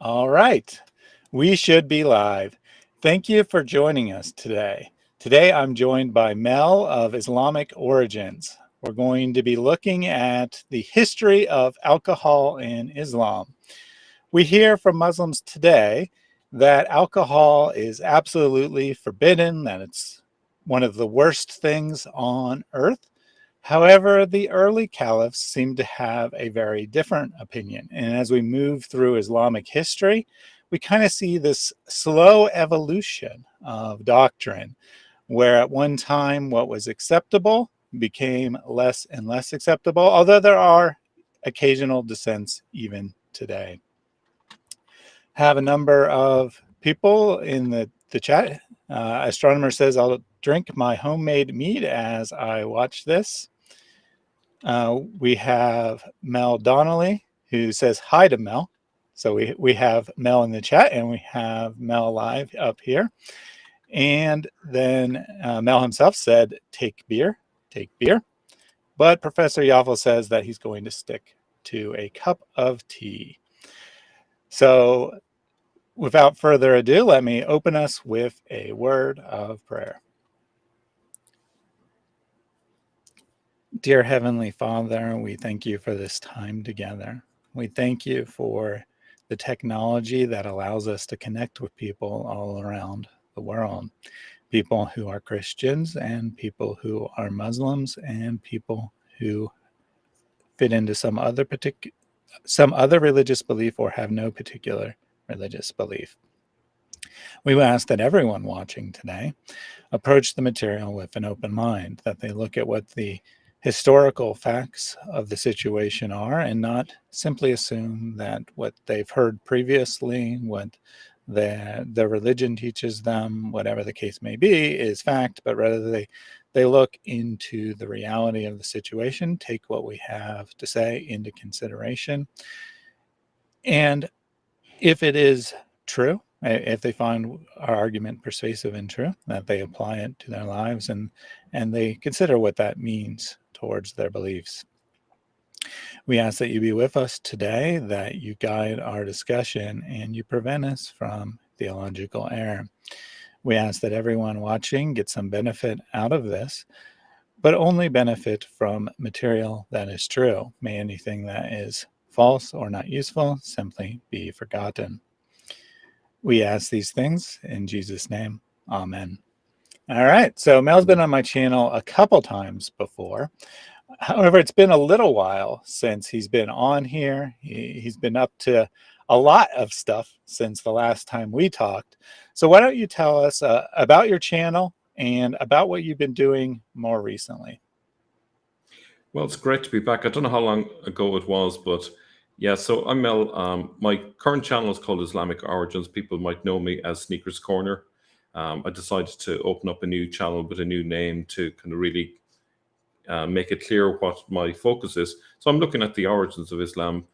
All right, we should be live. Thank you for joining us today. Today I'm joined by Mel of Islamic Origins. We're going to be looking at the history of alcohol in Islam. We hear from Muslims today that alcohol is absolutely forbidden, that it's one of the worst things on earth. However, the early caliphs seem to have a very different opinion. And as we move through Islamic history, we kind of see this slow evolution of doctrine, where at one time what was acceptable became less and less acceptable, although there are occasional dissents even today. Have a number of people in the chat. Astronomer says, I'll drink my homemade mead as I watch this. We have Mel Donnelly, who says hi to Mel. So we have Mel in the chat, and we have Mel live up here. And then Mel himself said, take beer. But Professor Yaffel says that he's going to stick to a cup of tea. So without further ado, let me open us with a word of prayer. Dear Heavenly Father, we thank you for this time together. We thank you for the technology that allows us to connect with people all around the world. People who are Christians and people who are Muslims and people who fit into some other religious belief or have no particular religious belief. We ask that everyone watching today approach the material with an open mind, that they look at what the historical facts of the situation are and not simply assume that what they've heard previously, what their religion teaches them, whatever the case may be, is fact, but rather they look into the reality of the situation, take what we have to say into consideration. And if it is true, if they find our argument persuasive and true, that they apply it to their lives and they consider what that means towards their beliefs. We ask that you be with us today, that you guide our discussion and you prevent us from theological error. We ask that everyone watching get some benefit out of this, but only benefit from material that is true. May anything that is false or not useful simply be forgotten. We ask these things in Jesus' name. Amen. All right. So Mel's been on my channel a couple times before. However, it's been a little while since he's been on here. He's been up to a lot of stuff since the last time we talked. So why don't you tell us about your channel and about what you've been doing more recently? Well, it's great to be back. I don't know how long ago it was, but yeah, so I'm Mel. My current channel is called Islamic Origins. People might know me as Sneakers Corner. I decided to open up a new channel with a new name to kind of really make it clear what my focus is. So I'm looking at the origins of Islam.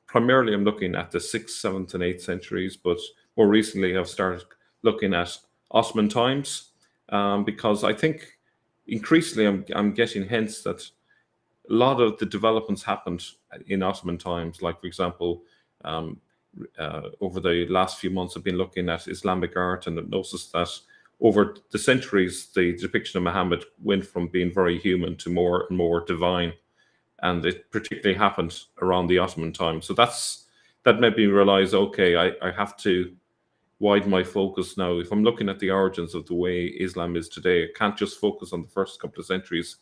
Primarily, I'm looking at the 6th, 7th, and 8th centuries, but more recently, I've started looking at Ottoman times because I think increasingly I'm getting hints that a lot of the developments happened in Ottoman times. Like, for example, over the last few months, I've been looking at Islamic art and I've noticed that over the centuries, the depiction of Muhammad went from being very human to more and more divine. And it particularly happened around the Ottoman time. So that made me realize, okay, I have to widen my focus now. If I'm looking at the origins of the way Islam is today, I can't just focus on the first couple of centuries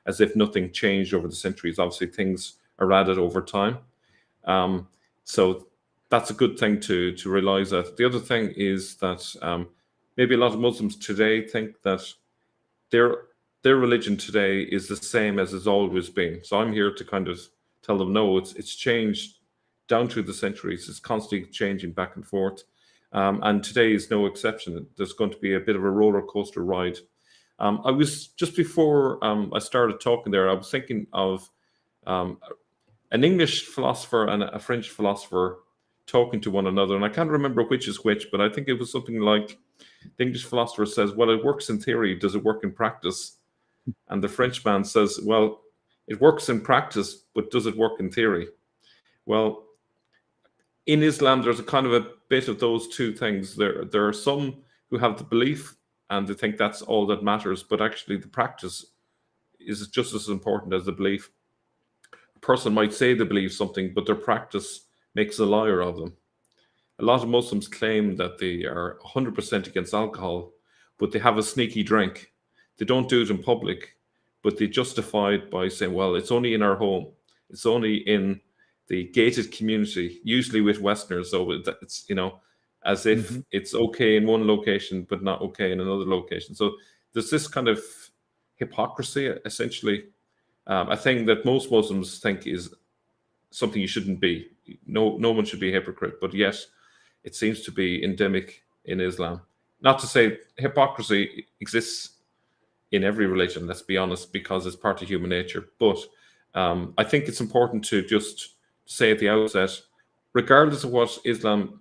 as if nothing changed over the centuries. Obviously, things are added over time. So that's a good thing to realize that. The other thing is that maybe a lot of Muslims today think that their religion today is the same as it's always been. So I'm here to kind of tell them, no, it's changed down through the centuries. It's constantly changing back and forth. And today is no exception. There's going to be a bit of a roller coaster ride. I was just before I started talking there, I was thinking of an English philosopher and a French philosopher talking to one another. And I can't remember which is which, but I think it was something like the English philosopher says, well, it works in theory. Does it work in practice? And the Frenchman says, well, it works in practice, but does it work in theory? Well, in Islam, there's a kind of a bit of those two things. There are some who have the belief and they think that's all that matters, but actually the practice is just as important as the belief. A person might say they believe something, but their practice makes a liar of them. A lot of Muslims claim that they are 100% against alcohol, but they have a sneaky drink. They don't do it in public, but they justify it by saying, well, it's only in our home. It's only in the gated community, usually with Westerners. So it's, as if it's okay in one location, but not okay in another location. So there's this kind of hypocrisy, essentially, a thing that most Muslims think is something you shouldn't be. No one should be a hypocrite, but yet it seems to be endemic in Islam. Not to say hypocrisy exists in every religion, let's be honest, because it's part of human nature. But I think it's important to just say at the outset, regardless of what Islam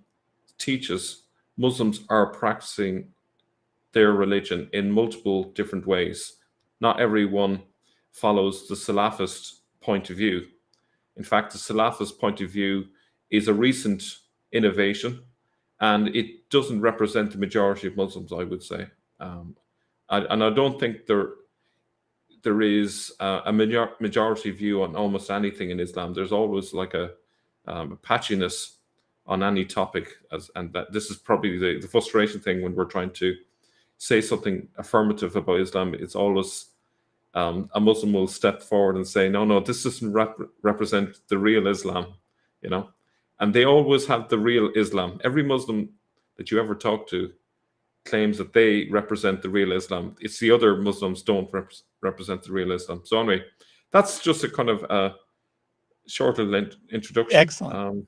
teaches, Muslims are practicing their religion in multiple different ways. Not everyone follows the Salafist point of view. In fact, the Salafist point of view is a recent innovation, and it doesn't represent the majority of Muslims, I would say. And I don't think there is a majority view on almost anything in Islam. There's always like a patchiness on any topic, and that this is probably the frustration thing when we're trying to say something affirmative about Islam. It's always a Muslim will step forward and say, no, this doesn't represent the real Islam, and they always have the real Islam. Every Muslim that you ever talk to claims that they represent the real Islam. It's the other Muslims don't represent the real Islam. So anyway, that's just a kind of short little introduction. Excellent.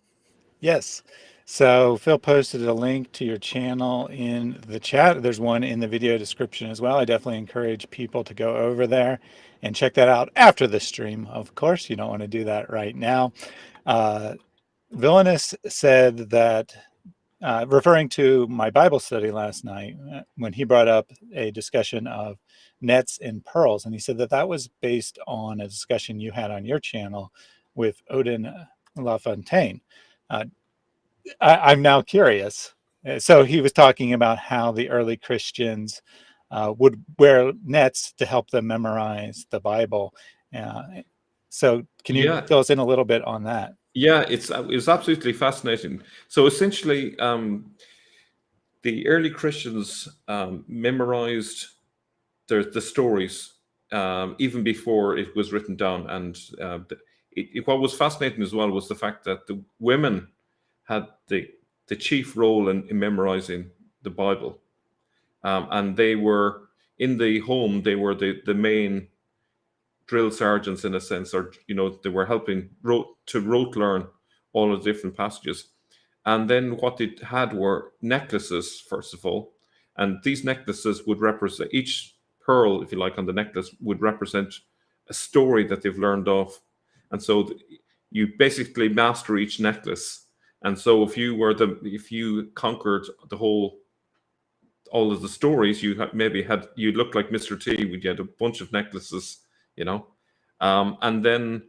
Yes. So Phil posted a link to your channel in the chat. There's one in the video description as well. I definitely encourage people to go over there and check that out after the stream. Of course, you don't want to do that right now. Villainous said that, referring to my Bible study last night, when he brought up a discussion of nets and pearls, and he said that was based on a discussion you had on your channel with Odin LaFontaine. I'm now curious. So he was talking about how the early Christians would wear nets to help them memorize the Bible. So can you fill us in a little bit on that? Yeah, it's absolutely fascinating. So essentially, the early Christians memorized the stories even before it was written down. And what was fascinating as well was the fact that the women had the chief role in memorizing the Bible. And they were, in the home, they were the main drill sergeants in a sense, or they were helping rote learn all of the different passages. And then what they had were necklaces, first of all, and these necklaces would represent, each pearl, if you like, on the necklace would represent a story that they've learned of. And so you basically master each necklace. And so if you conquered all of the stories, you looked like Mr. T. You had a bunch of necklaces, and then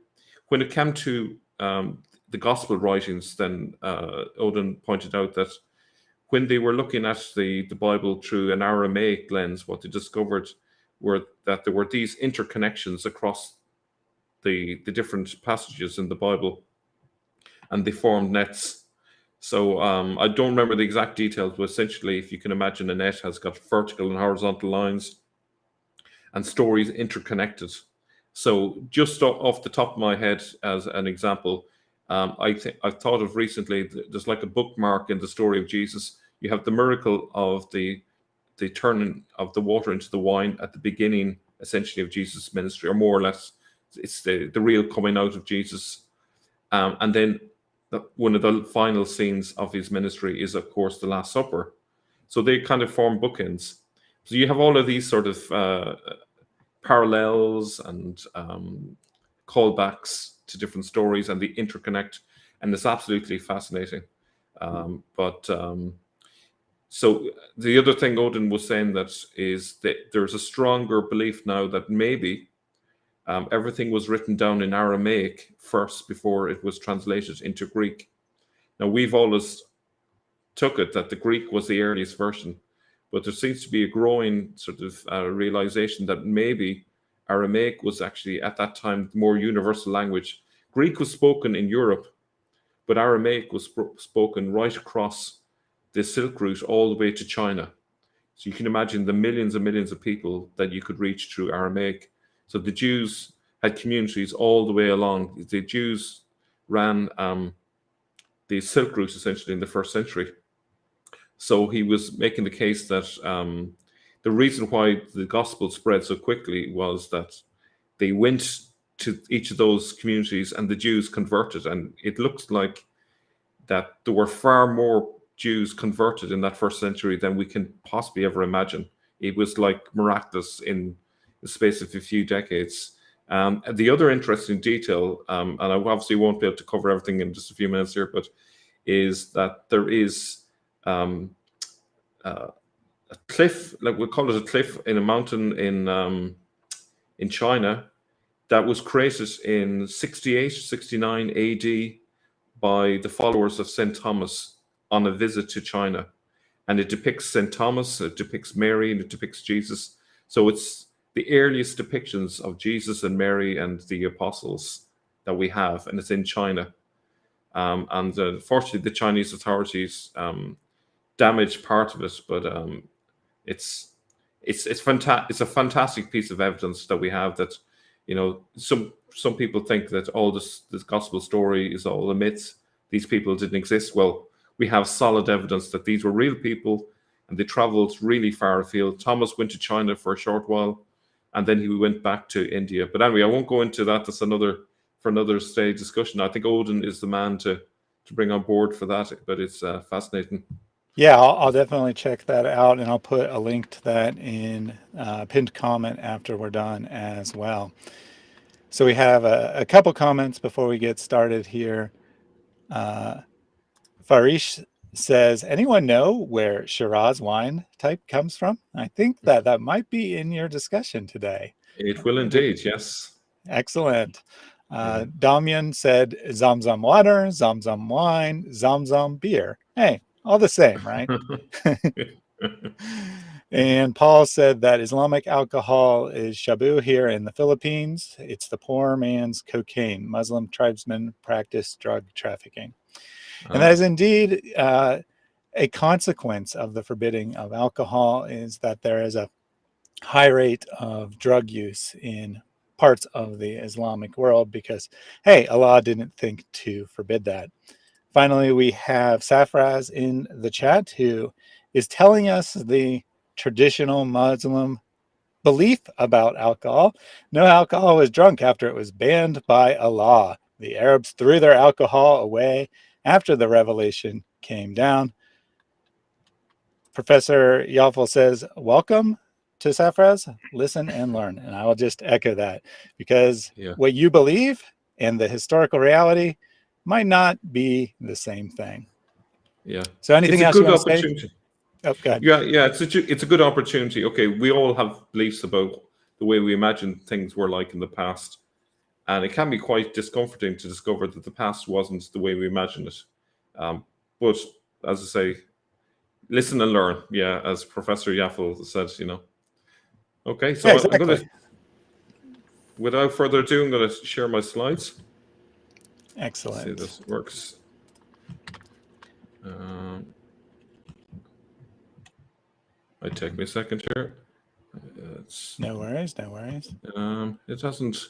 when it came to the gospel writings, then Odin pointed out that when they were looking at the Bible through an Aramaic lens, what they discovered were that there were these interconnections across the different passages in the Bible, and they formed nets. So I don't remember the exact details, but essentially, if you can imagine, a net has got vertical and horizontal lines and stories interconnected. So just off the top of my head, as an example, I've thought of recently, there's like a bookmark in the story of Jesus. You have the miracle of the turning of the water into the wine at the beginning, essentially, of Jesus' ministry, or more or less, it's the real coming out of Jesus. And then one of the final scenes of his ministry is, of course, the Last Supper. So they kind of form bookends. So you have all of these sort of parallels and callbacks to different stories, and they interconnect, and it's absolutely fascinating. So the other thing Odin was saying is that there's a stronger belief now that maybe everything was written down in Aramaic first before it was translated into Greek. Now, we've always took it that the Greek was the earliest version, but there seems to be a growing sort of realization that maybe Aramaic was actually at that time the more universal language. Greek was spoken in Europe, but Aramaic was spoken right across the Silk Route all the way to China. So you can imagine the millions and millions of people that you could reach through Aramaic. So the Jews had communities all the way along. The Jews ran the Silk Route essentially in the first century. So he was making the case that the reason why the gospel spread so quickly was that they went to each of those communities and the Jews converted. And it looks like that there were far more Jews converted in that first century than we can possibly ever imagine. It was like miraculous in the space of a few decades. The other interesting detail, and I obviously won't be able to cover everything in just a few minutes here, but is that there is a cliff, like we'll call it a cliff in a mountain in China, that was created in 68, 69 AD by the followers of St. Thomas on a visit to China. And it depicts St. Thomas, it depicts Mary, and it depicts Jesus. So it's the earliest depictions of Jesus and Mary and the apostles that we have, and it's in China. And unfortunately, the Chinese authorities damaged part of it, but it's a fantastic piece of evidence that we have that, you know, some people think that all this gospel story is all a myth. These people didn't exist. Well, we have solid evidence that these were real people and they traveled really far afield. Thomas went to China for a short while and then he went back to India. But anyway, I won't go into that. That's for another stage discussion. I think Odin is the man to bring on board for that, but it's fascinating. Yeah, I'll definitely check that out, and I'll put a link to that in pinned comment after we're done as well. So we have a couple comments before we get started here. Farish says, anyone know where Shiraz wine type comes from? I think that might be in your discussion today. It will indeed, yes. Excellent. Damian said, Zamzam water, Zamzam wine, Zamzam beer. Hey, all the same, right? And Paul said that Islamic alcohol is shabu here in the Philippines. It's the poor man's cocaine. Muslim tribesmen practice drug trafficking. And that is indeed a consequence of the forbidding of alcohol, is that there is a high rate of drug use in parts of the Islamic world because, hey, Allah didn't think to forbid that. Finally, we have Safraz in the chat who is telling us the traditional Muslim belief about alcohol. No alcohol was drunk after it was banned by Allah. The Arabs threw their alcohol away after the revelation came down. Professor Yafel says, welcome to Safraz, listen and learn. And I will just echo that because what you believe and the historical reality might not be the same thing. Yeah. So anything else you want to say? Oh, go ahead. Yeah, it's a good opportunity. Okay, we all have beliefs about the way we imagine things were like in the past. And it can be quite discomforting to discover that the past wasn't the way we imagined it. But as I say, listen and learn. Yeah, as Professor Yafel said, you know. Okay, so exactly. I'm going to, without further ado, I'm going to share my slides. Excellent. Let's see if this works. Might take me a second here. No worries, no worries. It hasn't.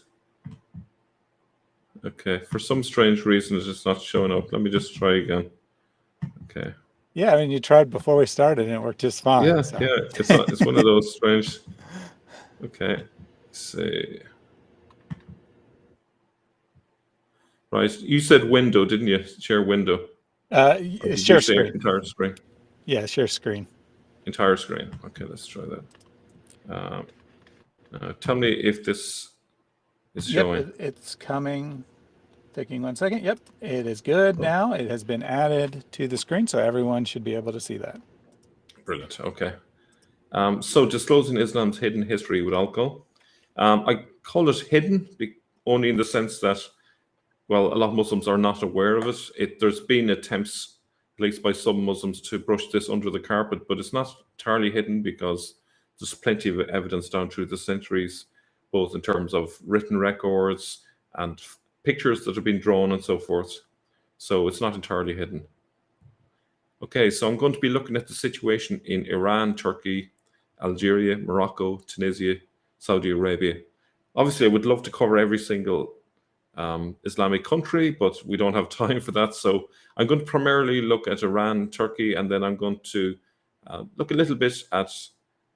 Okay, for some strange reason, it's just not showing up. Let me just try again. Okay. Yeah, I mean, you tried before we started and it worked just fine. Yeah, so. Yeah, it's one of those strange. Okay, let's see. Right, you said window, didn't you? Share window. Share screen. Entire screen. Yeah, share screen. Entire screen. Okay, let's try that. Tell me if this is showing. Yep, it's coming. Taking 1 second. Yep, it is good now. It has been added to the screen, so everyone should be able to see that. Brilliant. Okay. So disclosing Islam's hidden history with alcohol. I call it hidden only in the sense that well, a lot of Muslims are not aware of it. There's been attempts, at least by some Muslims, to brush this under the carpet, but it's not entirely hidden because there's plenty of evidence down through the centuries, both in terms of written records and pictures that have been drawn and so forth. So it's not entirely hidden. Okay, so I'm going to be looking at the situation in Iran, Turkey, Algeria, Morocco, Tunisia, Saudi Arabia. Obviously, I would love to cover every single Islamic country, but we don't have time for that. So I'm going to primarily look at Iran, Turkey, and then I'm going to look a little bit at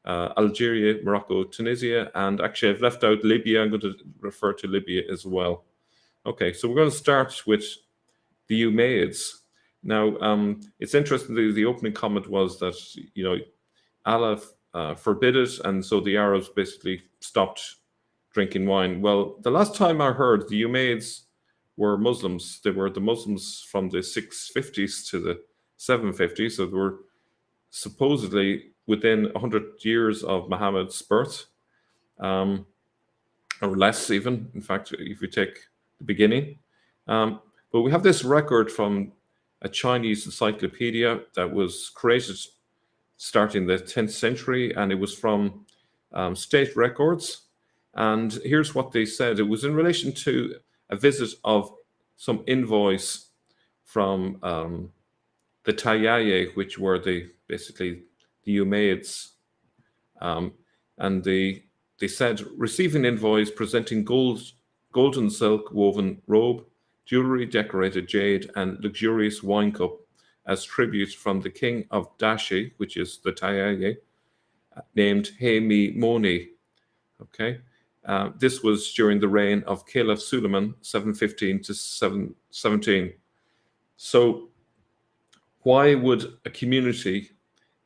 Algeria, Morocco, Tunisia, and actually I've left out Libya. I'm going to refer to Libya as well. Okay, so we're going to start with the Umayyads. Now, it's interesting, the opening comment was that, Allah forbid it, and so the Arabs basically stopped drinking wine. Well, the last time I heard, the Umayyads were Muslims. They were the Muslims from the 650s to the 750s, so they were supposedly within 100 years of Muhammad's birth, or less even, in fact, if you take the beginning. But we have this record from a Chinese encyclopedia that was created starting the 10th century, and it was from state records. And here's what they said. It was in relation to a visit of some envoys from the Tayyaye, which were basically the Umayyads. And they said, receiving envoys presenting golden silk woven robe, jewelry, decorated jade, and luxurious wine cup as tribute from the king of Dashi, which is the Tayyaye, named Heimi Moni. Okay, this was during the reign of Caliph Suleiman, 715 to 717. So why would a community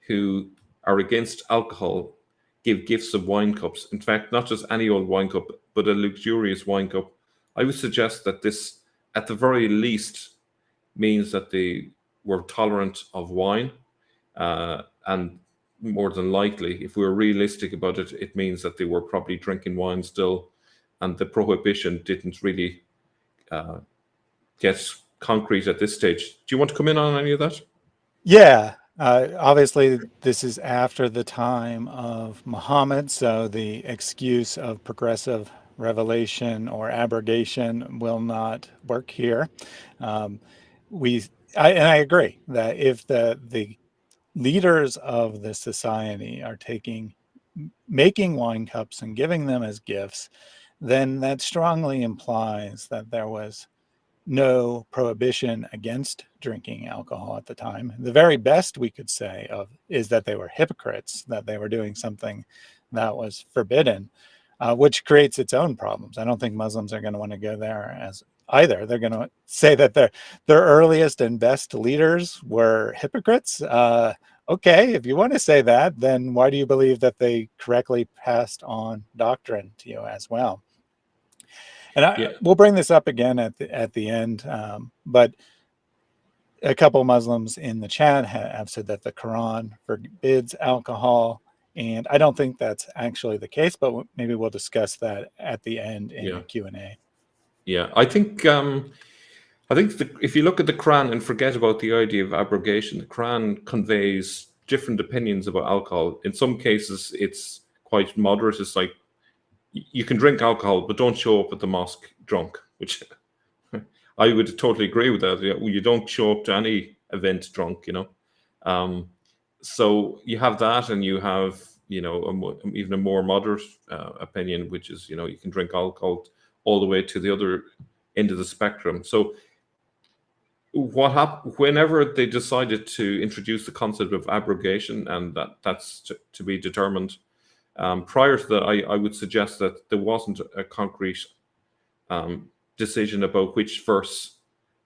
who are against alcohol give gifts of wine cups? In fact, not just any old wine cup, but a luxurious wine cup. I would suggest that this, at the very least, means that they were tolerant of wine, and more than likely, if we were realistic about it, it means that they were probably drinking wine still, and the prohibition didn't really get concrete at this stage. Do you want to come in on any of that? Yeah, obviously this is after the time of Muhammad, so the excuse of progressive revelation or abrogation will not work here. And I agree that if the leaders of the society are making wine cups and giving them as gifts, then that strongly implies that there was no prohibition against drinking alcohol at the time. The very best we could say is that they were hypocrites, that they were doing something that was forbidden, which creates its own problems. I don't think Muslims are going to want to go there as either. They're going to say that their earliest and best leaders were hypocrites. Okay, if you want to say that, then why do you believe that they correctly passed on doctrine to you as well? And we'll bring this up again at the end, but a couple of Muslims in the chat have said that the Quran forbids alcohol, and I don't think that's actually the case, but maybe we'll discuss that at the end in the Q&A. Yeah, I think if you look at the Quran and forget about the idea of abrogation, the Quran conveys different opinions about alcohol. In some cases, it's quite moderate. It's like, you can drink alcohol, but don't show up at the mosque drunk, which I would totally agree with that. You don't show up to any event drunk, So you have that, and you have, even a more moderate opinion, which is, you can drink alcohol all the way to the other end of the spectrum. So what happened whenever they decided to introduce the concept of abrogation, and that's to be determined. Prior to that, I would suggest that there wasn't a concrete decision about which verse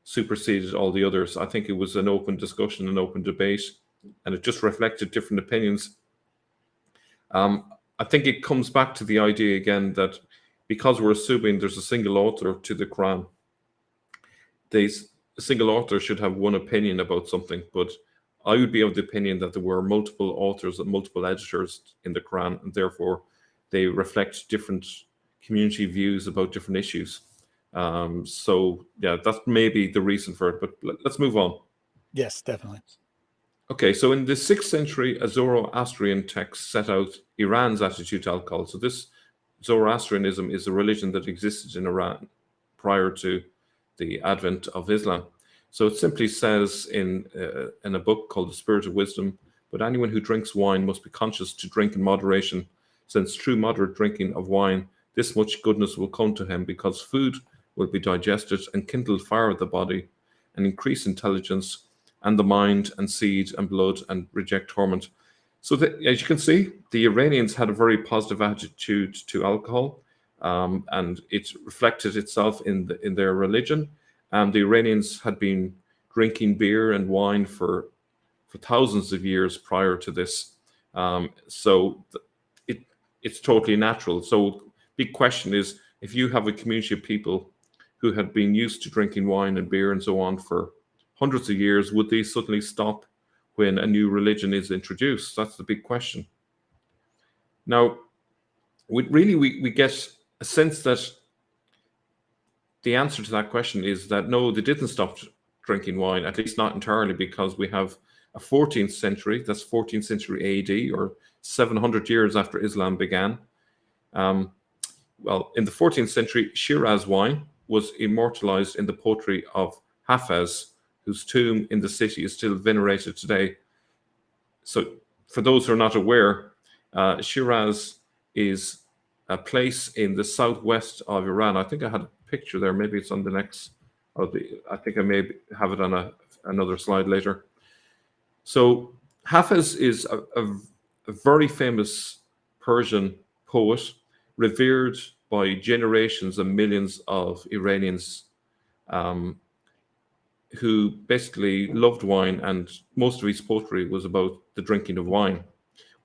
superseded all the others. I think it was an open discussion, an open debate, and it just reflected different opinions. I think it comes back to the idea again that because we're assuming there's a single author to the Quran, a single author should have one opinion about something, but I would be of the opinion that there were multiple authors and multiple editors in the Quran, and therefore they reflect different community views about different issues. So yeah, that may be the reason for it. But let's move on. Yes, definitely. Okay, so in the 6th century, a Zoroastrian text set out Iran's attitude to alcohol. So this Zoroastrianism is a religion that existed in Iran prior to the advent of Islam. So it simply says in a book called The Spirit of Wisdom, but anyone who drinks wine must be conscious to drink in moderation, since through moderate drinking of wine, this much goodness will come to him, because food will be digested and kindle fire of the body and increase intelligence and the mind and seed and blood and reject torment. So as you can see, the Iranians had a very positive attitude to alcohol, and it reflected itself in their religion. And the Iranians had been drinking beer and wine for thousands of years prior to this. So it's totally natural. So big question is, if you have a community of people who had been used to drinking wine and beer and so on for hundreds of years, would they suddenly stop when a new religion is introduced? That's the big question. Now, we get a sense that the answer to that question is that no, they didn't stop drinking wine, at least not entirely, because we have a 14th century, that's 14th century AD, or 700 years after Islam began. Well, in the 14th century, Shiraz wine was immortalized in the poetry of Hafez, whose tomb in the city is still venerated today. So for those who are not aware, Shiraz is a place in the southwest of Iran. I think I had a picture there. Maybe it's on the next. I think I may have it on another slide later. So Hafez is a very famous Persian poet, revered by generations and millions of Iranians, who basically loved wine, and most of his poetry was about the drinking of wine,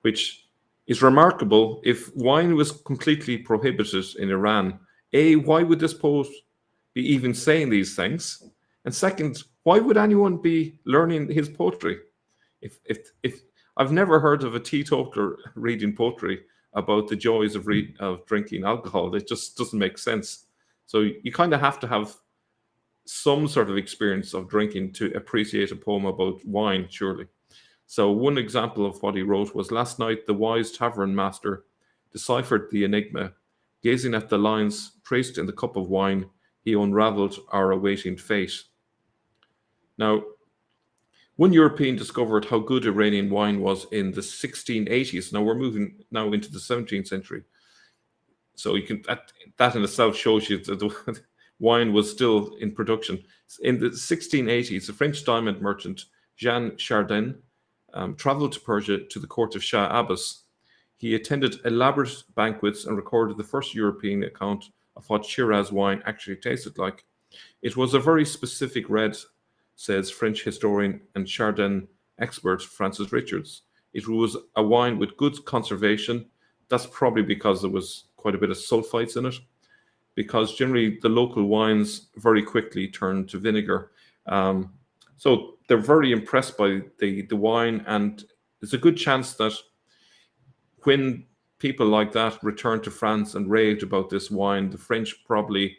which is remarkable. If wine was completely prohibited in Iran, A, why would this poet be even saying these things? And second, why would anyone be learning his poetry? If I've never heard of a teetotaler reading poetry about the joys of drinking alcohol. It just doesn't make sense. So you kind of have to have some sort of experience of drinking to appreciate a poem about wine, surely. So one example of what he wrote was, last night the wise tavern master deciphered the enigma. Gazing at the lines traced in the cup of wine, he unraveled our awaiting fate. Now, one European discovered how good Iranian wine was in the 1680s. Now we're moving now into the 17th century. So you can that in itself shows you that the wine was still in production. In the 1680s, the French diamond merchant Jean Chardin traveled to Persia to the court of Shah Abbas. He attended elaborate banquets and recorded the first European account of what Shiraz wine actually tasted like. It was a very specific red, says French historian and Chardin expert Francis Richards. It was a wine with good conservation. That's probably because there was quite a bit of sulfites in it, because generally the local wines very quickly turn to vinegar. So they're very impressed by the wine, and there's a good chance that when people like that returned to France and raved about this wine, the French probably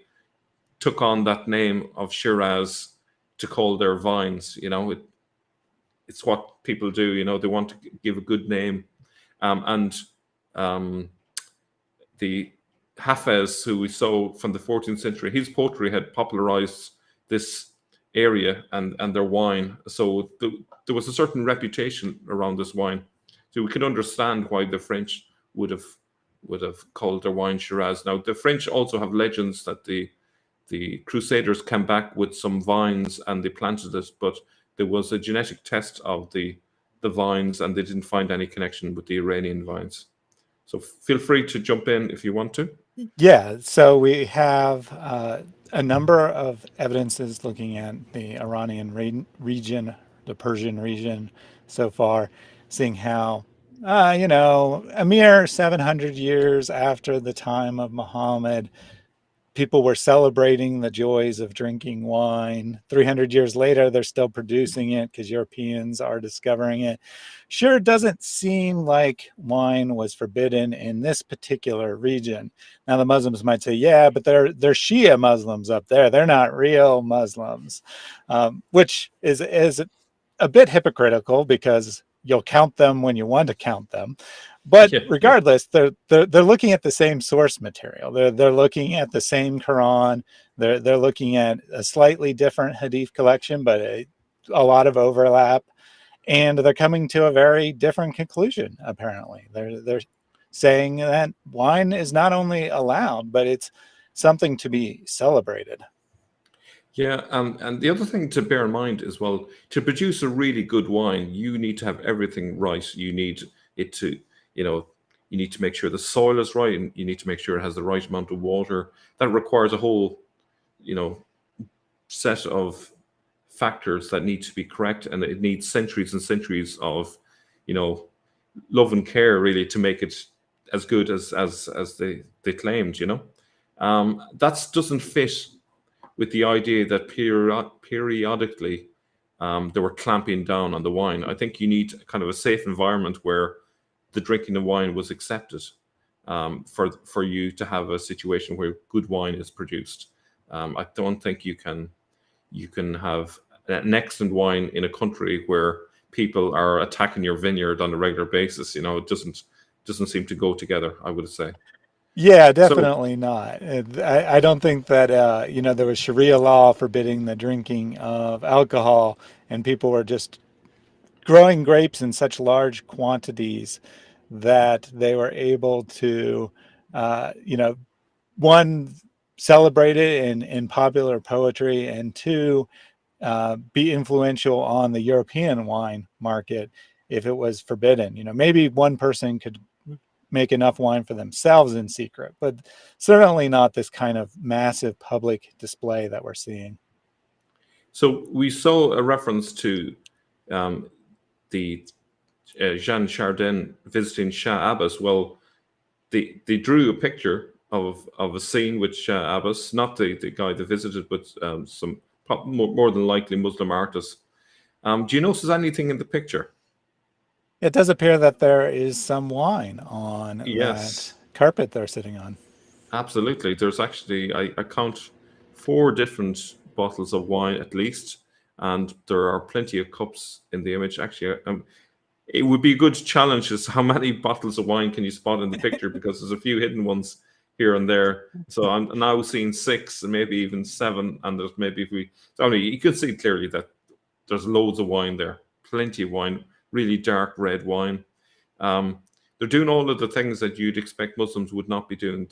took on that name of Shiraz to call their vines. You know, it's what people do. You know, they want to give a good name, and the Hafez, who we saw from the 14th century, his poetry had popularized this area and their wine. So there was a certain reputation around this wine. So we could understand why the French would have called their wine Shiraz. Now the French also have legends that the Crusaders came back with some vines and they planted it, but there was a genetic test of the vines and they didn't find any connection with the Iranian vines. So feel free to jump in if you want to. Yeah, so we have a number of evidences looking at the Iranian region, the Persian region so far, seeing how, a mere 700 years after the time of Muhammad, people were celebrating the joys of drinking wine. 300 years later, they're still producing it because Europeans are discovering it. Sure, it doesn't seem like wine was forbidden in this particular region. Now, the Muslims might say, yeah, but they're Shia Muslims up there. They're not real Muslims, which is a bit hypocritical because you'll count them when you want to count them. But Yeah, yeah. regardless, they're looking at the same source material. They're looking at the same Quran. They're looking at a slightly different Hadith collection, but a lot of overlap, and they're coming to a very different conclusion. Apparently, they're saying that wine is not only allowed, but it's something to be celebrated. Yeah, and the other thing to bear in mind is, well, to produce a really good wine, you need to have everything right. You need it to, you know, you need to make sure the soil is right, and you need to make sure it has the right amount of water. That requires a whole, you know, set of factors that need to be correct, and it needs centuries and centuries of, you know, love and care really to make it as good as they claimed. You know, that doesn't fit with the idea that periodically they were clamping down on the wine. I think you need kind of a safe environment where the drinking of wine was accepted, for you to have a situation where good wine is produced. I don't think you can have an excellent wine in a country where people are attacking your vineyard on a regular basis. You know, it doesn't seem to go together, I would say. Yeah, So definitely not. I don't think that there was Sharia law forbidding the drinking of alcohol, and people were just growing grapes in such large quantities that they were able to, one, celebrate it in popular poetry, and two, be influential on the European wine market if it was forbidden. Maybe one person could make enough wine for themselves in secret, but certainly not this kind of massive public display that we're seeing. So we saw a reference to the Jean Chardin visiting Shah Abbas. Well, they drew a picture of a scene with Shah Abbas, not the guy that visited, but some more than likely Muslim artists. Do you notice anything in the picture? It does appear that there is some wine on that Yes, carpet they're sitting on. absolutely. There's actually, I count 4 different bottles of wine at least, and there are plenty of cups in the image. Actually, it would be a good challenge is how many bottles of wine can you spot in the picture, because there's a few hidden ones here and there. So I'm now seeing 6 and maybe even 7, and there's maybe if we, I mean, you can see clearly that there's loads of wine there, plenty of wine, really dark red wine. They're doing all of the things that you'd expect Muslims would not be doing.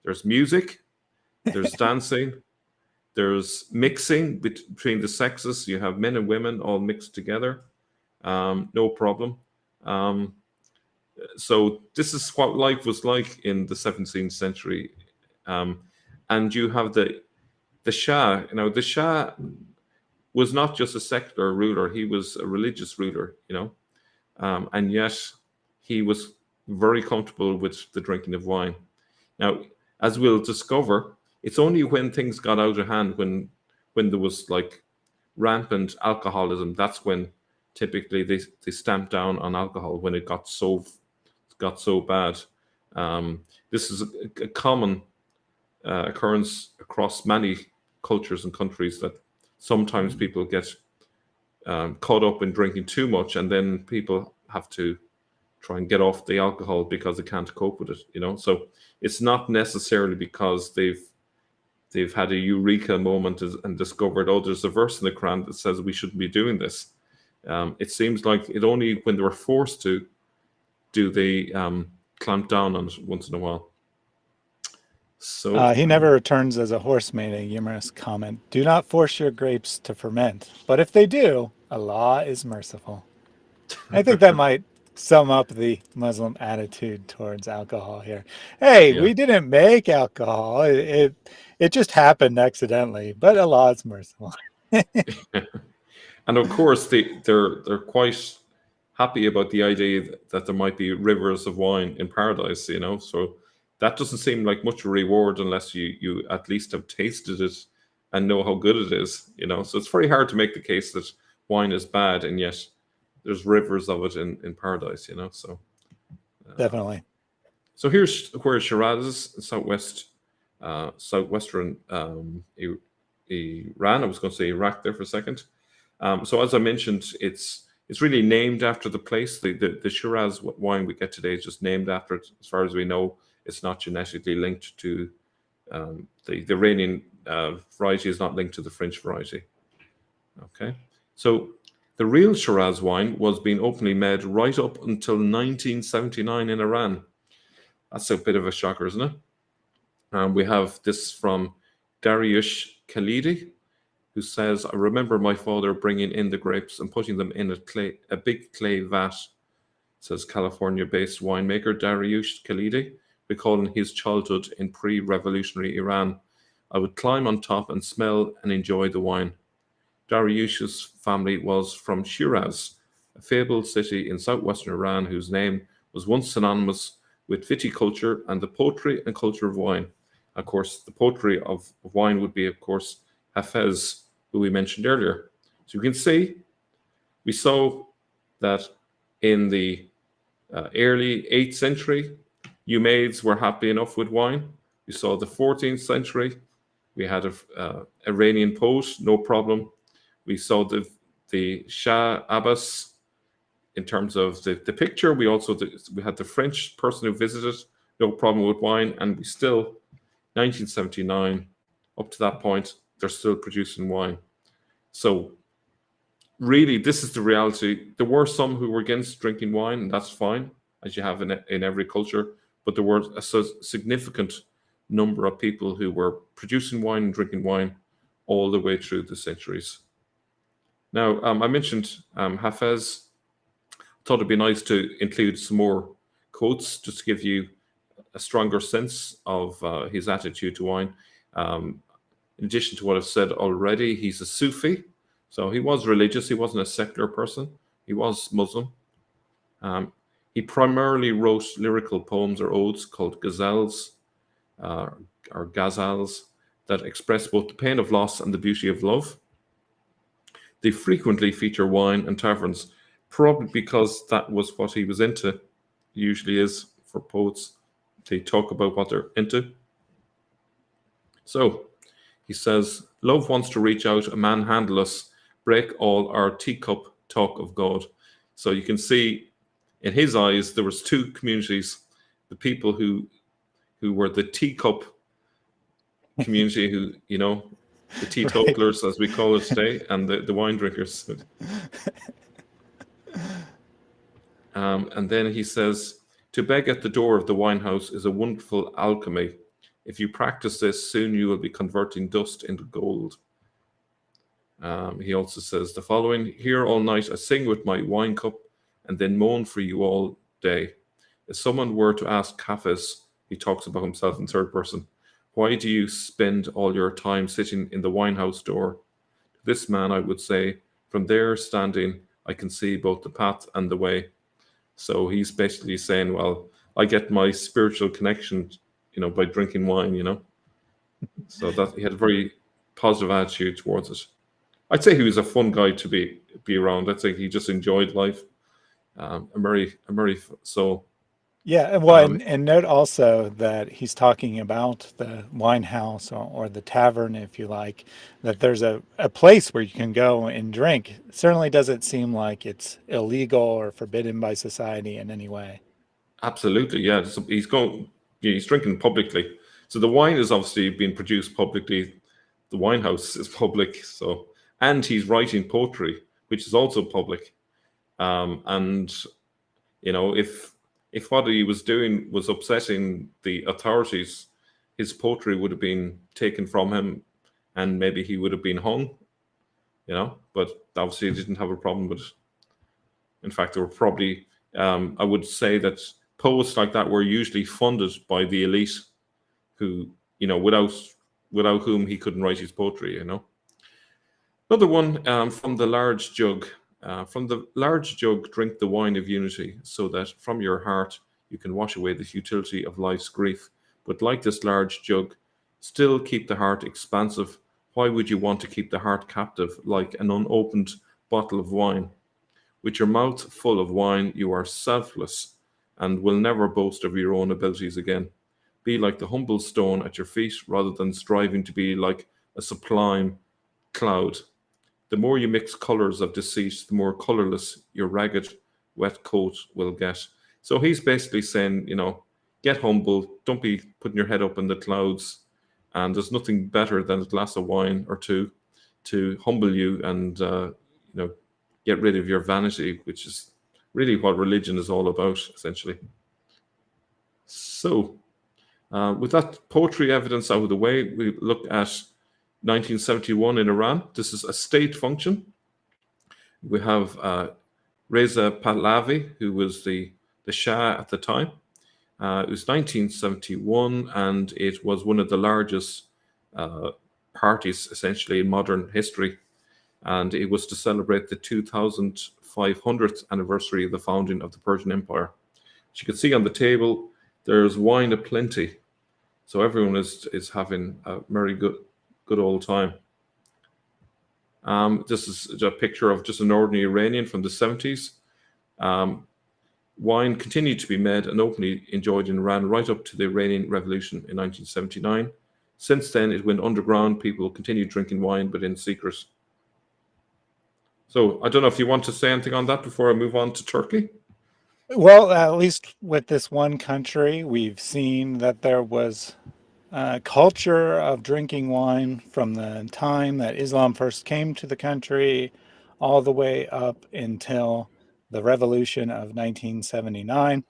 There's music, there's dancing, there's mixing between the sexes. You have men and women all mixed together. No problem. So this is what life was like in the 17th century. And you have the Shah. The Shah was not just a secular ruler; he was a religious ruler. And yet he was very comfortable with the drinking of wine. Now, as we'll discover, it's only when things got out of hand, when there was like rampant alcoholism, that's when typically they stamped down on alcohol, when it got so bad. This is a common occurrence across many cultures and countries, that sometimes people get caught up in drinking too much, and then people have to try and get off the alcohol because they can't cope with it. So it's not necessarily because they've had a eureka moment and discovered, oh, there's a verse in the Quran that says we shouldn't be doing this. It seems like it only when they were forced to do they clamp down on it once in a while. So He never returns as a horse, made a humorous comment. Do not force your grapes to ferment, but if they do, Allah is merciful. I think that might sum up the Muslim attitude towards alcohol here. Hey, yeah. we didn't make alcohol. It just happened accidentally, but Allah is merciful. And of course they're quite happy about the idea that there might be rivers of wine in paradise. So that doesn't seem like much a reward unless you at least have tasted it and know how good it is, you know. So it's very hard to make the case that wine is bad, and yet there's rivers of it in paradise, you know. So Definitely. so here's where Shiraz is, southwestern Iran. I was going to say Iraq there for a second. So as I mentioned, it's really named after the place. The Shiraz wine we get today is just named after it. As far as we know, it's not genetically linked to the Iranian variety is not linked to the French variety. Okay, so the real Shiraz wine was being openly made right up until 1979 in Iran. That's a bit of a shocker, isn't it? We have this from Dariush Khalidi, who says, I remember my father bringing in the grapes and putting them in a big clay vat, says California-based winemaker Dariush Khalidi, recalling his childhood in pre-revolutionary Iran. I would climb on top and smell and enjoy the wine. Dariush's family was from Shiraz, a fabled city in southwestern Iran whose name was once synonymous with viticulture and the poetry and culture of wine. Of course, the poetry of wine would be, of course, Hafez, who we mentioned earlier. So you can see, we saw that in the early 8th century, Umayyads were happy enough with wine. We saw the 14th century, we had an Iranian poet, no problem. We saw the Shah Abbas in terms of the picture. We had the French person who visited, no problem with wine, and we still, 1979, up to that point, they're still producing wine. So really, this is the reality. There were some who were against drinking wine, and that's fine, as you have in every culture, but there were a significant number of people who were producing wine and drinking wine all the way through the centuries. Now, I mentioned Hafez. Thought it'd be nice to include some more quotes just to give you a stronger sense of his attitude to wine. In addition to what I've said already, he's a Sufi. So he was religious. He wasn't a secular person. He was Muslim. He primarily wrote lyrical poems or odes called ghazals or ghazals that express both the pain of loss and the beauty of love. They frequently feature wine and taverns, probably because that was what he was into. Usually is for poets. They talk about what they're into. So he says, love wants to reach out and manhandle us, break all our teacup talk of God. So you can see in his eyes, there was two communities, the people who were the teacup community, who, you know, the teetotalers, as we call it today, and the wine drinkers. And then he says, to beg at the door of the winehouse is a wonderful alchemy. If you practice this, soon you will be converting dust into gold. He also says the following, here all night I sing with my wine cup and then moan for you all day. If someone were to ask Hafiz, he talks about himself in third person, why do you spend all your time sitting in the winehouse door? To this man I would say, from there standing, I can see both the path and the way. So he's basically saying, well, I get my spiritual connection, you know, by drinking wine, you know. So that he had a very positive attitude towards it. I'd say he was a fun guy to be around. I'd say he just enjoyed life. A merry soul. Yeah, well, and note also that he's talking about the wine house or the tavern, if you like, that there's a place where you can go and drink. It certainly doesn't seem like it's illegal or forbidden by society in any way. Absolutely, yeah. So he's drinking publicly. So the wine is obviously being produced publicly. The wine house is public. So, and he's writing poetry, which is also public. And you know, if what he was doing was upsetting the authorities, his poetry would have been taken from him, and maybe he would have been hung. You know, but obviously he didn't have a problem with it. In fact, there were probably, I would say that poets like that were usually funded by the elite, who, you know, without whom he couldn't write his poetry. You know. Another one from the large jug. From the large jug, drink the wine of unity, so that from your heart you can wash away the futility of life's grief. but like this large jug, still keep the heart expansive. Why would you want to keep the heart captive like an unopened bottle of wine? With your mouth full of wine, you are selfless and will never boast of your own abilities again. Be like the humble stone at your feet rather than striving to be like a sublime cloud. The more you mix colours of deceit, the more colourless your ragged, wet coat will get. So he's basically saying, get humble, don't be putting your head up in the clouds, and there's nothing better than a glass of wine or two to humble you and get rid of your vanity, which is really what religion is all about, essentially. So, with that poetry evidence out of the way, we look at 1971 in Iran. This is a state function. We have Reza Pahlavi, who was the Shah at the time. It was 1971, and it was one of the largest parties, essentially, in modern history. And it was to celebrate the 2500th anniversary of the founding of the Persian Empire. As you can see on the table, there's wine aplenty. So everyone is having a very good old time. This is a picture of just an ordinary Iranian from the 70s. Wine continued to be made and openly enjoyed in Iran right up to the Iranian Revolution in 1979. Since then, it went underground. People continued drinking wine, but in secret. So I don't know if you want to say anything on that before I move on to Turkey. Well, at least with this one country, we've seen that there was a culture of drinking wine from the time that Islam first came to the country all the way up until the revolution of 1979.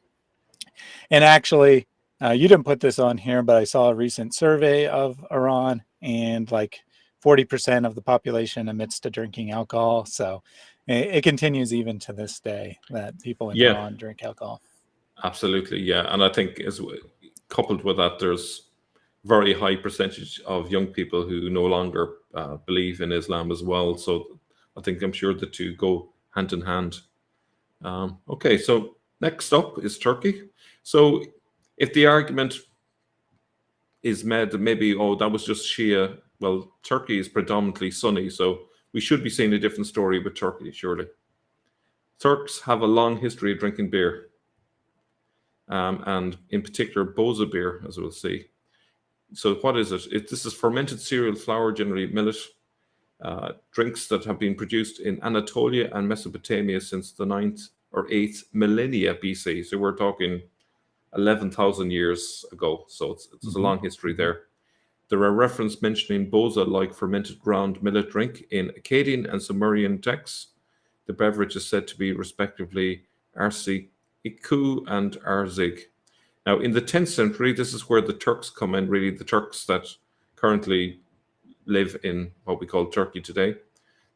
And actually, you didn't put this on here, but I saw a recent survey of Iran, and like 40% of the population admits to drinking alcohol. So it continues even to this day that people in Iran drink alcohol. Absolutely, yeah. And I think as coupled with that, there's very high percentage of young people who no longer believe in Islam as well. So I'm sure the two go hand in hand. Okay, so next up is Turkey. So if the argument is made that maybe, that was just Shia, well, Turkey is predominantly Sunni, so we should be seeing a different story with Turkey, surely. Turks have a long history of drinking beer, and in particular, Boza beer, as we'll see. So what is it? This is fermented cereal flour, generally millet, drinks that have been produced in Anatolia and Mesopotamia since the 9th or 8th millennia BC. So we're talking 11,000 years ago. So it's a long history there. There are references mentioning Boza like fermented ground millet drink in Akkadian and Sumerian texts. The beverage is said to be respectively Arsi Iku and Arzig. Now, in the 10th century, this is where the Turks come in, really, the Turks that currently live in what we call Turkey today.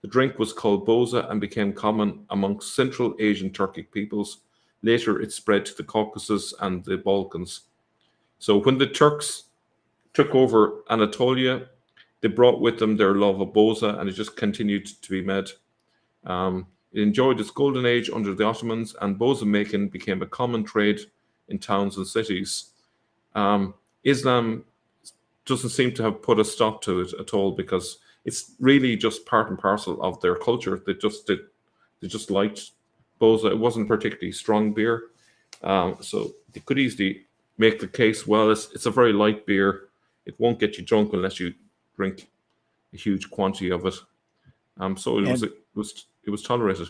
The drink was called Boza and became common amongst Central Asian Turkic peoples. Later, it spread to the Caucasus and the Balkans. So when the Turks took over Anatolia, they brought with them their love of Boza, and it just continued to be made. It enjoyed its golden age under the Ottomans, and Boza making became a common trade in towns and cities. Islam doesn't seem to have put a stop to it at all, because it's really just part and parcel of their culture. They just liked Boza. It wasn't particularly strong beer, so they could easily make the case, well, it's a very light beer. It won't get you drunk unless you drink a huge quantity of it. So it was tolerated.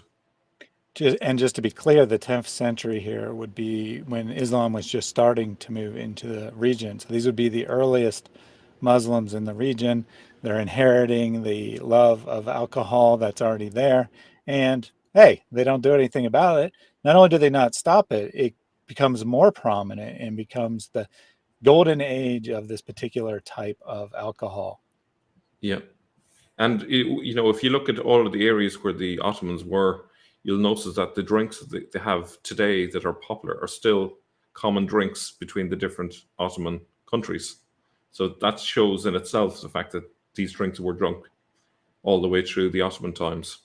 Just to be clear, the 10th century here would be when Islam was just starting to move into the region. So these would be the earliest Muslims in the region. They're inheriting the love of alcohol that's already there. And hey, they don't do anything about it. Not only do they not stop it, it becomes more prominent and becomes the golden age of this particular type of alcohol. Yeah. And, if you look at all of the areas where the Ottomans were, you'll notice that the drinks that they have today that are popular are still common drinks between the different Ottoman countries. So that shows in itself the fact that these drinks were drunk all the way through the Ottoman times.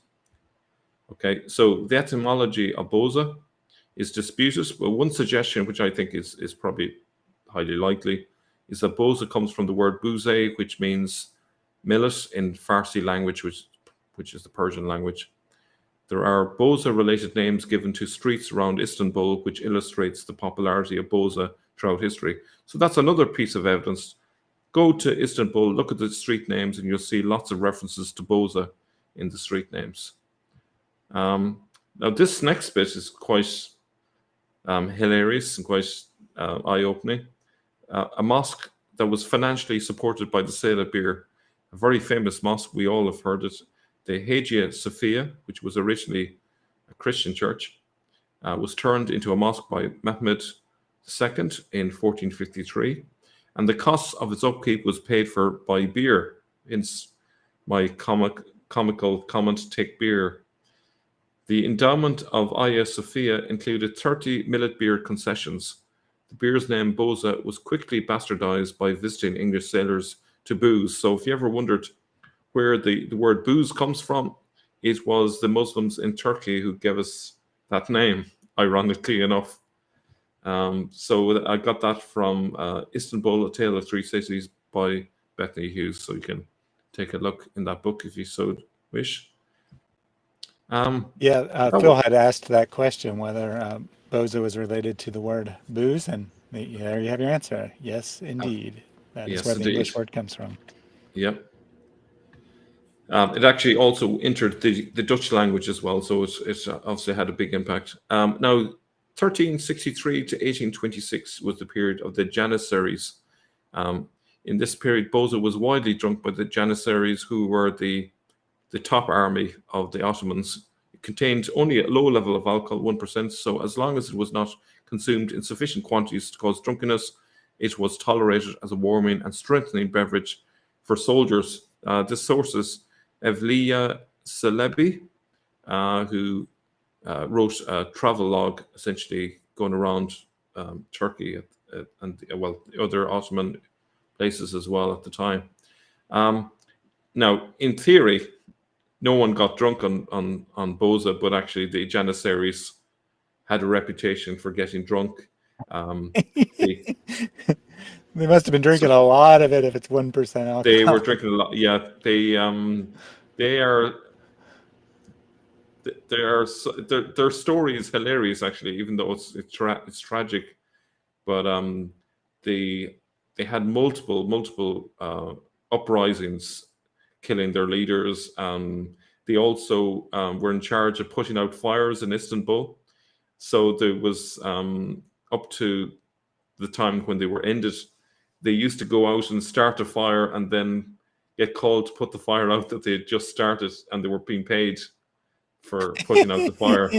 Okay, so the etymology of Boza is disputed, but one suggestion, which I think is probably highly likely, is that boza comes from the word buze, which means millet in Farsi language, which is the Persian language. There are boza-related names given to streets around Istanbul, which illustrates the popularity of boza throughout history. So that's another piece of evidence. Go to Istanbul, look at the street names, and you'll see lots of references to boza in the street names. Now, this next bit is quite hilarious and quite eye-opening. A mosque that was financially supported by the sale of beer, a very famous mosque, we all have heard it, the Hagia Sophia, which was originally a Christian church, was turned into a mosque by Mehmed II in 1453, and the cost of its upkeep was paid for by beer. Hence my comical comment, take beer. The endowment of Hagia Sophia included 30 millet beer concessions. The beer's name boza was quickly bastardized by visiting English sailors to booze. So if you ever wondered where the word booze comes from, it was the Muslims in Turkey who gave us that name, ironically enough. So I got that from Istanbul, A Tale of Three Cities by Bethany Hughes. So you can take a look in that book if you so wish. Phil had asked that question, whether boza was related to the word booze, and there you have your answer. Yes, indeed. That is where the English word comes from. Yep. It actually also entered the Dutch language as well, so it's obviously had a big impact. Now, 1363 to 1826 was the period of the Janissaries. In this period, boza was widely drunk by the Janissaries, who were the top army of the Ottomans. It contained only a low level of alcohol, 1%, so as long as it was not consumed in sufficient quantities to cause drunkenness, it was tolerated as a warming and strengthening beverage for soldiers. This sources Evliya Celebi, who wrote a travel log, essentially going around Turkey and other Ottoman places as well at the time. Now, in theory, no one got drunk on boza, but actually the Janissaries had a reputation for getting drunk. They must have been drinking a lot of it if it's 1% alcohol. They were drinking a lot. Yeah, their story is hilarious, actually, even though it's tragic. But they had multiple uprisings, killing their leaders. They also were in charge of putting out fires in Istanbul. So there was up to the time when they were ended, they used to go out and start a fire and then get called to put the fire out that they had just started, and they were being paid for putting out the fire.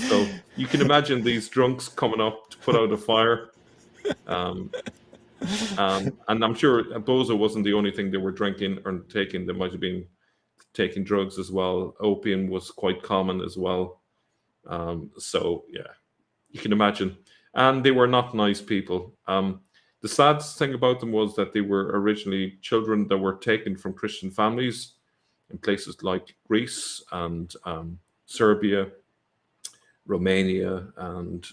So you can imagine these drunks coming up to put out a fire. And I'm sure boza wasn't the only thing they were drinking or taking. They might have been taking drugs as well. Opium was quite common as well. So yeah, you can imagine. And they were not nice people. The sad thing about them was that they were originally children that were taken from Christian families in places like Greece and Serbia, Romania, and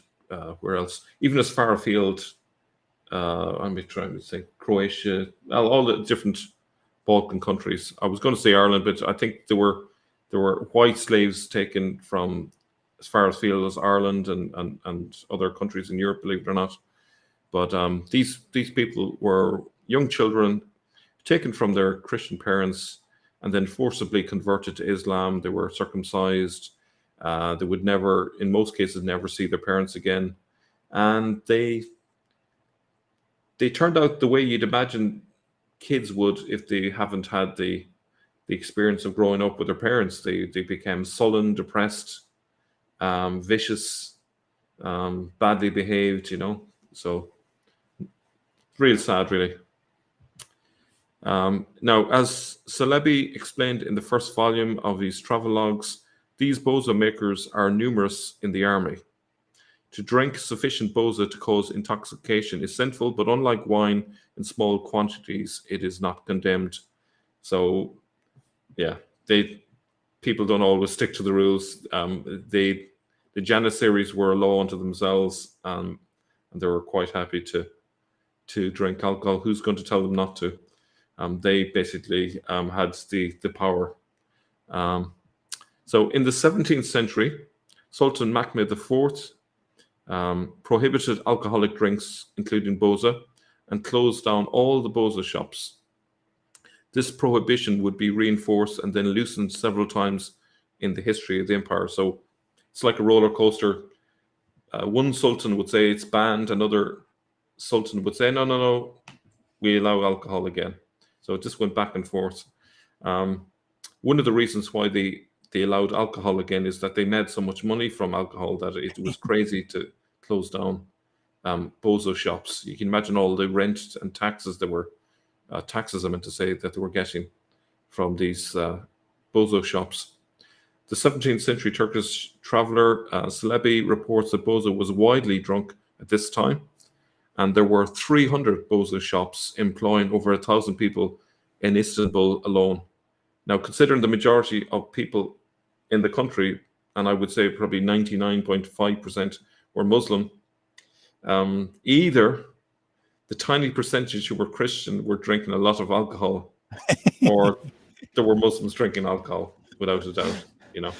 where else? Even as far afield, I'm trying to think, Croatia, all the different Balkan countries. I was going to say Ireland, but I think there were white slaves taken from as far afield as Ireland and other countries in Europe, believe it or not. But these people were young children taken from their Christian parents and then forcibly converted to Islam. They were circumcised. They would never, in most cases, never see their parents again. And they turned out the way you'd imagine kids would if they haven't had the experience of growing up with their parents. They became sullen, depressed, vicious, badly behaved, So real sad, really. Now, as Celebi explained in the first volume of his travelogues, these boza makers are numerous in the army. To drink sufficient boza to cause intoxication is sinful, but unlike wine in small quantities, it is not condemned. So, yeah, people don't always stick to the rules. The Janissaries were a law unto themselves, and they were quite happy to to drink alcohol. Who's going to tell them not to? They basically had the power. So in the 17th century, Sultan Mehmed IV prohibited alcoholic drinks, including boza, and closed down all the boza shops. This prohibition would be reinforced and then loosened several times in the history of the empire. So it's like a roller coaster. One sultan would say it's banned, another sultan would say, no, we allow alcohol again. So it just went back and forth. One of the reasons why they allowed alcohol again is that they made so much money from alcohol that it was crazy to close down bozo shops. You can imagine all the rent and taxes that were taxes, I meant to say, that they were getting from these bozo shops. The 17th century Turkish traveler Celebi reports that bozo was widely drunk at this time, and there were 300 bozo shops employing over 1,000 people in Istanbul alone. Now, considering the majority of people in the country, and I would say probably 99.5% were Muslim, either the tiny percentage who were Christian were drinking a lot of alcohol, or there were Muslims drinking alcohol, without a doubt, you know.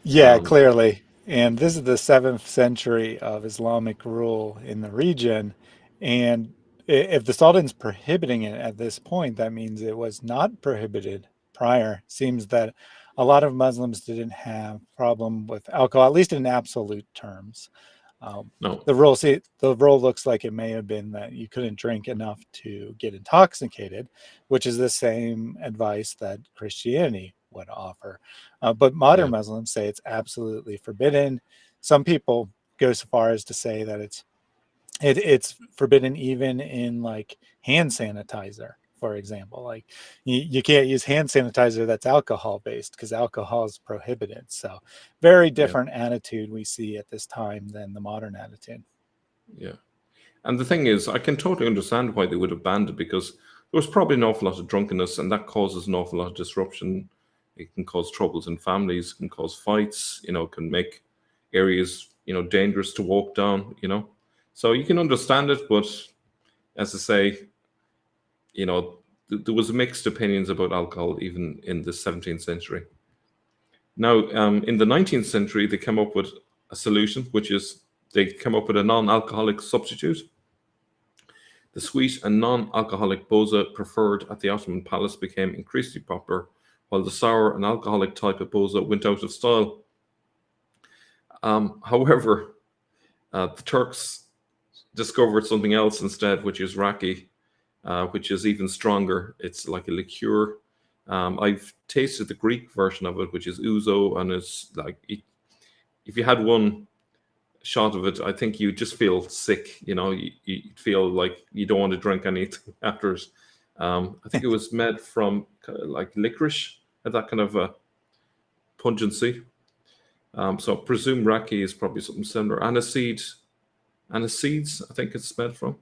Yeah, clearly. And this is the 7th century of Islamic rule in the region. And if the Sultan's prohibiting it at this point, that means it was not prohibited prior. Seems that a lot of Muslims didn't have problem with alcohol, at least in absolute terms. No. The rule looks like it may have been that you couldn't drink enough to get intoxicated, which is the same advice that Christianity would offer. But modern Muslims say it's absolutely forbidden. Some people go so far as to say that it's forbidden even in like hand sanitizer, for example. Like you can't use hand sanitizer that's alcohol based because alcohol is prohibited. So very different attitude we see at this time than the modern attitude. Yeah. And the thing is, I can totally understand why they would have banned it, because there was probably an awful lot of drunkenness, and that causes an awful lot of disruption. It can cause troubles in families, can cause fights, can make areas, dangerous to walk down, So you can understand it, but as I say, there was mixed opinions about alcohol even in the 17th century. Now, in the 19th century, they came up with a solution, which is they came up with a non-alcoholic substitute. The sweet and non-alcoholic boza preferred at the Ottoman palace became increasingly popular, while the sour and alcoholic type of boza went out of style. However, the Turks discovered something else instead, which is raki, which is even stronger. It's like a liqueur. I've tasted the Greek version of it, which is ouzo, and it's like if you had one shot of it, I think you just feel sick. You feel like you don't want to drink anything after it. I think it was made from like licorice, had that kind of a pungency. So I presume raki is probably something similar. Aniseeds, I think it's made from.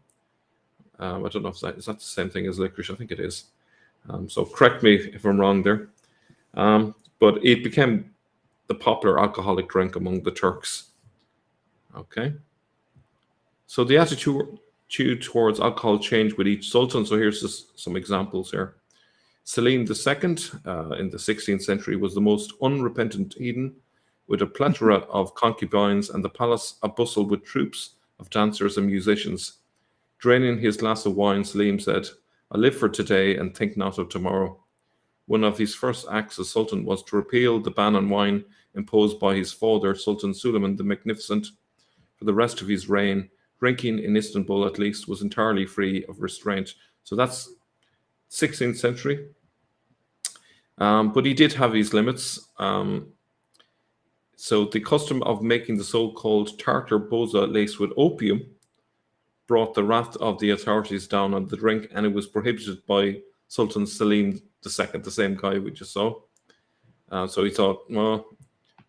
I don't know if is that the same thing as licorice. I think it is. So correct me if I'm wrong there. But it became the popular alcoholic drink among the Turks. Okay. So the attitude towards alcohol changed with each sultan. So here's just some examples here. Selim II in the 16th century was the most unrepentant heathen, with a plethora of concubines and the palace abustle with troops of dancers and musicians. Draining his glass of wine, Selim said, "I live for today and think not of tomorrow." One of his first acts as sultan was to repeal the ban on wine imposed by his father, Sultan Suleiman the Magnificent. For the rest of his reign, drinking in Istanbul at least was entirely free of restraint. So that's 16th century. But he did have his limits. So the custom of making the so-called tartar boza laced with opium brought the wrath of the authorities down on the drink, and it was prohibited by Sultan Selim II, the same guy we just saw. So he thought, well,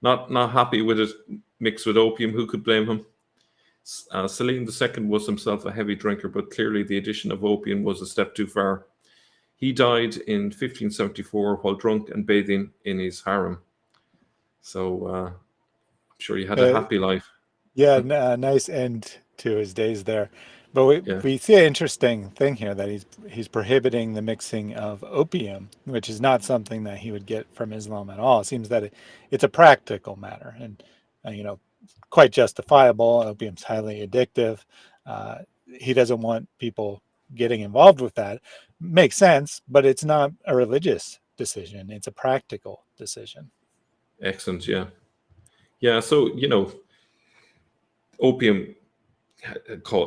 not happy with it mixed with opium. Who could blame him? Selim II was himself a heavy drinker, but clearly the addition of opium was a step too far. He died in 1574 while drunk and bathing in his harem. So I'm sure he had a happy life. Yeah, nice end to his days there. But Yeah, we see an interesting thing here that he's prohibiting the mixing of opium, which is not something that he would get from Islam at all. It seems that it's a practical matter, and quite justifiable. Opium's highly addictive. Uh, he doesn't want people getting involved with that. Makes sense, but it's not a religious decision. It's a practical decision. excellent. Yeah, yeah. So opium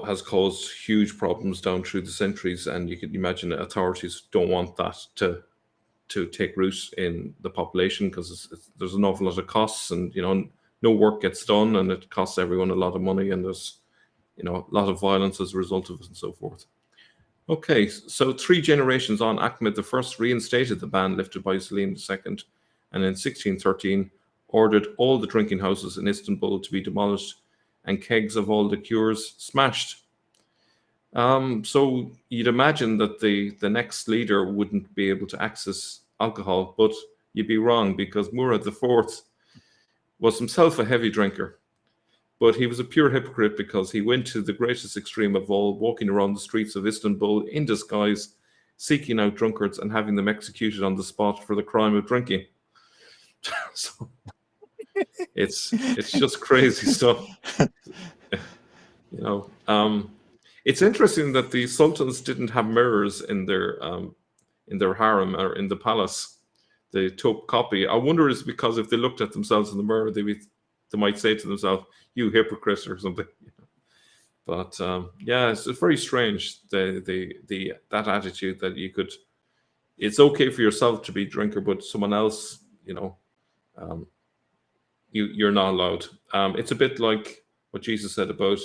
has caused huge problems down through the centuries, and you can imagine that authorities don't want that to take root in the population because there's an awful lot of costs, and no work gets done, and it costs everyone a lot of money, and there's a lot of violence as a result of it, and so forth. Okay, so 3 generations on, Ahmed the First reinstated the ban lifted by Selim II, and in 1613 ordered all the drinking houses in Istanbul to be demolished and kegs of all the cures smashed. So you'd imagine that the next leader wouldn't be able to access alcohol, but you'd be wrong because Murad IV was himself a heavy drinker. But he was a pure hypocrite because he went to the greatest extreme of all, walking around the streets of Istanbul in disguise, seeking out drunkards and having them executed on the spot for the crime of drinking. So it's just crazy stuff. It's interesting that the sultans didn't have mirrors in their harem or in the palace. The Topkapi. I wonder is because if they looked at themselves in the mirror, they might say to themselves, "You hypocrite" or something. But yeah, it's very strange that attitude that you could. It's okay for yourself to be a drinker, but someone else, you're not allowed. It's a bit like what Jesus said about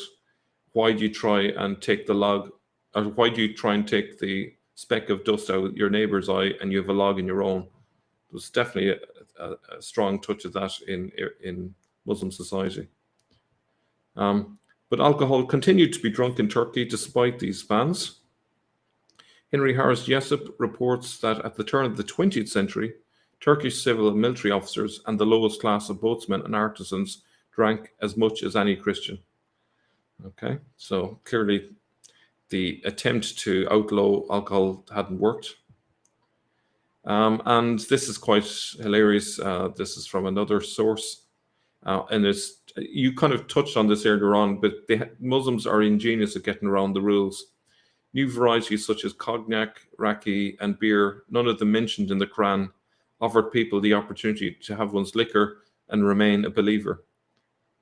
why do you try and take the log, or why do you try and take the speck of dust out of your neighbor's eye and you have a log in your own? There's definitely a strong touch of that in Muslim society. But alcohol continued to be drunk in Turkey despite these bans. Henry Harris Jessup reports that at the turn of the 20th century, Turkish civil and military officers and the lowest class of boatsmen and artisans drank as much as any Christian. Okay, so clearly the attempt to outlaw alcohol hadn't worked. And this is quite hilarious. This is from another source. And you kind of touched on this earlier on, but Muslims are ingenious at getting around the rules. New varieties such as cognac, raki, and beer, none of them mentioned in the Quran, offered people the opportunity to have one's liquor and remain a believer.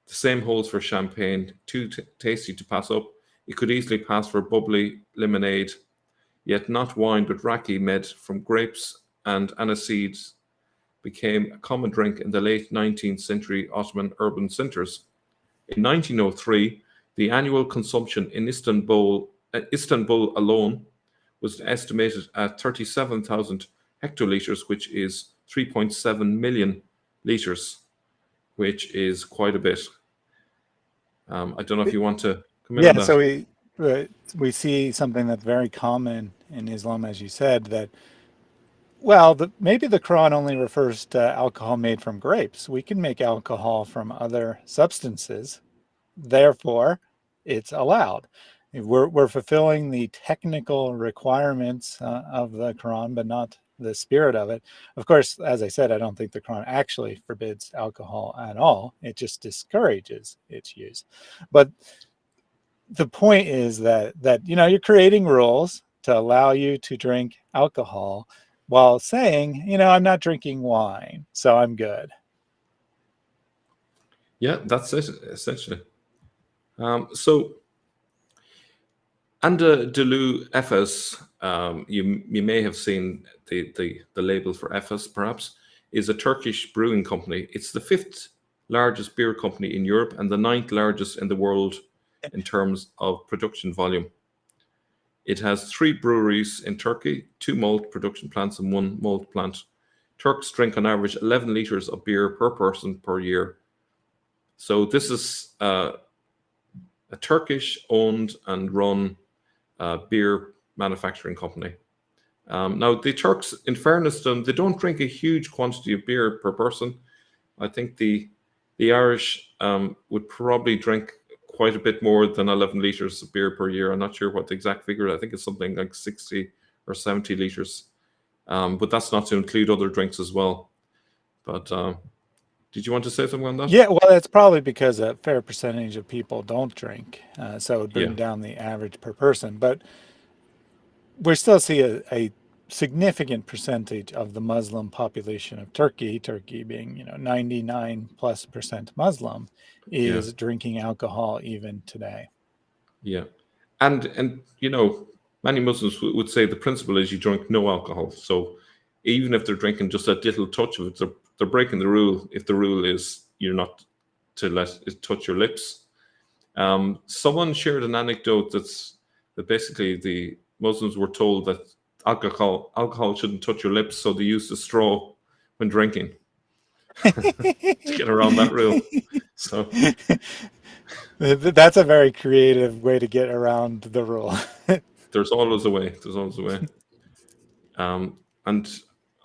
The same holds for champagne, too tasty to pass up. It could easily pass for bubbly lemonade, yet not wine but raki made from grapes and aniseed became a common drink in the late 19th century Ottoman urban centers. In 1903, the annual consumption in Istanbul alone was estimated at 37,000 hectoliters, which is 3.7 million liters, which is quite a bit. I don't know if you want to come in on that. So we see something that's very common in Islam, as you said, that maybe the Quran only refers to alcohol made from grapes. We can make alcohol from other substances. Therefore, it's allowed. We're fulfilling the technical requirements of the Quran, but not the spirit of it. Of course, as I said, I don't think the Quran actually forbids alcohol at all. It just discourages its use. But the point is that you're creating rules to allow you to drink alcohol while saying, I'm not drinking wine, so I'm good. Yeah, that's it, essentially. So, Anda Delu Efes, you may have seen the label for Efes, perhaps, is a Turkish brewing company. It's the 5th largest beer company in Europe and the 9th largest in the world in terms of production volume. It has 3 breweries in Turkey, 2 malt production plants and 1 malt plant. Turks drink on average 11 liters of beer per person per year. So this is a Turkish-owned and run beer manufacturing company. Now, the Turks, in fairness to them, they don't drink a huge quantity of beer per person. I think the Irish would probably drink quite a bit more than 11 liters of beer per year. I'm not sure what the exact figure. I think it's something like 60 or 70 liters. But that's not to include other drinks as well. But did you want to say something on that? Yeah, well, it's probably because a fair percentage of people don't drink, so it would bring Yeah. down the average per person. But we still see a significant percentage of the Muslim population of Turkey, Turkey being 99+% Muslim, Yeah. is drinking alcohol even today. Yeah. And many Muslims would say the principle is you drink no alcohol. So even if they're drinking just a little touch of it, they're breaking the rule if the rule is you're not to let it touch your lips. Someone shared an anecdote that basically the Muslims were told that alcohol shouldn't touch your lips, so they used a straw when drinking to get around that rule. So That's a very creative way to get around the rule. there's always a way. There's always a way. And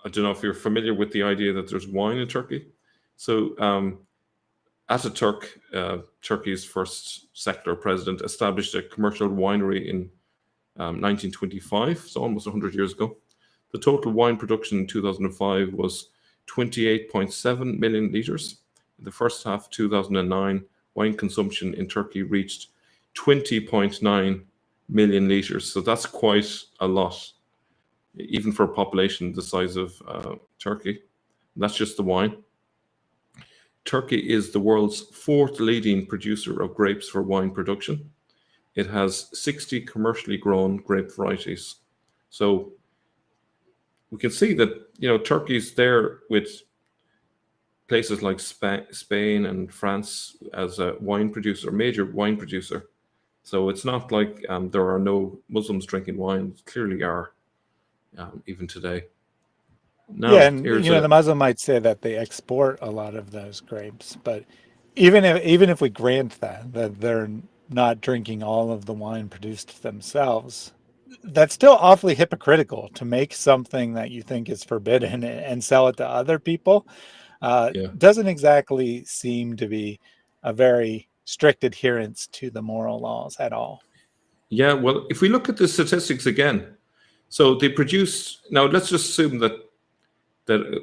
I don't know if you're familiar with the idea that there's wine in Turkey. So Ataturk, Turkey's first secular president, established a commercial winery in 1925, so almost 100 years ago. The total wine production in 2005 was 28.7 million liters. In the first half of 2009, wine consumption in Turkey reached 20.9 million liters. So that's quite a lot, even for a population the size of Turkey. That's just the wine. Turkey is the world's fourth leading producer of grapes for wine production. It has 60 commercially grown grape varieties. So we can see that, Turkey's there with places like Spain and France as a wine producer, major wine producer. So it's not like there are no Muslims drinking wine. Clearly are, even today. Now, Yeah, and the Muslim might say that they export a lot of those grapes, but even if we grant that they're not drinking all of the wine produced themselves, that's still awfully hypocritical to make something that you think is forbidden and sell it to other people. yeah. Doesn't exactly seem to be a very strict adherence to the moral laws at all. Yeah, well, if we look at the statistics again, so they produce, now let's just assume that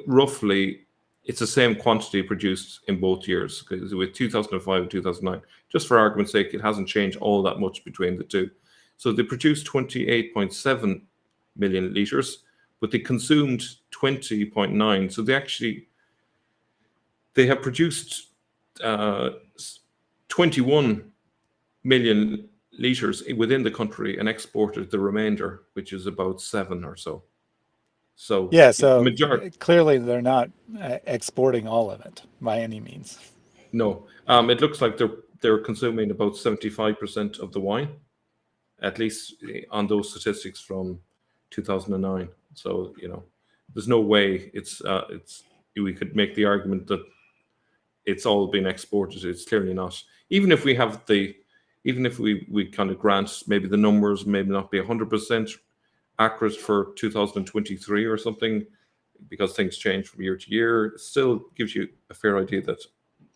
roughly it's the same quantity produced in both years, because with 2005 and 2009, just for argument's sake, it hasn't changed all that much between the two. So they produced 28.7 million liters, but they consumed 20.9. So they have produced 21 million liters within the country and exported the remainder, which is about 7 or so. So Yeah, the so majority. clearly they're not exporting all of it by any means. No, it looks like they're consuming about 75% of the wine, at least on those statistics from 2009. So there's no way it's we could make the argument that it's all been exported. It's clearly not. Even if we kind of grant maybe the numbers maybe not be 100% accurate for 2023 or something, because things change from year to year, it still gives you a fair idea that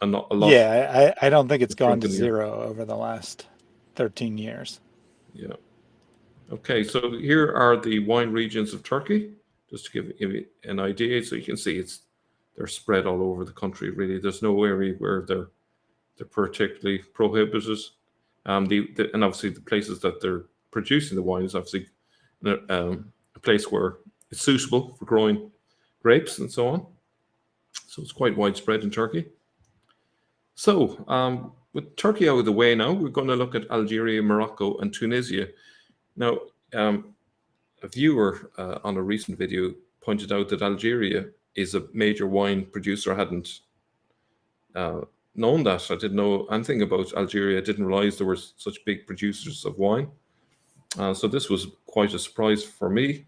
a lot. Yeah, I don't think it's gone to drunken year. zero over the last 13 years. Yeah. Okay, so here are the wine regions of Turkey, just to give you an idea. So you can see they're spread all over the country. Really, there's no area where they're particularly prohibited. And obviously the places that they're producing the wine is obviously a place where it's suitable for growing grapes and so on. So it's quite widespread in Turkey. So with Turkey out of the way now, we're going to look at Algeria, Morocco, and Tunisia. Now, a viewer on a recent video pointed out that Algeria is a major wine producer. I hadn't known that. I didn't know anything about Algeria. I didn't realize there were such big producers of wine. So this was quite a surprise for me.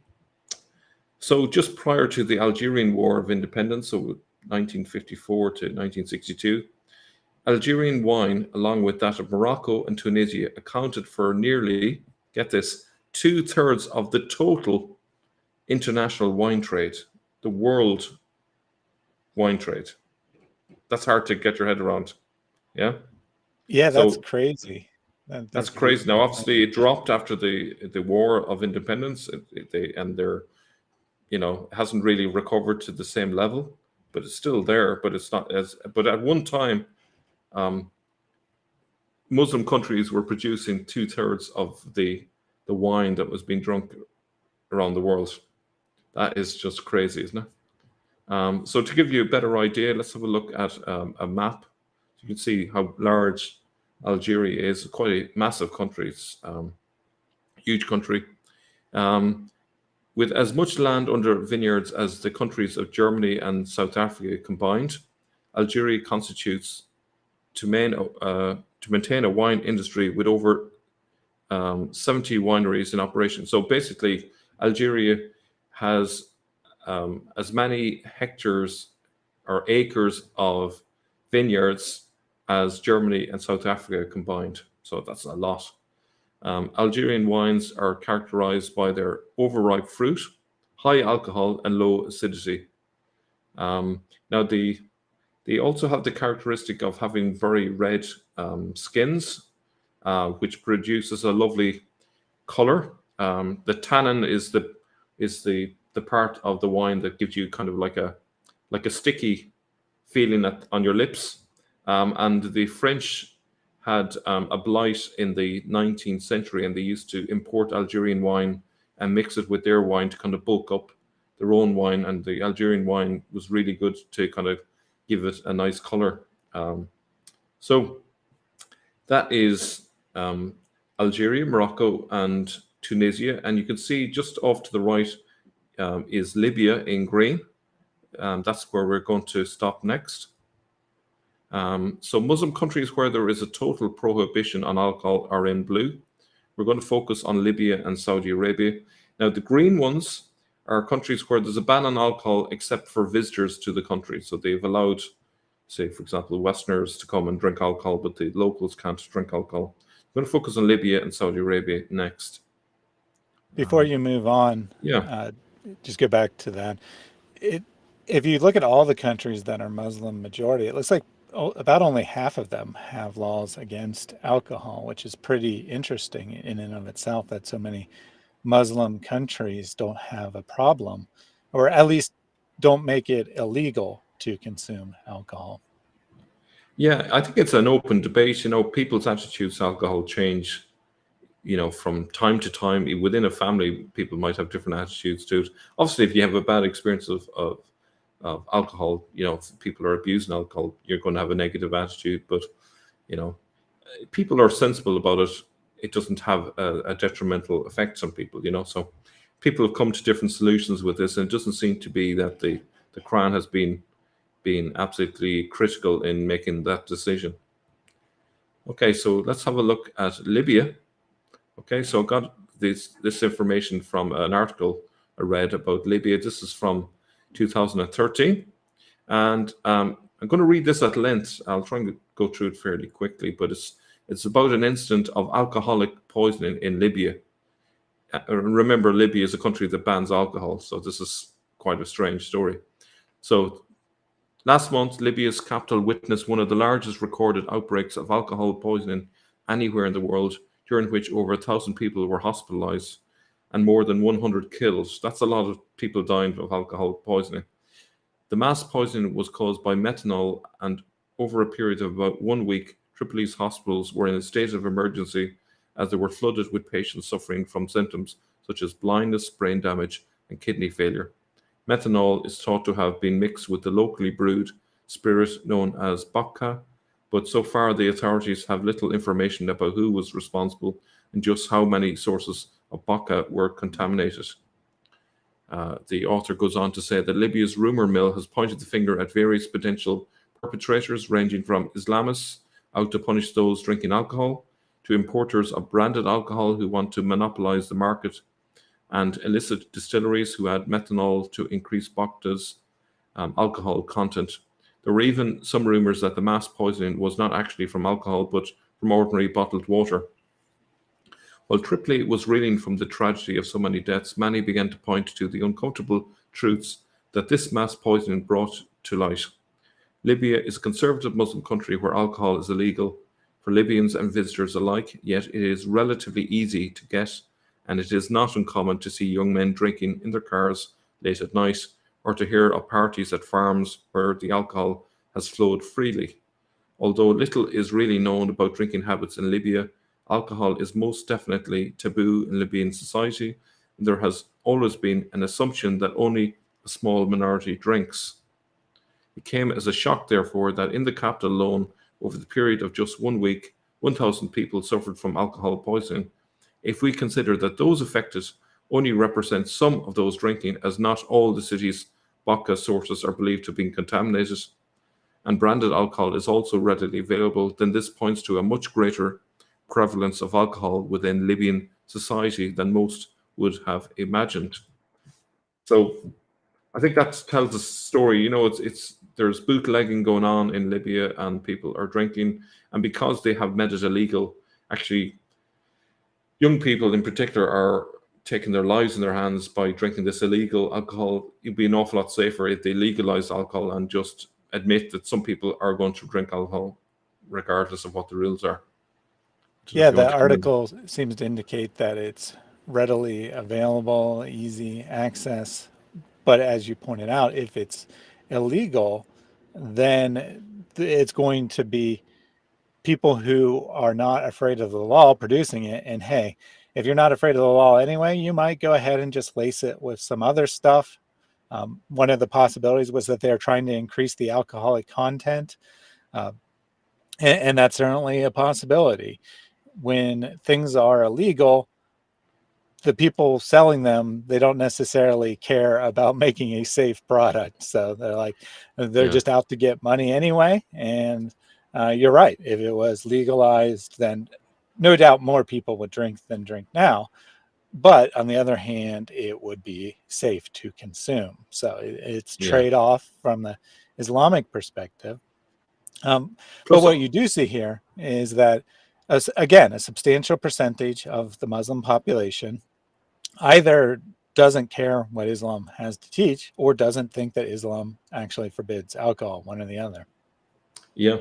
So just prior to the Algerian War of Independence, so 1954 to 1962, Algerian wine, along with that of Morocco and Tunisia, accounted for nearly, get this, 2/3 of the total international wine trade, the world wine trade. That's hard to get your head around. Yeah. Yeah, that's So crazy. that's That crazy. people Now, are obviously, it dropped after the War of Independence, and they're, hasn't really recovered to the same level, but it's still there. But it's not as. But at one time, um, Muslim countries were producing 2/3 of the wine that was being drunk around the world. That is just crazy, isn't it? So to give you a better idea, let's have a look at a map. You can see how large Algeria is. Quite a massive country. It's huge country. Um, with as much land under vineyards as the countries of Germany and South Africa combined, Algeria constitutes to maintain a wine industry with over 70 wineries in operation. So basically, Algeria has as many hectares or acres of vineyards as Germany and South Africa combined. So that's a lot. Algerian wines are characterized by their overripe fruit, high alcohol, and low acidity. Now, they also have the characteristic of having very red skins, which produces a lovely color. The tannin is the part of the wine that gives you kind of like a sticky feeling on your lips. And the French had a blight in the 19th century, and they used to import Algerian wine and mix it with their wine to kind of bulk up their own wine. And the Algerian wine was really good to kind of give it a nice color. So that is Algeria, Morocco, and Tunisia. And you can see just off to the right is Libya in green. That's where we're going to stop next. So Muslim countries where there is a total prohibition on alcohol are in blue. We're going to focus on Libya and Saudi Arabia. Now, the green ones are countries where there's a ban on alcohol except for visitors to the country. So they've allowed, say, for example, Westerners to come and drink alcohol, but the locals can't drink alcohol. I'm going to focus on Libya and Saudi Arabia next. Before you move on, Yeah. just go back to that. If you look at all the countries that are Muslim majority, it looks like about only half of them have laws against alcohol, which is pretty interesting in and of itself, that so many Muslim countries don't have a problem, or at least don't make it illegal to consume alcohol. Yeah, I think it's an open debate. People's attitudes to alcohol change, from time to time. Within a family, people might have different attitudes to it. Obviously, if you have a bad experience of alcohol, if people are abusing alcohol, you're going to have a negative attitude. But, people are sensible about it. It doesn't have a detrimental effect on people, So people have come to different solutions with this, and it doesn't seem to be that the Quran has been absolutely critical in making that decision. Okay, so let's have a look at Libya. Okay, so I got this information from an article I read about Libya. This is from 2013, and I'm going to read this at length. I'll try and go through it fairly quickly, but it's about an incident of alcoholic poisoning in Libya. Remember, Libya is a country that bans alcohol, so this is quite a strange story. So last month, Libya's capital witnessed one of the largest recorded outbreaks of alcohol poisoning anywhere in the world, during which over 1,000 people were hospitalized and more than 100 killed. That's a lot of people dying of alcohol poisoning. The mass poisoning was caused by methanol, and over a period of about 1 week, Tripoli's hospitals were in a state of emergency as they were flooded with patients suffering from symptoms such as blindness, brain damage, and kidney failure. Methanol is thought to have been mixed with the locally brewed spirit known as vodka, but so far the authorities have little information about who was responsible and just how many sources of vodka were contaminated. The author goes on to say that Libya's rumor mill has pointed the finger at various potential perpetrators, ranging from Islamists out to punish those drinking alcohol, to importers of branded alcohol who want to monopolize the market, and illicit distilleries who add methanol to increase vodka's alcohol content. There were even some rumors that the mass poisoning was not actually from alcohol, but from ordinary bottled water. While Tripoli was reeling from the tragedy of so many deaths, many began to point to the uncomfortable truths that this mass poisoning brought to light. Libya is a conservative Muslim country where alcohol is illegal. for Libyans and visitors alike, yet it is relatively easy to get, and it is not uncommon to see young men drinking in their cars late at night, or to hear of parties at farms where the alcohol has flowed freely. Although little is really known about drinking habits in Libya, alcohol is most definitely taboo in Libyan society, and there has always been an assumption that only a small minority drinks. It came as a shock, therefore, that in the capital alone, over the period of just 1 week, 1,000 people suffered from alcohol poisoning. If we consider that those affected only represent some of those drinking, as not all the city's vodka sources are believed to have been contaminated, and branded alcohol is also readily available, then this points to a much greater prevalence of alcohol within Libyan society than most would have imagined. So I think that tells a story. You know, it's there's bootlegging going on in Libya, and people are drinking, and because they have made it illegal, actually, young people in particular are taking their lives in their hands by drinking this illegal alcohol. It'd be an awful lot safer if they legalized alcohol and just admit that some people are going to drink alcohol regardless of what the rules are. Yeah, the article seems to indicate that it's readily available, easy access. But as you pointed out, if it's illegal, then it's going to be people who are not afraid of the law producing it. And hey, if you're not afraid of the law anyway, you might go ahead and just lace it with some other stuff. One of the possibilities was that they're trying to increase the alcoholic content. And that's certainly a possibility. When things are illegal, the people selling them, they don't necessarily care about making a safe product. So they're just out to get money anyway. And you're right. If it was legalized, then no doubt more people would drink than drink now. But on the other hand, it would be safe to consume. So it's trade-off from the Islamic perspective. But what you do see here is that, again, a substantial percentage of the Muslim population either doesn't care what Islam has to teach or doesn't think that Islam actually forbids alcohol, one or the other. Yeah.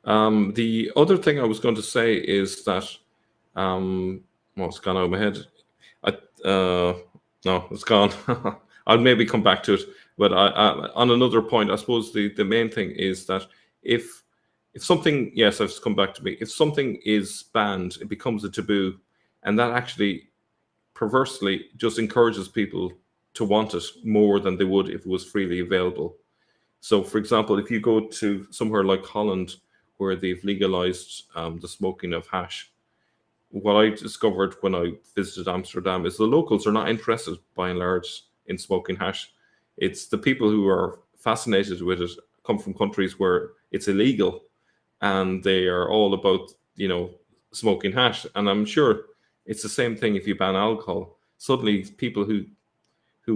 The other thing I was going to say is that, well, it's gone out of my head. No, it's gone. I'll maybe come back to it. But on another point, I suppose the main thing is that if something, yes, it's come back to me. If something is banned, it becomes a taboo, and that actually perversely just encourages people to want it more than they would if it was freely available. So, for example, if you go to somewhere like Holland, where they've legalized the smoking of hash, what I discovered when I visited Amsterdam is the locals are not interested, by and large, in smoking hash. It's the people who are fascinated with it come from countries where it's illegal, and they are all about, smoking hash. And I'm sure it's the same thing if you ban alcohol. Suddenly, people who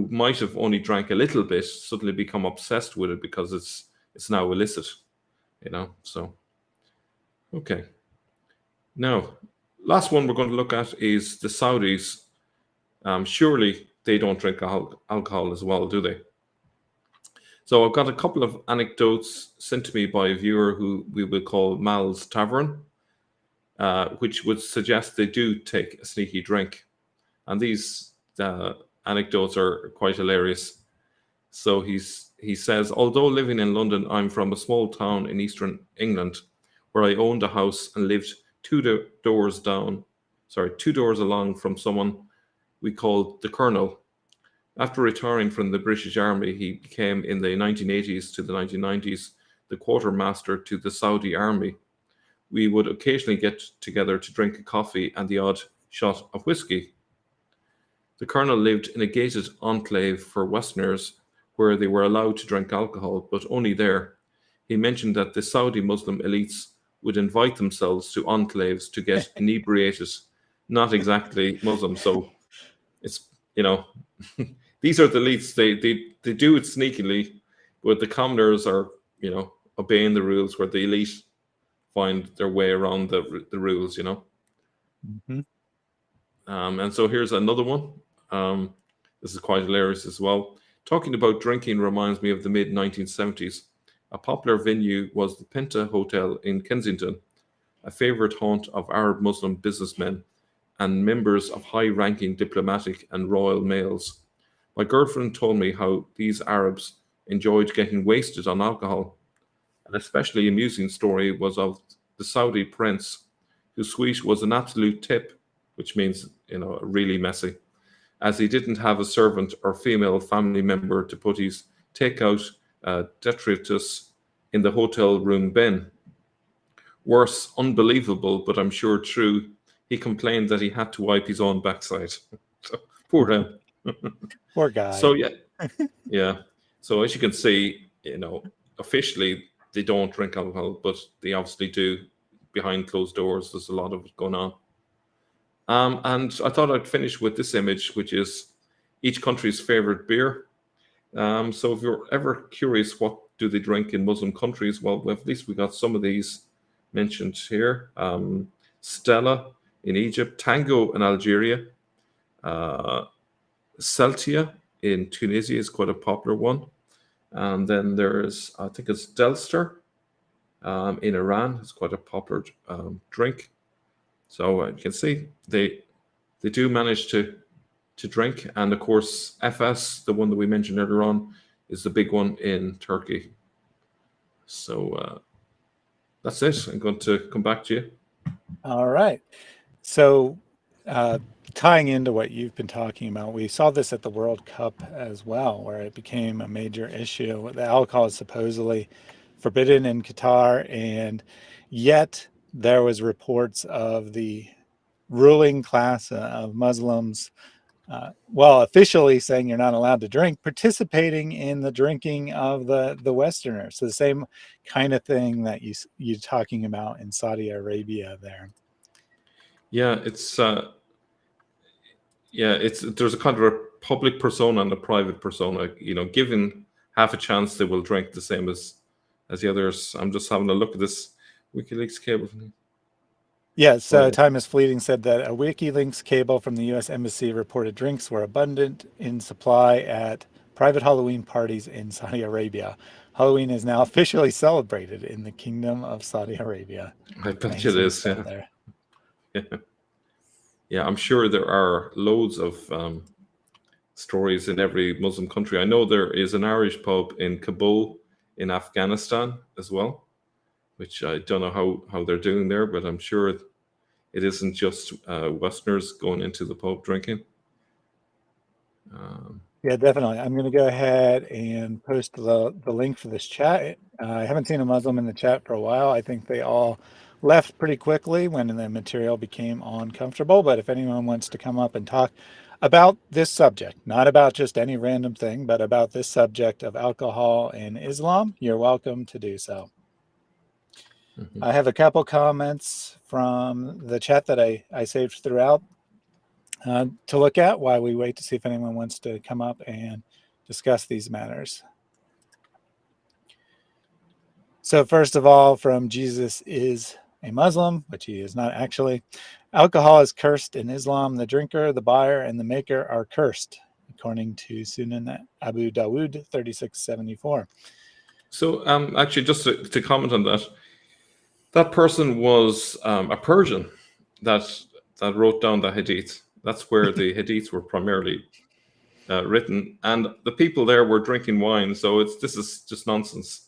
might have only drank a little bit suddenly become obsessed with it because it's now illicit, So, okay. Now, last one we're going to look at is the Saudis. Surely they don't drink alcohol as well, do they? So I've got a couple of anecdotes sent to me by a viewer who we will call Mal's Tavern, which would suggest they do take a sneaky drink. And these anecdotes are quite hilarious. So he says, although living in London, I'm from a small town in eastern England where I owned a house and lived two doors along from someone we called the Colonel. After retiring from the British Army, he became, in the 1980s to the 1990s, the quartermaster to the Saudi Army. We would occasionally get together to drink a coffee and the odd shot of whiskey. The Colonel lived in a gated enclave for Westerners where they were allowed to drink alcohol, but only there. He mentioned that the Saudi Muslim elites would invite themselves to enclaves to get inebriated. Not exactly Muslim, so it's, these are the elites. They do it sneakily, but the commoners are, obeying the rules, where the elite find their way around the rules, Mm-hmm. And so here's another one. This is quite hilarious as well. Talking about drinking reminds me of the mid-1970s. A popular venue was the Penta Hotel in Kensington. a favorite haunt of Arab Muslim businessmen and members of high-ranking diplomatic and royal males. My girlfriend told me how these Arabs enjoyed getting wasted on alcohol. An especially amusing story was of the Saudi prince, whose suite was an absolute tip, which means, really messy, as he didn't have a servant or female family member to put his takeout detritus in the hotel room bin. Worse, unbelievable, but I'm sure true, he complained that he had to wipe his own backside. So, poor him. Poor guy. So yeah. So as you can see, officially they don't drink alcohol, but they obviously do behind closed doors. There's a lot of it going on. And I thought I'd finish with this image, which is each country's favorite beer. So if you're ever curious, what do they drink in Muslim countries? Well, at least we got some of these mentioned here. Stella in Egypt, Tango in Algeria, Celtia in Tunisia is quite a popular one. And then there's, I think it's Delster in Iran. It's quite a popular drink. So you can see they do manage to drink. And of course, FS, the one that we mentioned earlier on, is the big one in Turkey. So that's it. I'm going to come back to you. All right. So tying into what you've been talking about, we saw this at the World Cup as well, where it became a major issue. The alcohol is supposedly forbidden in Qatar, and yet there was reports of the ruling class of Muslims, officially saying you're not allowed to drink, participating in the drinking of the Westerners. So the same kind of thing that you're talking about in Saudi Arabia there. Yeah, it's there's a kind of a public persona and a private persona. Given half a chance, they will drink the same as the others. I'm just having a look at this WikiLeaks cable. Yes, Time is Fleeting said that a WikiLeaks cable from the U.S. Embassy reported drinks were abundant in supply at private Halloween parties in Saudi Arabia. Halloween is now officially celebrated in the Kingdom of Saudi Arabia. I bet it is, yeah. Yeah, I'm sure there are loads of stories in every Muslim country. I know there is an Irish pub in Kabul in Afghanistan as well, which I don't know how they're doing there, but I'm sure it isn't just Westerners going into the pub drinking. Yeah, definitely. I'm going to go ahead and post the link for this chat. I haven't seen a Muslim in the chat for a while. I think they all left pretty quickly when the material became uncomfortable. But if anyone wants to come up and talk about this subject, not about just any random thing, but about this subject of alcohol in Islam, you're welcome to do so. Mm-hmm. I have a couple comments from the chat that I saved throughout to look at while we wait to see if anyone wants to come up and discuss these matters. So first of all, from Jesus is a Muslim, which he is not actually. Alcohol is cursed in Islam. The drinker, the buyer, and the maker are cursed, according to Sunan Abu Dawud 3674. So actually, just to comment on that person was a Persian that wrote down the hadith. That's where the hadiths were primarily written, and the people there were drinking wine. So this is just nonsense,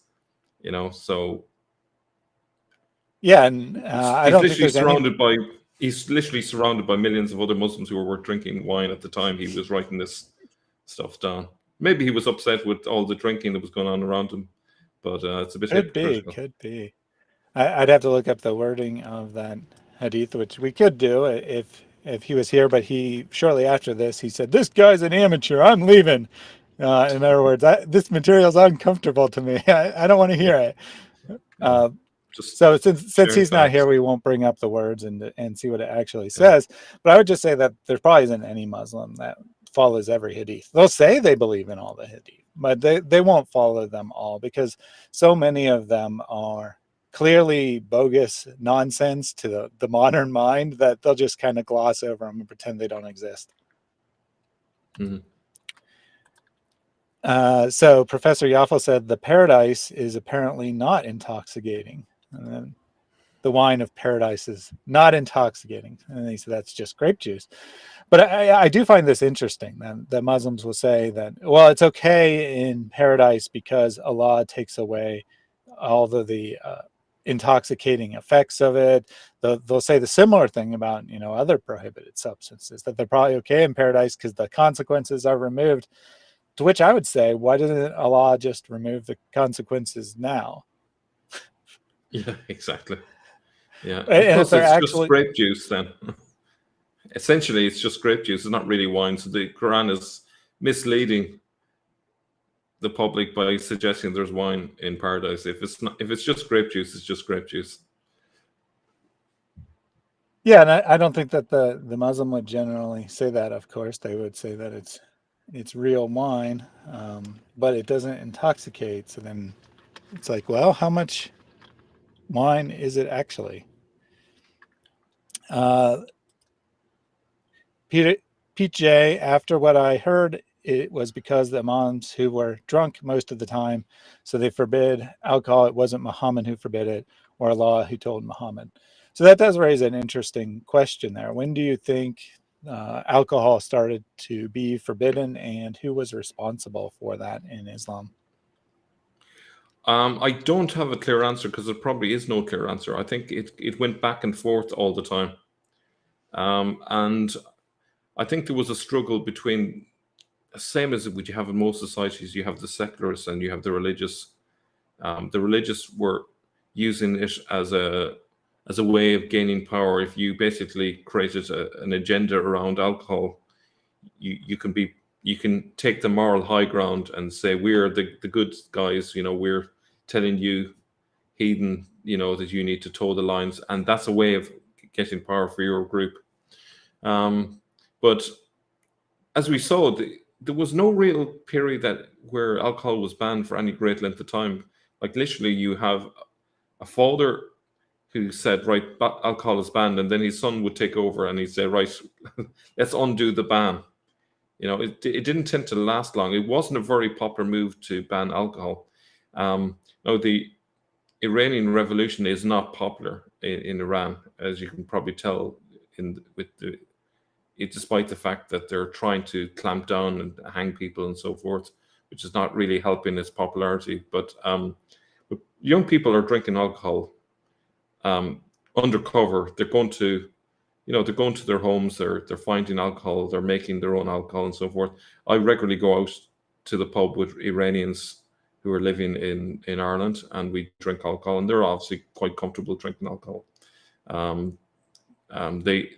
So yeah, and I don't think there's he's literally surrounded by millions of other Muslims who were drinking wine at the time he was writing this stuff down. Maybe he was upset with all the drinking that was going on around him, but it's a bit hypocritical. Could be. I'd have to look up the wording of that hadith, which we could do if he was here, but he shortly after this, he said, "This guy's an amateur. I'm leaving." In other words, this material's uncomfortable to me. I don't want to hear it. So since he's not here, we won't bring up the words and see what it actually says. But I would just say that there probably isn't any Muslim that follows every hadith. They'll say they believe in all the hadith, but they won't follow them all because so many of them are clearly bogus nonsense to the modern mind that they'll just kind of gloss over them and pretend they don't exist. Mm-hmm. So Professor Yaffle said the paradise is apparently not intoxicating. And then the wine of paradise is not intoxicating. And he said that's just grape juice. But I do find this interesting that Muslims will say that, well, it's okay in paradise because Allah takes away all of the intoxicating effects of it. They'll say the similar thing about, other prohibited substances, that they're probably okay in paradise because the consequences are removed. To which I would say, why doesn't Allah just remove the consequences now? Yeah, exactly. Yeah, and And if plus they're it's just actually, grape juice then. Essentially, it's just grape juice. It's not really wine. So the Quran is misleading the public by suggesting there's wine in paradise. If it's just grape juice, it's just grape juice. yeah, and I don't think that the Muslim would generally say that. Of course, they would say that it's real wine, but it doesn't intoxicate. So then it's like, well, how much wine is it actually? Uh, Pete J, after what I heard, it was because the imams who were drunk most of the time, so they forbid alcohol. It wasn't Muhammad who forbid it, or Allah who told Muhammad. So that does raise an interesting question there. When do you think alcohol started to be forbidden, and who was responsible for that in Islam? I don't have a clear answer because there probably is no clear answer. I think it went back and forth all the time. And I think there was a struggle between, same as what you have in most societies, you have the secularists and you have the religious. The religious were using it as a way of gaining power. If you basically created an agenda around alcohol, you can take the moral high ground and say we're the good guys. We're telling you, heathen, that you need to toe the lines, and that's a way of getting power for your group. But as we saw, there was no real period where alcohol was banned for any great length of time. Like literally, you have a father who said, right, alcohol is banned, and then his son would take over and he'd say, right, let's undo the ban. It didn't tend to last long. It wasn't a very popular move to ban alcohol. Now, the Iranian Revolution is not popular in Iran, as you can probably tell, despite the fact that they're trying to clamp down and hang people and so forth, which is not really helping its popularity. But young people are drinking alcohol undercover. They're going to their homes. They're finding alcohol. They're making their own alcohol and so forth. I regularly go out to the pub with Iranians who are living in Ireland, and we drink alcohol, and they're obviously quite comfortable drinking alcohol. The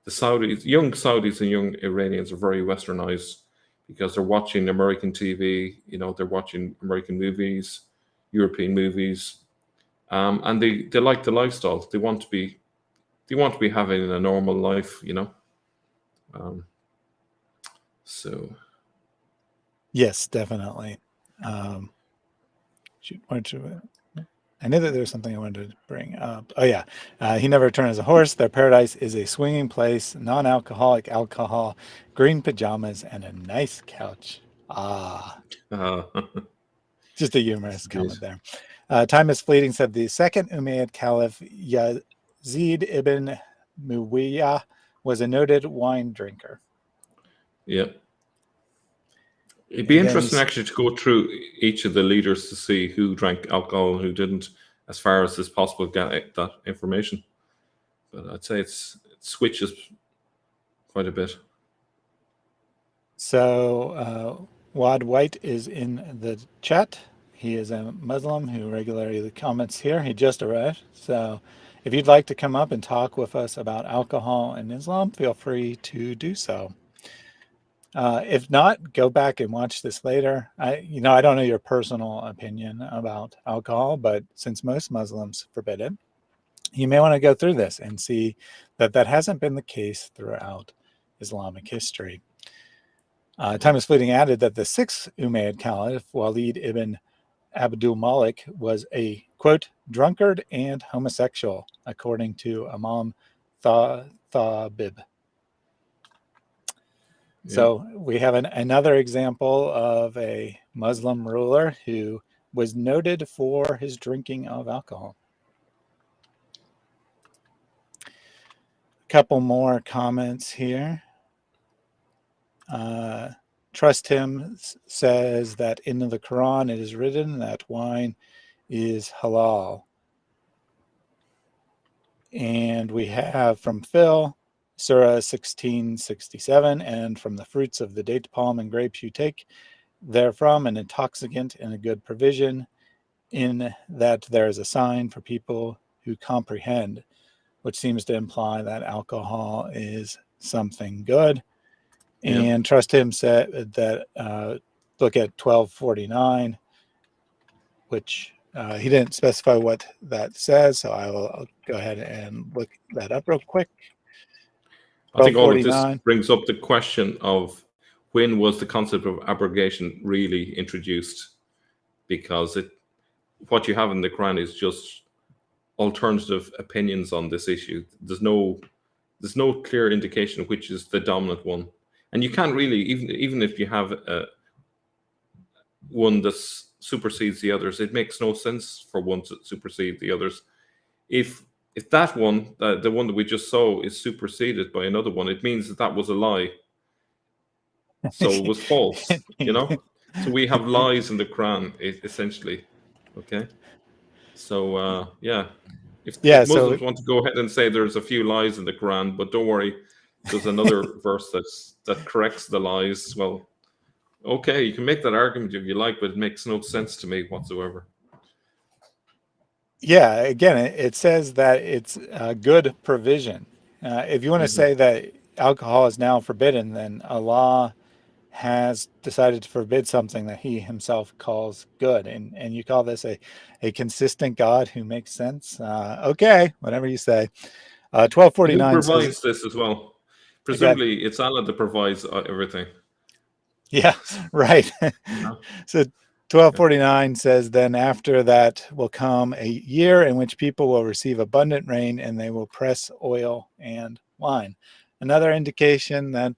Saudis, young Saudis and young Iranians are very westernized because they're watching American TV, they're watching American movies, European movies, and they like the lifestyle. They want to be having a normal life, so. Yes, definitely. I knew that there was something I wanted to bring up. Oh yeah, he never returned as a horse. Their paradise is a swinging place, non-alcoholic alcohol, green pajamas, and a nice couch. Just a humorous comment there. Time is fleeting, said the second Umayyad Caliph Yazid ibn Muawiyah was a noted wine drinker. Yeah. It'd be interesting actually to go through each of the leaders to see who drank alcohol and who didn't, as far as it's possible to get that information. But I'd say it switches quite a bit. So Wad White is in the chat. He is a Muslim who regularly comments here. He just arrived. So if you'd like to come up and talk with us about alcohol and Islam, feel free to do so. If not, go back and watch this later. I don't know your personal opinion about alcohol, but since most Muslims forbid it, you may want to go through this and see that hasn't been the case throughout Islamic history. Time is fleeting added that the sixth Umayyad Caliph, Walid ibn Abdul Malik, was a, quote, drunkard and homosexual, according to Imam Thabib. So we have another example of a Muslim ruler who was noted for his drinking of alcohol. Couple more comments here. Trust Him says that in the Quran it is written that wine is halal. And we have from Phil, Surah 1667, and from the fruits of the date palm and grapes you take therefrom an intoxicant and a good provision, in that there is a sign for people who comprehend, which seems to imply that alcohol is something good. Yeah. And Trust Him said that look at 1249, which he didn't specify what that says, so I'll go ahead and look that up real quick. I think all of this 1249. brings up the question of when was the concept of abrogation really introduced? Because what you have in the Quran is just alternative opinions on this issue. There's no clear indication which is the dominant one, and you can't really, even if you have one that supersedes the others, it makes no sense for one to supersede the others. If that one, the one that we just saw, is superseded by another one, it means that was a lie. So it was false, So we have lies in the Quran, essentially. Okay. So if Muslims want to go ahead and say there's a few lies in the Quran, but don't worry, there's another verse that corrects the lies. Well, okay, you can make that argument if you like, but it makes no sense to me whatsoever. Yeah, again, it says that it's a good provision. If you want to say that alcohol is now forbidden, then Allah has decided to forbid something that He Himself calls good, and you call this a consistent God who makes sense. Okay, whatever you say. 1249 Who provides says this as well? again. Presumably, it's Allah that provides everything. Yeah, right. So 1249 says, then after that will come a year in which people will receive abundant rain and they will press oil and wine. Another indication that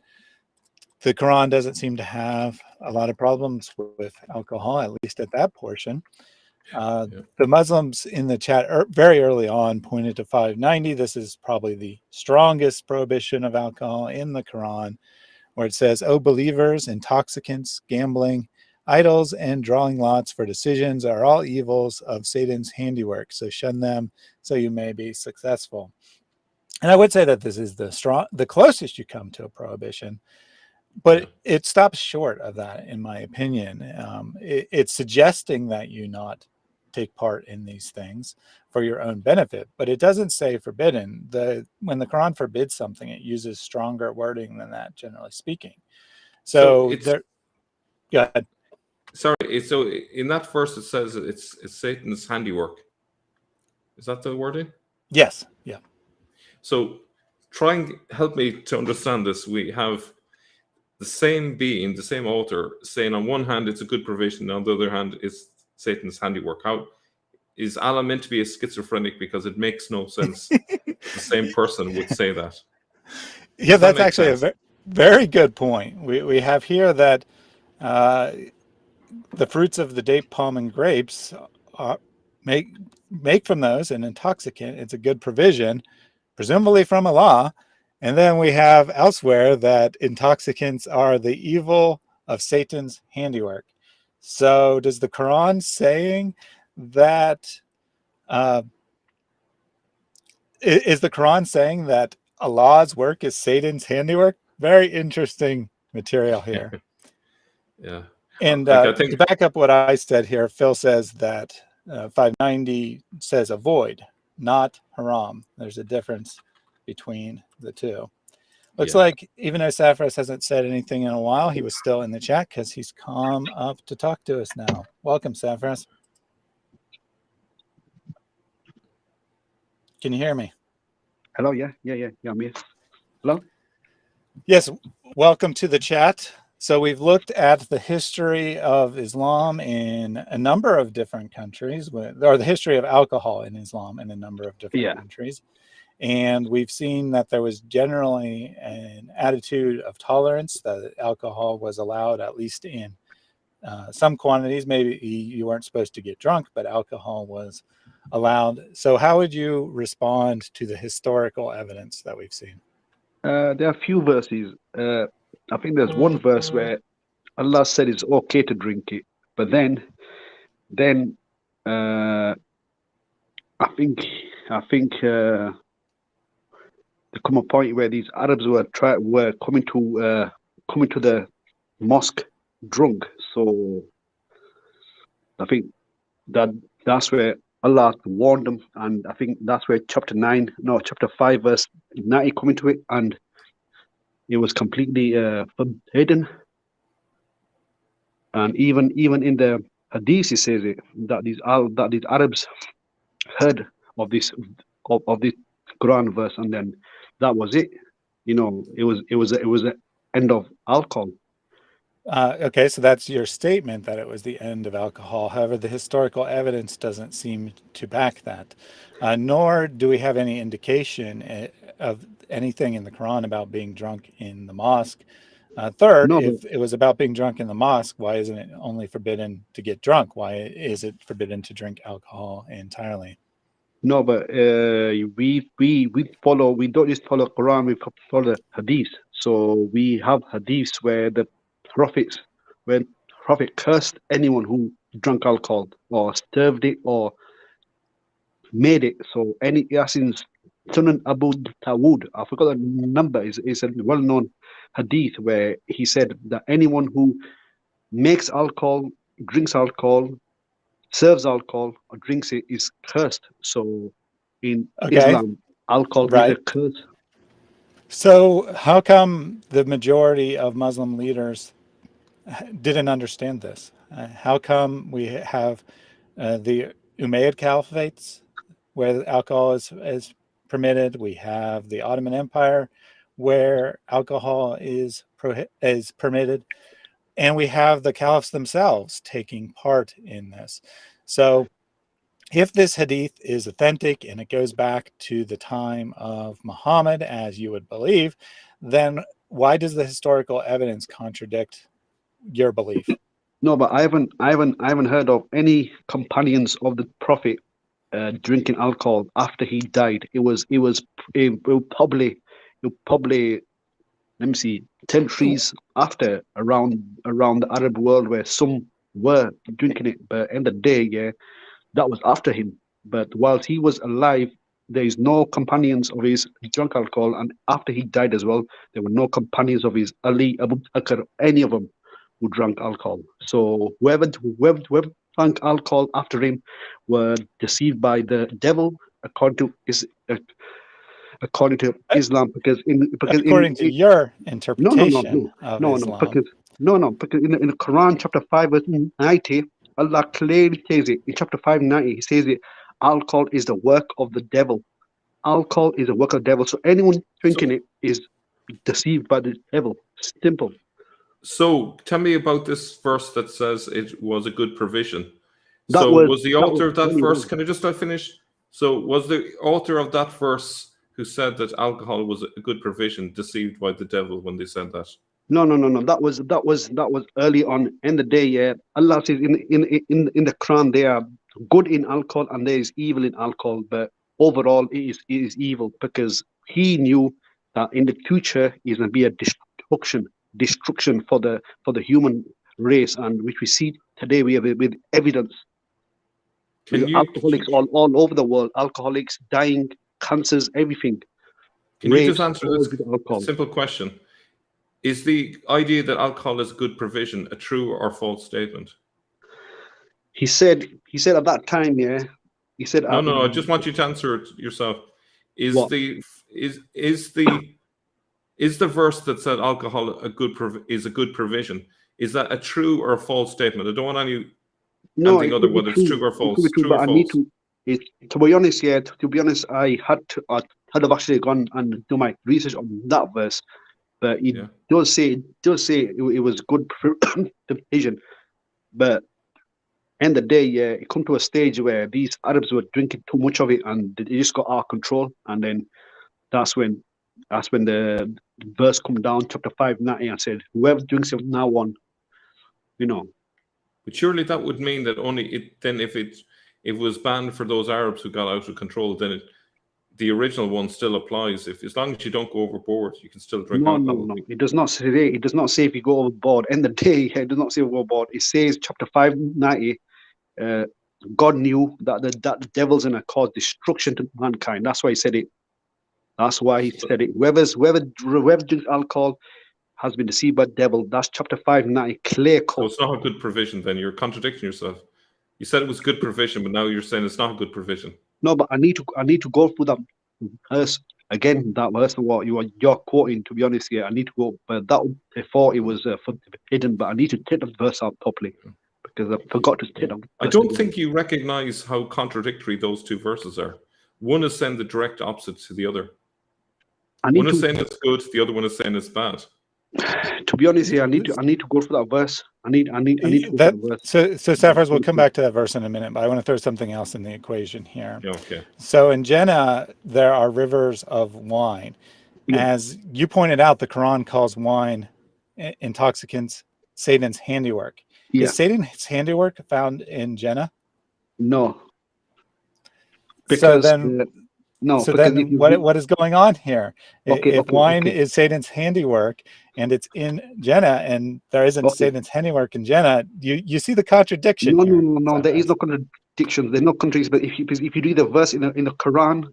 the Quran doesn't seem to have a lot of problems with alcohol, at least at that portion. The Muslims in the chat very early on pointed to 590. This is probably the strongest prohibition of alcohol in the Quran, where it says, "O believers, intoxicants, gambling, idols, and drawing lots for decisions are all evils of Satan's handiwork. So shun them, so you may be successful." And I would say that this is the closest you come to a prohibition, but it stops short of that, in my opinion. It's suggesting that you not take part in these things for your own benefit, but it doesn't say forbidden. When the Quran forbids something, it uses stronger wording than that, generally speaking. So there, go ahead. Sorry, so in that verse it says it's Satan's handiwork. Is that the wording? Yes. Yeah. So try and help me to understand this. We have the same being, the same author, saying on one hand it's a good provision, on the other hand it's Satan's handiwork. How is Allah meant to be a schizophrenic? Because it makes no sense. The same person would say that. Yeah, that's actually a very good point. We have here that the fruits of the date, palm, and grapes make from those an intoxicant. It's a good provision, presumably from Allah. And then we have elsewhere that intoxicants are the evil of Satan's handiwork. So does the Quran saying that, is the Quran saying that Allah's work is Satan's handiwork? Very interesting material here. Yeah. And to back up what I said here, Phil says that 590 says avoid, not haram. There's a difference between the two. Looks like even though Safaras hasn't said anything in a while, he was still in the chat because he's come up to talk to us now. Welcome, Safaras. Can you hear me? Hello, yeah, I'm here. Hello? Yes, welcome to the chat. So we've looked at the history of Islam in a number of different countries, or the history of alcohol in Islam in a number of different countries. And we've seen that there was generally an attitude of tolerance, that alcohol was allowed, at least in some quantities. Maybe you weren't supposed to get drunk, but alcohol was allowed. So how would you respond to the historical evidence that we've seen? There are a few verses. I think there's one verse where Allah said it's okay to drink it, but then uh, I think there come a point where these Arabs were coming to the mosque drunk. So I think that's where Allah warned them, and I think that's where chapter 5 verse 90 come into it, and it was completely forbidden. And even in the hadith, it says it that these Arabs heard of this Quran verse, and then that was it. You know, it was the end of alcohol. Okay, so that's your statement that it was the end of alcohol. However, the historical evidence doesn't seem to back that, nor do we have any indication of anything in the Quran about being drunk in the mosque. Third, No, if it was about being drunk in the mosque, why isn't it only forbidden to get drunk? Why is it forbidden to drink alcohol entirely? No, but we don't just follow Quran, we follow the hadith. So we have hadiths where the prophets prophet cursed anyone who drank alcohol or served it or made it. So any Yasin's Sunan Abu Dawood, I forgot the number, is a well-known hadith where he said that anyone who makes alcohol, drinks alcohol, serves alcohol, or drinks it is cursed. So in Islam, alcohol is a curse. So how come the majority of Muslim leaders didn't understand this? How come we have the Umayyad Caliphates where alcohol is permitted? We have the Ottoman Empire where alcohol is permitted. And we have the caliphs themselves taking part in this. So if this hadith is authentic and it goes back to the time of Muhammad, as you would believe, then why does the historical evidence contradict your belief? No, but I haven't heard of any companions of the Prophet drinking alcohol after he died. It probably let me see, centuries after around the Arab world where some were drinking it, but in the day, yeah, that was after him. But whilst he was alive, there is no companions of his drunk alcohol, and after he died as well, there were no companions of his Ali, Abu Bakr, any of them who drank alcohol. So whoever drank alcohol after him were deceived by the devil, according to Islam, because according to your interpretation of Islam. Because in the Quran chapter 5 verse 90, Allah clearly says it in chapter 590. He says it, alcohol is the work of the devil. Alcohol is the work of the devil. So anyone drinking it is deceived by the devil. Simple. So tell me about this verse that says it was a good provision. Was the author of that verse? Can I just finish? So was the author of that verse who said that alcohol was a good provision deceived by the devil when they said that? No. That was early on in the day. Yeah, Allah says in the Quran they are good in alcohol and there is evil in alcohol, but overall it is evil because he knew that in the future is going to be a destruction for the human race, and which we see today we have with evidence. Alcoholics all over the world, alcoholics dying, cancers, everything. Can you just answer this simple question? Is the idea that alcohol is a good provision a true or false statement? He said at that time, yeah. He said no. I just want you to answer it yourself. Is the verse that said alcohol is a good provision? Is that a true or a false statement? I don't want anything other whether it's true or false. True or false. To be honest, yeah. To be honest, I had have actually gone and do my research on that verse, but it does say it was good provision, but. End the day, yeah, it come to a stage where these Arabs were drinking too much of it, and they just got out of control. And then that's when the verse come down, chapter 590, and said, "Whoever drinks it now on, you know." But surely that would mean that only it then if it was banned for those Arabs who got out of control, then the original one still applies. As long as you don't go overboard, you can still drink alcohol. No. It does not say. It does not say if you go overboard. End of the day, it does not say go overboard. It says chapter 590. God knew that the devil's gonna cause destruction to mankind. That's why he said it. That's why he said it. Whoever drinks alcohol has been deceived by the devil. That's chapter 590. Clear cut. So it's not a good provision. Then you're contradicting yourself. You said it was good provision, but now you're saying it's not a good provision. No, but I need to go through that verse again. That verse what you're quoting. To be honest, I need to go. But that before it was hidden. But I need to take the verse out properly because I forgot to take them. I don't think you recognize how contradictory those two verses are. One is saying the direct opposite to the other. One is saying it's good. The other one is saying it's bad. To be honest, I need to go through that verse. I need to go through that verse. So Saffars, we'll come back to that verse in a minute, but I want to throw something else in the equation here. Okay. So in Jannah, there are rivers of wine. Yeah. As you pointed out, the Quran calls wine intoxicants Satan's handiwork. Yeah. Is Satan's handiwork found in Jannah? No. So then what is going on here? If wine is Satan's handiwork and it's in Jannah and there isn't Satan's handiwork in Jannah, you see the contradiction. No. There is no contradiction. There's no contradiction. But if you read the verse in the Quran,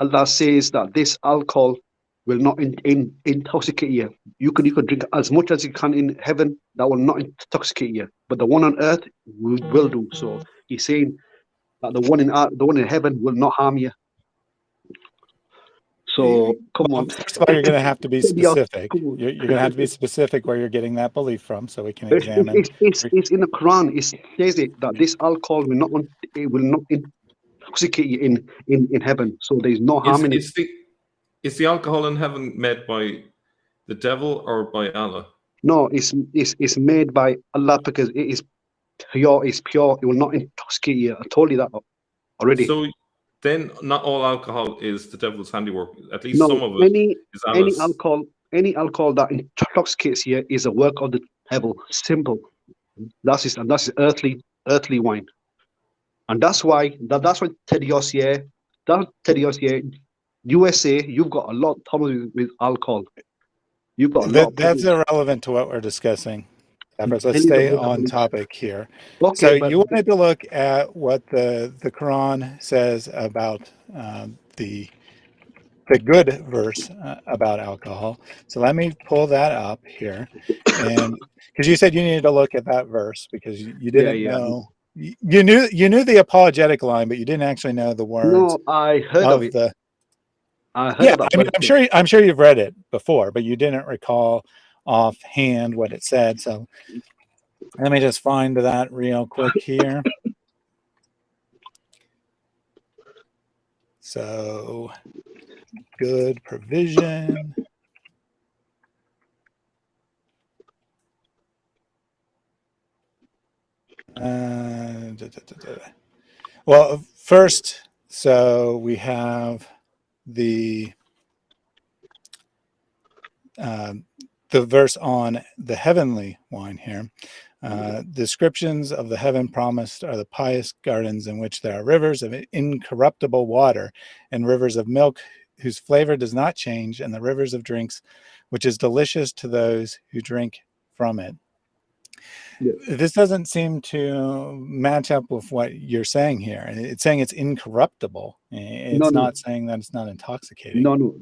Allah says that this alcohol will not intoxicate you. You can drink as much as you can in heaven. That will not intoxicate you. But the one on earth will do. So he's saying that the one in heaven will not harm you. So come on. First of all, you're going to have to be specific. You're going to have to be specific where you're getting that belief from, so we can examine. It's in the Quran. It says that this alcohol will not intoxicate you in heaven. So there's no harm in it. Is the alcohol in heaven made by the devil or by Allah? No, it's made by Allah because it is pure. It's pure. It will not intoxicate you. I told you that already. So then, not all alcohol is the devil's handiwork. At least some of it is Allah's. Any alcohol that intoxicates you is a work of the devil. Simple. That's earthly wine, and that's why Teddy Ossier, USA, you've got a lot of problems with alcohol. You've got a lot. That's irrelevant to what we're discussing. Let's stay on topic here. Okay, so you wanted to look at what the Quran says about the good verse about alcohol. So let me pull that up here, and because you said you needed to look at that verse because you didn't know. You knew the apologetic line, but you didn't actually know the words. No, I heard of it. I'm sure you've read it before, but you didn't recall offhand what it said. So let me just find that real quick here. So good provision. Well, first, so we have the verse on the heavenly wine here. Descriptions of the heaven promised are the pious gardens in which there are rivers of incorruptible water and rivers of milk whose flavor does not change, and the rivers of drinks which is delicious to those who drink from it. Yeah. This doesn't seem to match up with what you're saying here. It's saying it's incorruptible. It's not saying that it's not intoxicating. No.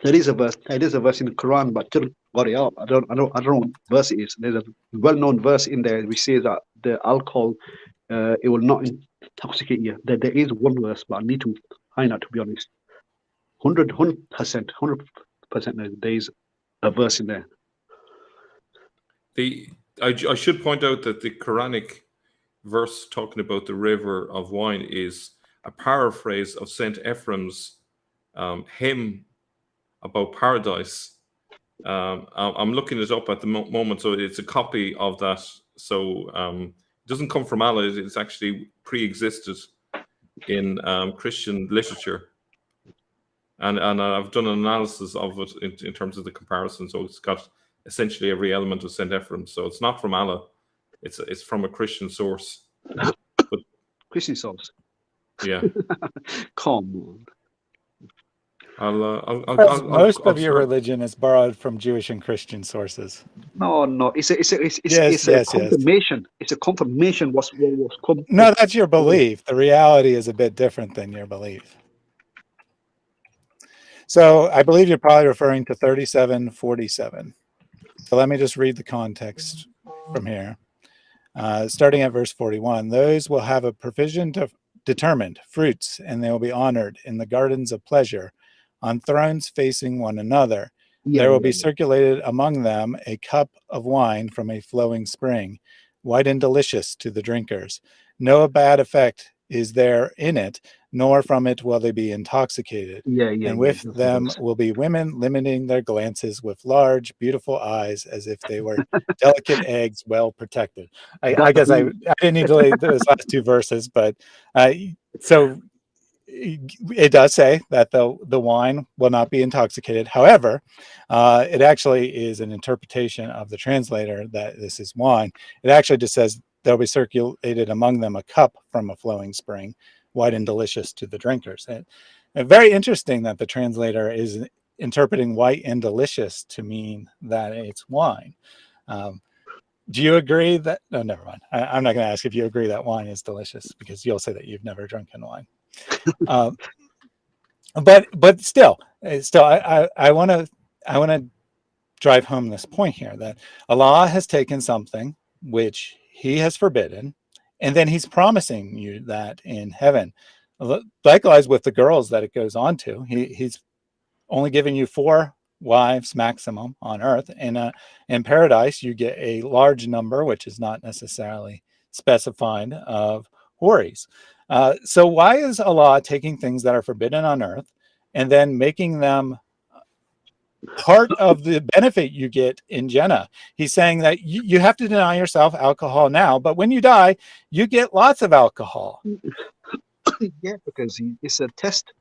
There is a verse in the Quran, but got it out. I don't know what verse it is. There's a well-known verse in there which says that the alcohol it will not intoxicate you. There is one verse, but I need to find out, to be honest. 100% there is a verse in there. I should point out that the Quranic verse talking about the river of wine is a paraphrase of Saint Ephraim's hymn about paradise. I'm looking it up at the moment, so it's a copy of that. So it doesn't come from Allah. It's actually pre-existed in Christian literature. And I've done an analysis of it in terms of the comparison. So it's got essentially every element of Saint Ephraim. So it's not from Allah. It's from a Christian source. Christian source. Yeah. Come on. Most I'll of your start. religion is borrowed from Jewish and Christian sources. No, no. Yes, It's a yes, yes. confirmation. It's a confirmation. What was come. No, that's your belief. The reality is a bit different than your belief. So I believe you're probably referring to 37:47. So let me just read the context from here. Starting at verse 41, those will have a provision to determined fruits, and they will be honored in the gardens of pleasure, on thrones facing one another. Yeah, There will yeah, be yeah. circulated among them a cup of wine from a flowing spring, white and delicious to the drinkers. No bad effect is there in it, nor from it will they be intoxicated. Yeah, yeah, And yeah. with That's them what will be women limiting their glances with large, beautiful eyes, as if they were delicate eggs well protected. I that's guess I me. didn't need to read those last two verses, but so it does say that the wine will not be intoxicated. However, it actually is an interpretation of the translator that this is wine. It actually just says there'll be circulated among them a cup from a flowing spring, white and delicious to the drinkers. And very interesting that the translator is interpreting white and delicious to mean that it's wine. Um, do you agree that? No, never mind. I'm not going to ask if you agree that wine is delicious, because you'll say that you've never drunken wine. Um, but still, I want to drive home this point here, that Allah has taken something which He has forbidden, and then He's promising you that in heaven. Likewise with the girls that it goes on to, He's only giving you 4 wives maximum on earth. And in paradise, you get a large number, which is not necessarily specified, of houris. So why is Allah taking things that are forbidden on earth and then making them part of the benefit you get in Jannah? He's saying that you have to deny yourself alcohol now, but when you die, you get lots of alcohol. Yeah, because it's a test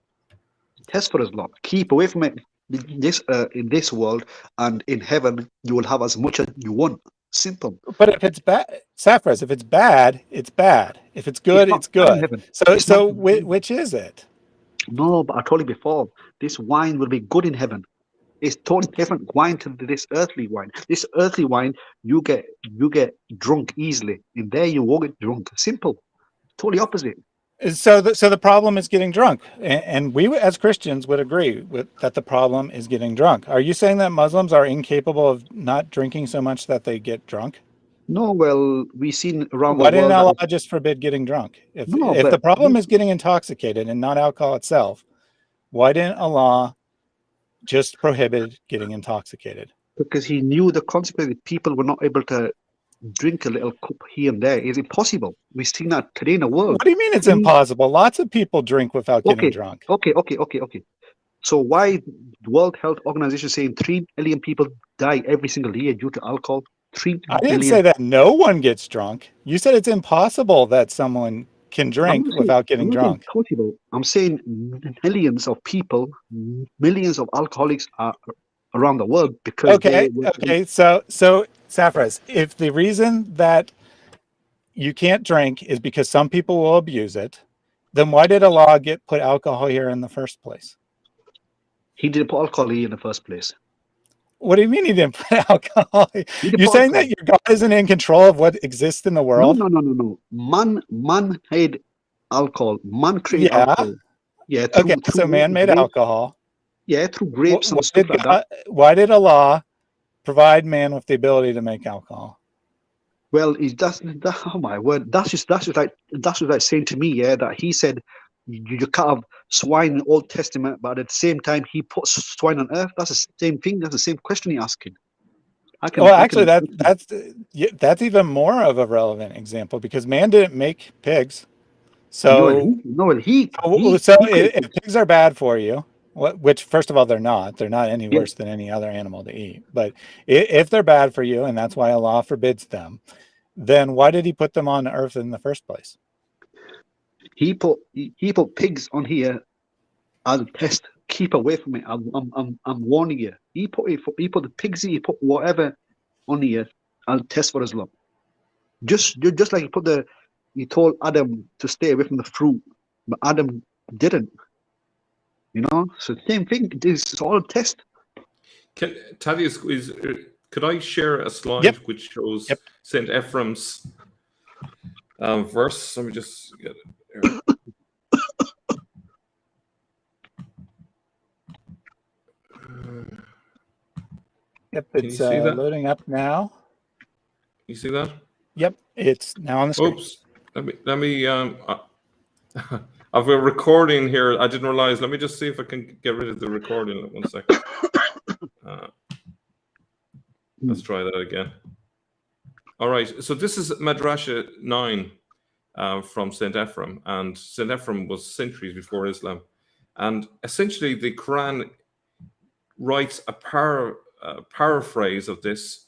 for Islam. Keep away from it. This in this world, and in heaven you will have as much as you want. Simple. But if it's bad, Saffras, if it's bad, it's bad. If it's good, It's not it's bad in good. heaven. So, It's not. which is it? No, but I told you before. This wine will be good in heaven. It's totally different wine to this earthly wine. This earthly wine, you get drunk easily. In there, you won't get drunk. Simple. Totally opposite. So the problem is getting drunk, and we as Christians would agree with that. The problem is getting drunk. Are you saying that Muslims are incapable of not drinking so much that they get drunk? No, well, we've seen around the Why didn't world that Allah just forbid getting drunk? no, If the but problem is getting intoxicated and not alcohol itself, why didn't Allah just prohibit getting intoxicated? because he knew the consequences. People were not able to drink a little cup here and there. Is it possible? We've seen that today in the world. What do you mean it's Three- impossible? Lots of people drink without getting Okay, drunk. okay. So why the World Health Organization saying 3 billion people die every single year due to alcohol? Three I didn't billion. say that no one gets drunk. You said it's impossible that someone can drink without I'm getting not saying drunk. possible. I'm saying millions of people, millions of alcoholics are around the world because they. Okay. So Saffras, if the reason that you can't drink is because some people will abuse it, then why did Allah put alcohol here in the first place? He didn't put alcohol here in the first place. What do you mean He didn't put alcohol? He didn't You're put saying alcohol. that your God isn't in control of what exists in the world? No. Man had alcohol. Man created Yeah. alcohol. Yeah, Okay. through So man made grapes. alcohol. Yeah, through grapes and stuff like that. Why did Allah provide man with the ability to make alcohol? Well, oh my word, that's just like saying to me, yeah, that he said you can't have swine in the Old Testament, but at the same time he put swine on earth. That's the same thing. That's the same question you're asking. Well, actually, that's even more of a relevant example, because man didn't make pigs. So if pigs are bad for you, which first of all they're not any yeah, worse than any other animal to eat. But if they're bad for you, and that's why Allah forbids them, then why did He put them on earth in the first place? he put pigs on here as a test. Keep away from it. I'm warning you. He put the pigs. He put whatever on here as a test for Islam. Just like he told Adam to stay away from the fruit. but Adam didn't. So same thing. This is all a test. Thaddeus, could I share a slide Yep. which shows Yep. St. Ephraim's verse? Let me just get it here. Yep, Can you it's see that? loading up now. You see that? Yep, it's now on the screen. Oops. Let me I've a recording here. I didn't realize. Let me just see if I can get rid of the recording. 1 second. Let's try that again. All right. So this is Madrasha 9 from St. Ephraim. And St. Ephraim was centuries before Islam. And essentially, the Quran writes a paraphrase of this,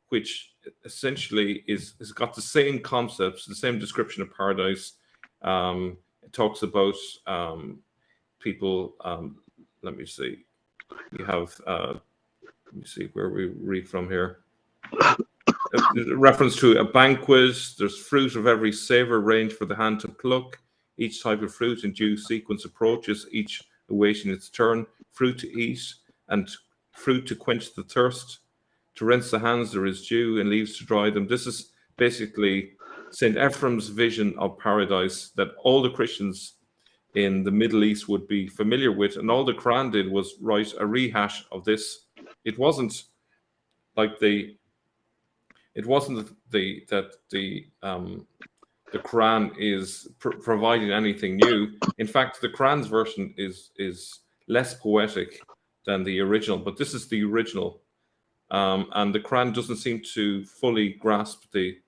which essentially has got the same concepts, the same description of paradise. It talks about people. Let me see. You have. Let me see where we read from here. A reference to a banquet. There's fruit of every savor range for the hand to pluck. Each type of fruit in due sequence approaches, each awaiting its turn. Fruit to eat and fruit to quench the thirst. To rinse the hands there is dew and leaves to dry them. This is basically St. Ephraim's vision of paradise that all the Christians in the Middle East would be familiar with, and all the Quran did was write a rehash of this. It wasn't like the Quran is providing anything new. In fact, the Quran's version is less poetic than the original, but this is the original, and the Quran doesn't seem to fully grasp the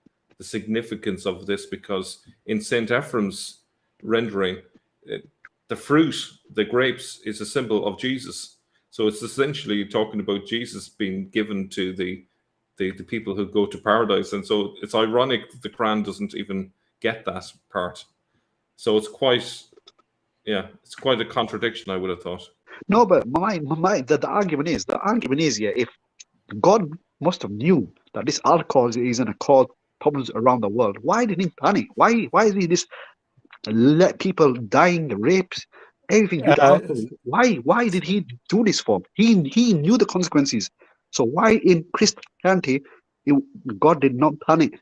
significance of this, because in St. Ephraim's rendering, the fruit, the grapes, is a symbol of Jesus. So it's essentially talking about Jesus being given to the people who go to paradise. And so it's ironic that the Quran doesn't even get that part. So it's quite a contradiction, I would have thought. No, but the argument is, yeah, if God must have knew that this alcohol is going to cause problems around the world, why did he panic? Why is he this let people dying, rapes, everything due to alcohol? Why did he do this for? He knew the consequences. So why in Christianity God did not panic,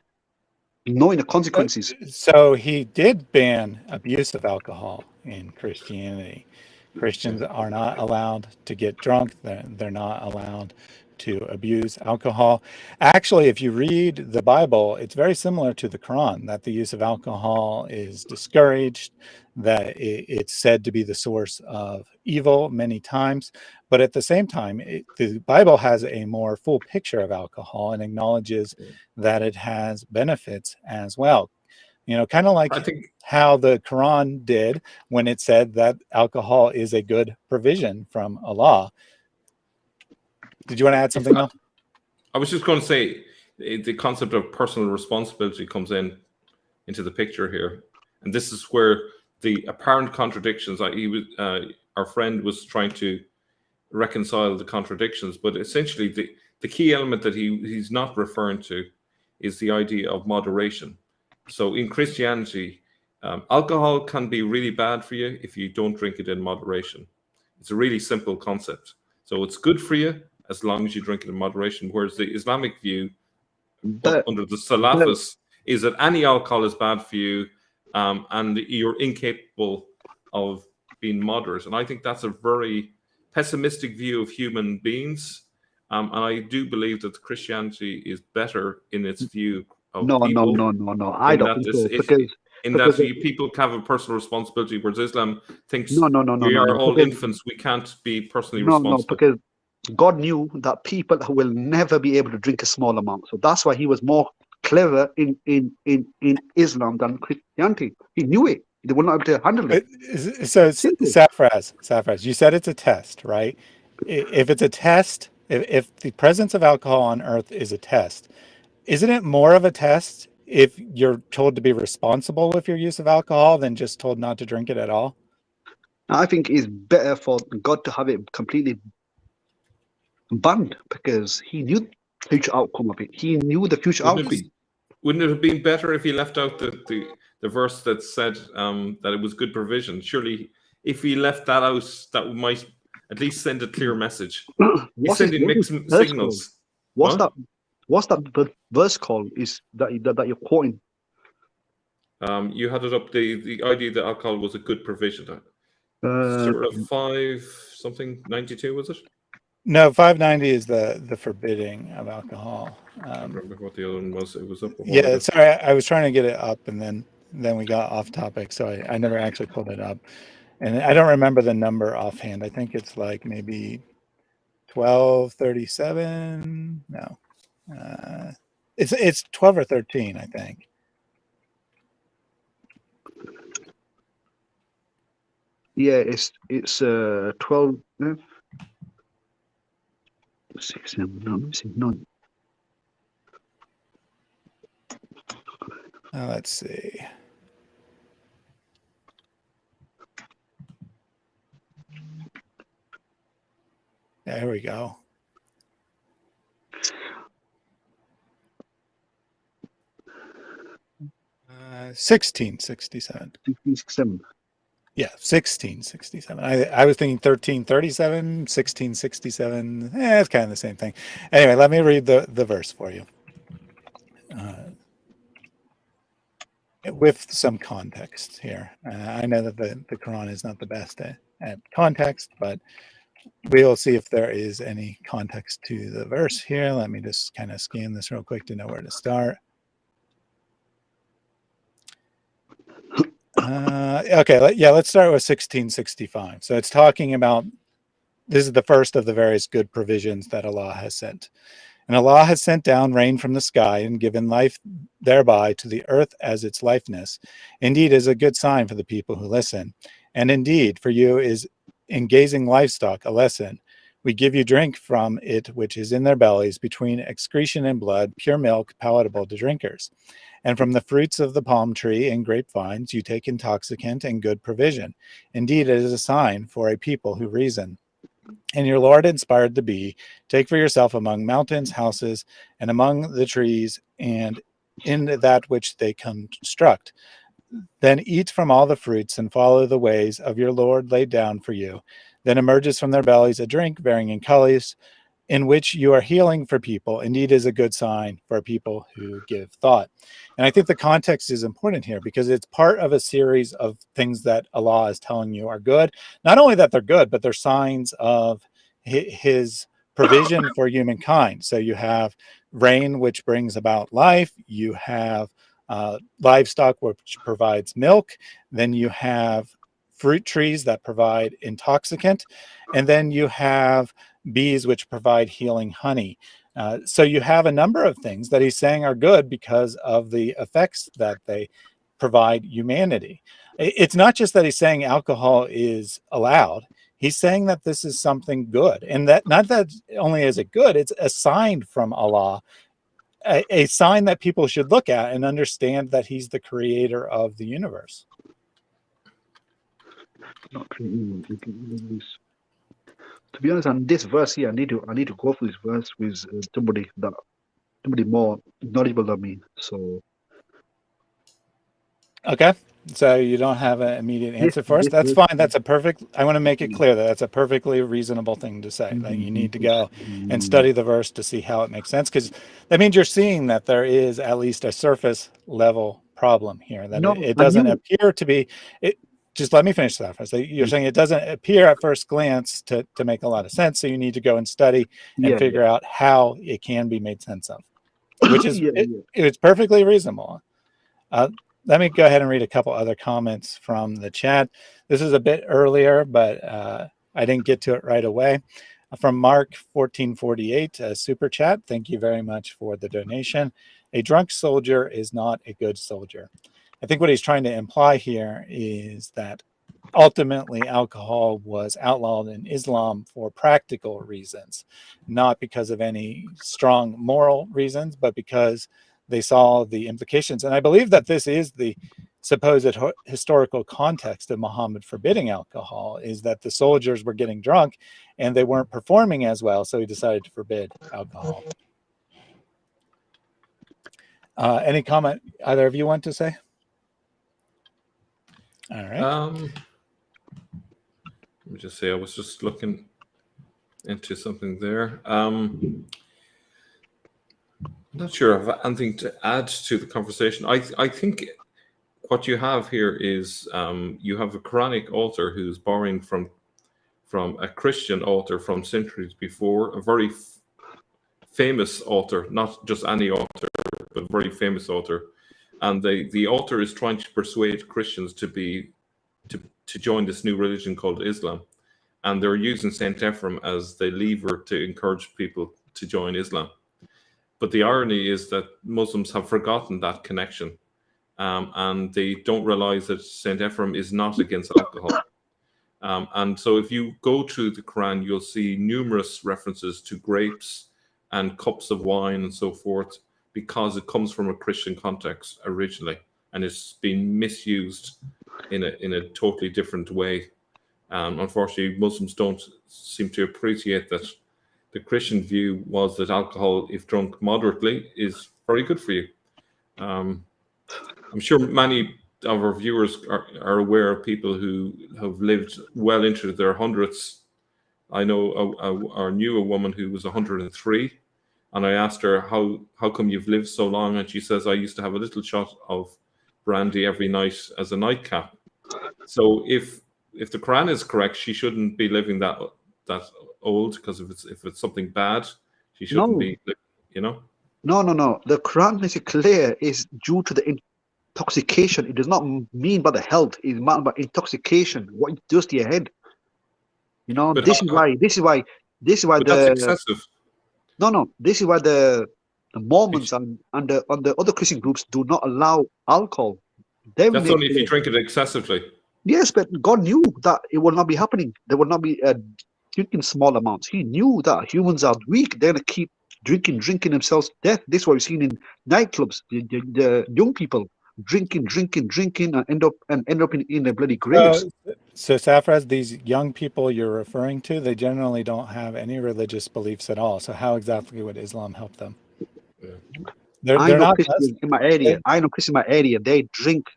knowing the consequences? So he did ban abuse of alcohol in Christianity. Christians are not allowed to get drunk. They're not allowed to abuse alcohol. Actually, if you read the Bible, it's very similar to the Quran, that the use of alcohol is discouraged, that it's said to be the source of evil many times. But at the same time, the Bible has a more full picture of alcohol and acknowledges that it has benefits as well. Kind of like how the Quran did when it said that alcohol is a good provision from Allah. Did you want to add something, Mel? I was just going to say the concept of personal responsibility comes into the picture here. And this is where the apparent contradictions, our friend was trying to reconcile the contradictions, but essentially the key element that he's not referring to is the idea of moderation. So in Christianity, alcohol can be really bad for you if you don't drink it in moderation. It's a really simple concept. So it's good for you as long as you drink it in moderation. Whereas the Islamic view under the Salafis is that any alcohol is bad for you, and you're incapable of being moderate. And I think that's a very pessimistic view of human beings. And I do believe that Christianity is better in its view of people. No. I don't think so. People have a personal responsibility, whereas Islam thinks we are all infants. We can't be personally responsible. No, because God knew that people will never be able to drink a small amount. So that's why he was more clever in Islam than Christianity. He knew it. They were not able to handle it. So Safraz, you said it's a test, right? If it's a test, if the presence of alcohol on earth is a test, isn't it more of a test if you're told to be responsible with your use of alcohol than just told not to drink it at all? I think it's better for God to have it completely banned, because he knew the future outcome of it. He knew the future outcome. Wouldn't it have been better if he left out the the verse that said that it was good provision. Surely, if he left that out, that might at least send a clear message. He's sending mixed signals. What's that? What's that verse called? Is that you're quoting? You had it up. The idea that alcohol was a good provision. Surah 5 something 92, was it? No, 590 is the forbidding of alcohol. I remember what the other one was. It was up. Yeah, sorry, I was trying to get it up, and then we got off topic, so I never actually pulled it up, and I don't remember the number offhand. I think it's like maybe 1237. No, it's 12 or 13, I think. Yeah, it's 12. 6, 7, no, let me see, no. Let's see. There we go. 1667. 1667. Yeah, 1667. I was thinking 1337, 1667. It's kind of the same thing. Anyway, let me read the verse for you. With some context here. I know that the Quran is not the best at context, but we'll see if there is any context to the verse here. Let me just kind of scan this real quick to know where to start. Okay, let's start with 1665. So it's talking about, this is the first of the various good provisions that Allah has sent. And Allah has sent down rain from the sky and given life thereby to the earth as its liveness. Indeed, is a good sign for the people who listen. And indeed, for you is in gazing livestock a lesson. We give you drink from it which is in their bellies, between excretion and blood, pure milk, palatable to drinkers. And from the fruits of the palm tree and grapevines you take intoxicant and good provision. Indeed, it is a sign for a people who reason. And your Lord inspired the bee, take for yourself among mountains, houses, and among the trees, and in that which they construct. Then eat from all the fruits and follow the ways of your Lord laid down for you. Then emerges from their bellies a drink varying in colors, in which you are healing for people. Indeed is a good sign for people who give thought. And I think the context is important here because it's part of a series of things that Allah is telling you are good. Not only that they're good, but they're signs of his provision for humankind. So you have rain, which brings about life. You have livestock, which provides milk. Then you have fruit trees that provide intoxicant. And then you have bees, which provide healing honey. So you have a number of things that he's saying are good because of the effects that they provide humanity. It's not just that he's saying alcohol is allowed. He's saying that this is something good, and that not that only is it good, it's a sign from Allah, a sign that people should look at and understand that he's the creator of the universe. Not to be honest, on this verse here, I need to go through this verse with somebody more knowledgeable than me. So okay, so you don't have an immediate answer for us. That's fine. That's a perfect. I want to make it clear that that's a perfectly reasonable thing to say. That you need to go and study the verse to see how it makes sense, because that means you're seeing that there is at least a surface level problem here. That it doesn't appear to be. Just let me finish that first. You're saying it doesn't appear at first glance to make a lot of sense, so you need to go and study and figure out how it can be made sense of, which is it's perfectly reasonable. Let me go ahead and read a couple other comments from the chat. This is a bit earlier, but I didn't get to it right away. From Mark 1448, a super chat. Thank you very much for the donation. A drunk soldier is not a good soldier. I think what he's trying to imply here is that ultimately alcohol was outlawed in Islam for practical reasons, not because of any strong moral reasons, but because they saw the implications. And I believe that this is the supposed historical context of Muhammad forbidding alcohol, is that the soldiers were getting drunk and they weren't performing as well, so he decided to forbid alcohol. Any comment either of you want to say? All right. Let me just say, I was just looking into something there. I'm not sure if I have anything to add to the conversation. I think what you have here is you have a Quranic author who's borrowing from a Christian author from centuries before, a very famous author, not just any author, but a very famous author. And the author is trying to persuade Christians to join this new religion called Islam. And they're using Saint Ephrem as the lever to encourage people to join Islam. But the irony is that Muslims have forgotten that connection, and they don't realize that Saint Ephrem is not against alcohol. And so if you go through the Quran, you'll see numerous references to grapes and cups of wine and so forth, because it comes from a Christian context originally, and it's been misused in a totally different way. Unfortunately, Muslims don't seem to appreciate that the Christian view was that alcohol, if drunk moderately, is very good for you. I'm sure many of our viewers are aware of people who have lived well into their hundreds. I know I knew a woman who was 103, and I asked her, how come you've lived so long? And she says, I used to have a little shot of brandy every night as a nightcap. So if the Quran is correct, she shouldn't be living that old, because if it's something bad, she shouldn't be, you know. No. The Quran makes it clear it's due to the intoxication. It does not mean by the health. It's meant by intoxication. What it does to your head. You know, But this is why that's excessive. No. This is why the Mormons and the other Christian groups do not allow alcohol. That's only if you drink it excessively. Yes, but God knew that it will not be happening. There will not be drinking small amounts. He knew that humans are weak. They're going to keep drinking themselves to death. This is what we've seen in nightclubs. The young people drinking, and end up in the bloody graves. So Safraz, these young people you're referring to, they generally don't have any religious beliefs at all. So how exactly would Islam help them? Yeah. I know Christians in my area. They drink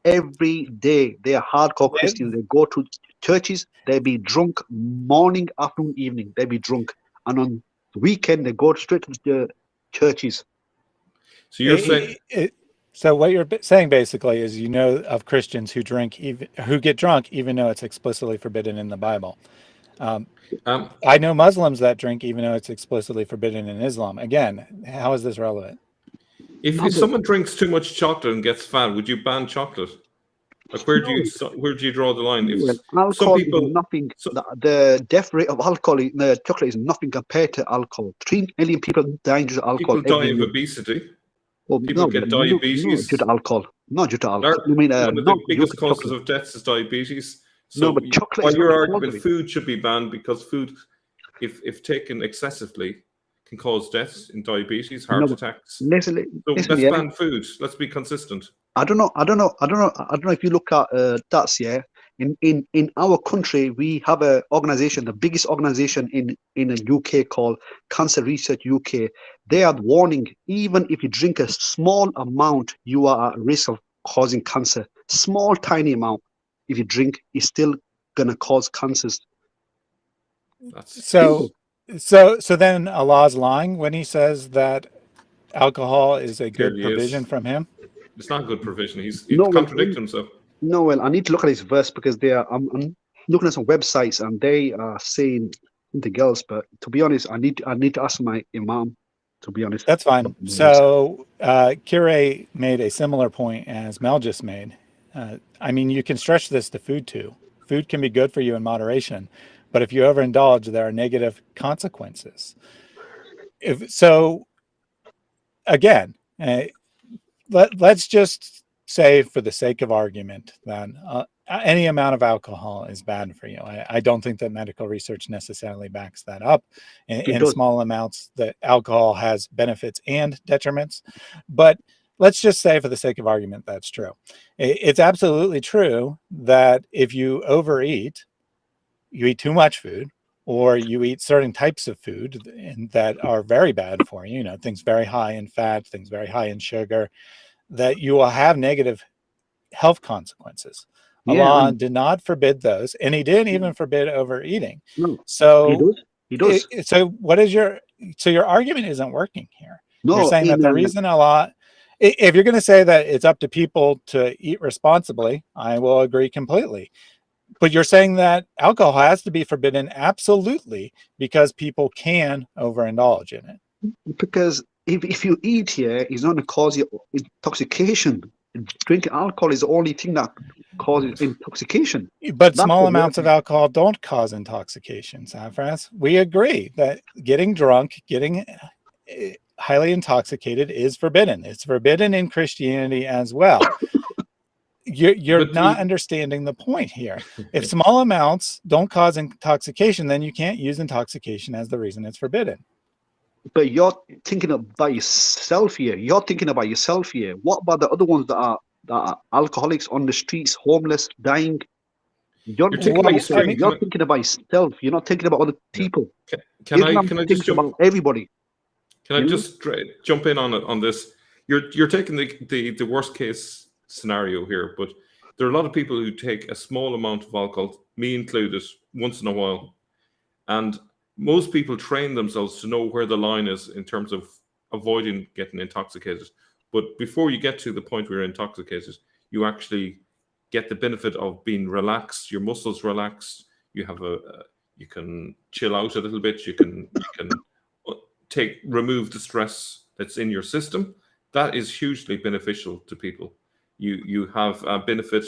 every day. They are hardcore Christians. They go to churches. They be drunk morning, afternoon, evening. They be drunk, and on the weekend they go straight to the churches. So you're saying. So what you're saying basically is, you know, of Christians who get drunk even though it's explicitly forbidden in the Bible. I know Muslims that drink even though it's explicitly forbidden in Islam. Again, how is this relevant? If someone drinks too much chocolate and gets fat, would you ban chocolate? Like, where do you draw the line? Alcohol is nothing. The death rate of alcohol, chocolate is nothing compared to alcohol. 3 million people dying due to alcohol. People die of obesity. People get diabetes. Not due to alcohol. Not due to alcohol. One of the biggest causes of deaths is diabetes. So but chocolate. While your argument, food should be banned, because food, if taken excessively, can cause deaths in diabetes, heart attacks. Let's ban food. Let's be consistent. I don't know if you look at that. Yeah, in our country we have a organization, the biggest organization in the UK, called Cancer Research UK. They are warning, even if you drink a small amount, you are at risk of causing cancer. Small, tiny amount, if you drink, is still gonna cause cancers. So then Allah's lying when he says that alcohol is a good provision from him? It's not a good provision. He's contradicting himself. No, well, I need to look at this verse, because I'm looking at some websites and they are saying something else. But to be honest, I need to ask my imam. To be honest, that's fine. So Kire made a similar point as Mel just made. I mean, you can stretch this to food too. Food can be good for you in moderation, but if you overindulge, there are negative consequences. Again, let's just say, for the sake of argument, that any amount of alcohol is bad for you. I don't think that medical research necessarily backs that up. In small amounts, that alcohol has benefits and detriments. But let's just say, for the sake of argument, that's true. It's absolutely true that if you overeat, you eat too much food, or you eat certain types of food that are very bad for you, things very high in fat, things very high in sugar, that you will have negative health consequences. Allah did not forbid those, and he didn't even forbid overeating. No, So he does. So what is your argument isn't working here? No, You're saying that the reason Allah, if you're going to say that it's up to people to eat responsibly, I will agree completely. But you're saying that alcohol has to be forbidden absolutely because people can overindulge in it. Because if you eat here, it's not going to cause you intoxication. Drinking alcohol is the only thing that causes intoxication. But small amounts of alcohol don't cause intoxication, Safras. We agree that getting drunk, getting highly intoxicated is forbidden. It's forbidden in Christianity as well. You're not understanding the point here. If small amounts don't cause intoxication, then you can't use intoxication as the reason it's forbidden. But you're thinking about yourself here. What about the other ones that are alcoholics on the streets, homeless, dying? You're thinking about yourself. You're thinking about yourself. You're not thinking about other people. Can I just jump about everybody? Can I just jump in on this? You're taking the worst case scenario here, but there are a lot of people who take a small amount of alcohol, me included, once in a while, and most people train themselves to know where the line is in terms of avoiding getting intoxicated. But before you get to the point where you're intoxicated, you actually get the benefit of being relaxed, your muscles relaxed, you have you can chill out a little bit, you can remove the stress that's in your system. That is hugely beneficial to people. You have a benefit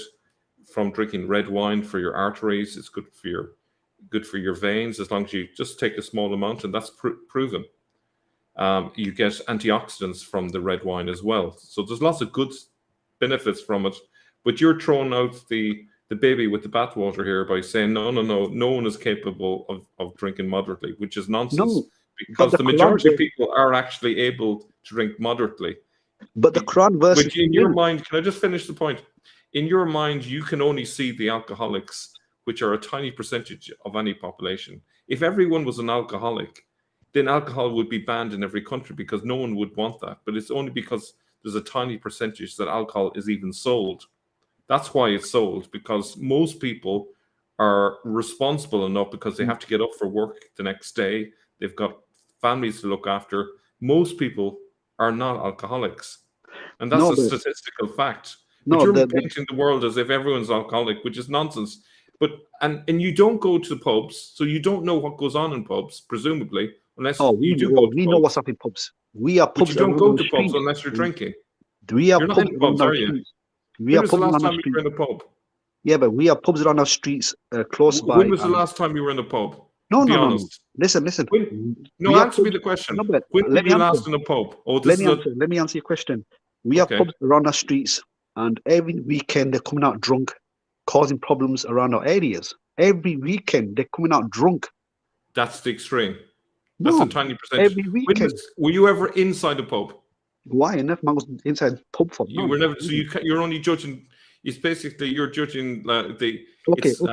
from drinking red wine for your arteries. It's good for your veins, as long as you just take a small amount, and that's proven. You get antioxidants from the red wine as well. So there's lots of good benefits from it. But you're throwing out the baby with the bathwater here by saying, no one is capable of drinking moderately, which is nonsense. No, because the majority of people are actually able to drink moderately. But the Quran verse, which in your mind, can I just finish the point? In your mind, you can only see the alcoholics, which are a tiny percentage of any population. If everyone was an alcoholic, then alcohol would be banned in every country because no one would want that. But it's only because there's a tiny percentage that alcohol is even sold. That's why it's sold, because most people are responsible enough because they have to get up for work the next day. They've got families to look after. Most people are not alcoholics. And that's a statistical fact. But you're painting the world as if everyone's alcoholic, which is nonsense. But and you don't go to pubs, so you don't know what goes on in pubs, presumably, unless you do go to pubs. We know what's up in pubs. We are pubs. But you don't go to pubs unless you're drinking. We are you're not in the pubs, are you? When was the last time you were in a pub? Yeah, but we have pubs around our streets close by. When was the last time you were in a pub? No. Listen. Answer me the question. When were you last in a pub? Let me answer your question. We have pubs around our streets, and every weekend they're coming out drunk, causing problems around our areas. Every weekend they're coming out drunk. That's the extreme. That's a tiny percentage. Every weekend. Were you ever inside a pub? Why? Enough man was inside pub for. You were never. So you're only judging. It's basically you're judging the. Okay. Answer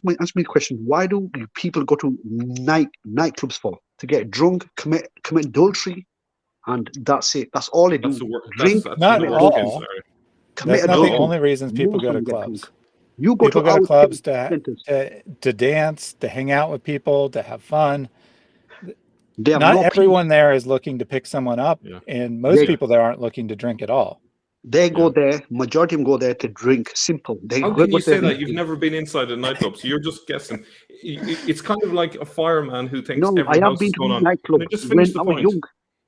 my question. Why do people go to nightclubs for? To get drunk, commit adultery, and that's it. That's all they do. Drink. Not all. That's not the only reasons people go to clubs. People go to clubs to dance, to hang out with people, to have fun. Not everyone there is looking to pick someone up, and most people there aren't looking to drink at all. They go there, majority of them go there to drink, simple. How can you say that? You've never been inside a nightclub, so you're just guessing. It's kind of like a fireman who thinks every house is going on. Nightclub just finish the point.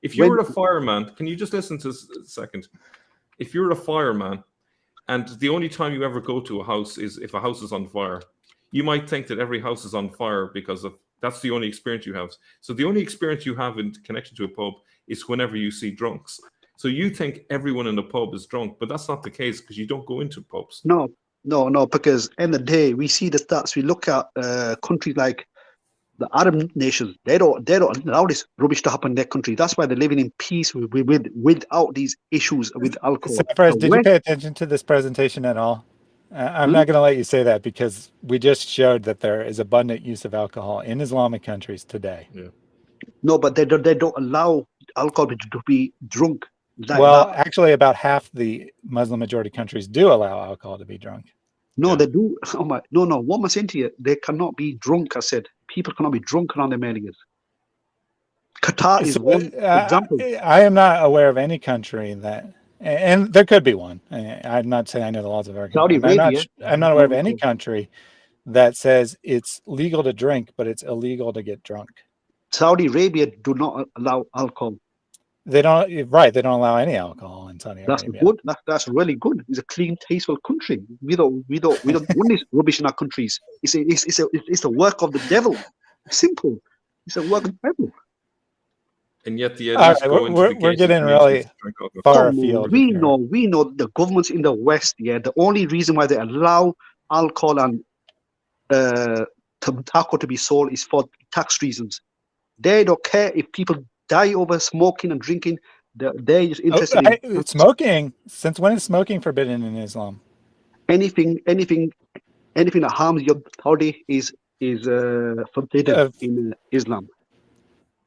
If you're a fireman, can you just listen to a second? If you're a fireman, and the only time you ever go to a house is if a house is on fire, you might think that every house is on fire because that's the only experience you have. So the only experience you have in connection to a pub is whenever you see drunks. So you think everyone in the pub is drunk, but that's not the case because you don't go into pubs. No, because end of the day, we see the stats. We look at countries like the Arab nations. They don't allow this rubbish to happen in their country. That's why they're living in peace without these issues with alcohol. Did you pay attention to this presentation at all? I'm not going to let you say that because we just showed that there is abundant use of alcohol in Islamic countries today. Yeah. No, but they don't allow alcohol to be drunk. Well, actually, about half the Muslim majority countries do allow alcohol to be drunk. No, Yeah. they do. Oh my, no. What am I saying to you? They cannot be drunk. I said people cannot be drunk around their areas. Qatar is So, one example. I am not aware of any country that, and there could be one. I'm not saying I know the laws of every Saudi country. Arabia. I'm not aware of any country that says it's legal to drink, but it's illegal to get drunk. Saudi Arabia do not allow alcohol. They don't. Right. They don't allow any alcohol in Saudi That's Arabia. good. That's really good. It's a clean, tasteful country. We don't want this rubbish in our countries. It's a work of the devil. Simple. It's a work of the devil. And yet the All elites right, go into the we're gated getting communities really to drink alcohol. far Come on, afield. we here. know the governments in the West. Yeah, the only reason why they allow alcohol and tobacco to be sold is for tax reasons. They don't care if people die over smoking and drinking. They're just interested in smoking. Since when is smoking forbidden in Islam? anything that harms your body is forbidden in Islam.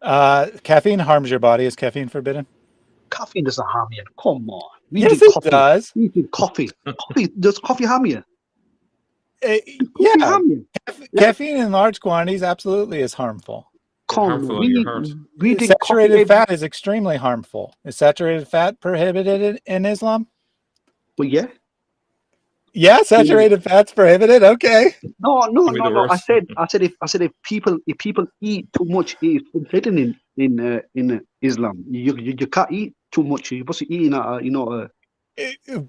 Caffeine harms your body. Is caffeine forbidden? Caffeine doesn't harm you. Come on. Yes, it does. We drink coffee. Does coffee harm you? Yeah. Harm you? Caffeine in large quantities absolutely is harmful. Harmful on your heart. We drink saturated fat is extremely harmful. Is saturated fat prohibited in Islam? Well, yeah. Yeah, saturated fat's prohibited. Okay. No. I said if people eat too much, it's forbidden in Islam. You can't eat too much. You're supposed to eat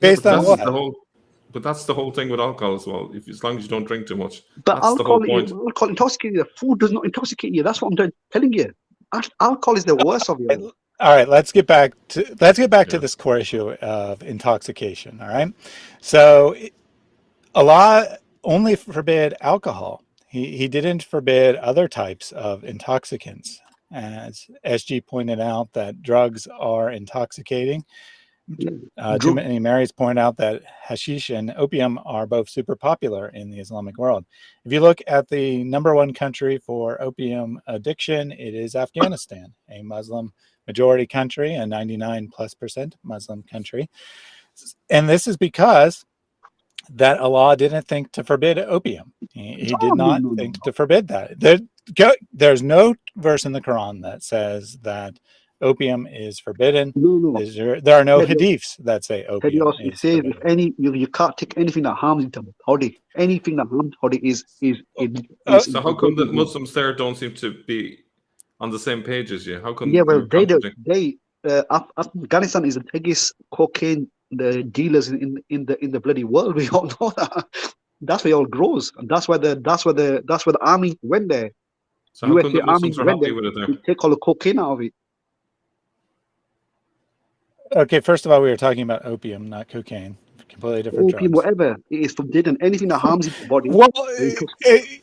based on what? But that's the whole thing with alcohol as well. As long as you don't drink too much. But that's the whole point. Alcohol intoxicates you. Food does not intoxicate you. That's what I'm telling you. Alcohol is the worst of you. All right, let's get back to this core issue of intoxication. All right, so Allah only forbid alcohol. He didn't forbid other types of intoxicants. As SG pointed out, that drugs are intoxicating. Too many Marys point out that hashish and opium are both super popular in the Islamic world. If you look at the #1 country for opium addiction, it is Afghanistan, a Muslim majority country, a 99+% Muslim country. And this is because that Allah didn't think to forbid opium. He did not think to forbid that. There's no verse in the Quran that says that opium is forbidden. No. There are no hadiths that say opium is forbidden. If you can't take anything that harms the body. Anything that harms the body is so how come the Muslims there don't seem to be on the same page as you? How come? Yeah, well, Afghanistan is the biggest cocaine dealers in the bloody world. We all know that. That's where it all grows, and that's where the army went there. So how come the Muslims are happy with it there? Take all the cocaine out of it. Okay, first of all, we were talking about opium, not cocaine. Completely different opium, drugs. whatever. It is forbidden. Anything that harms your body. Well,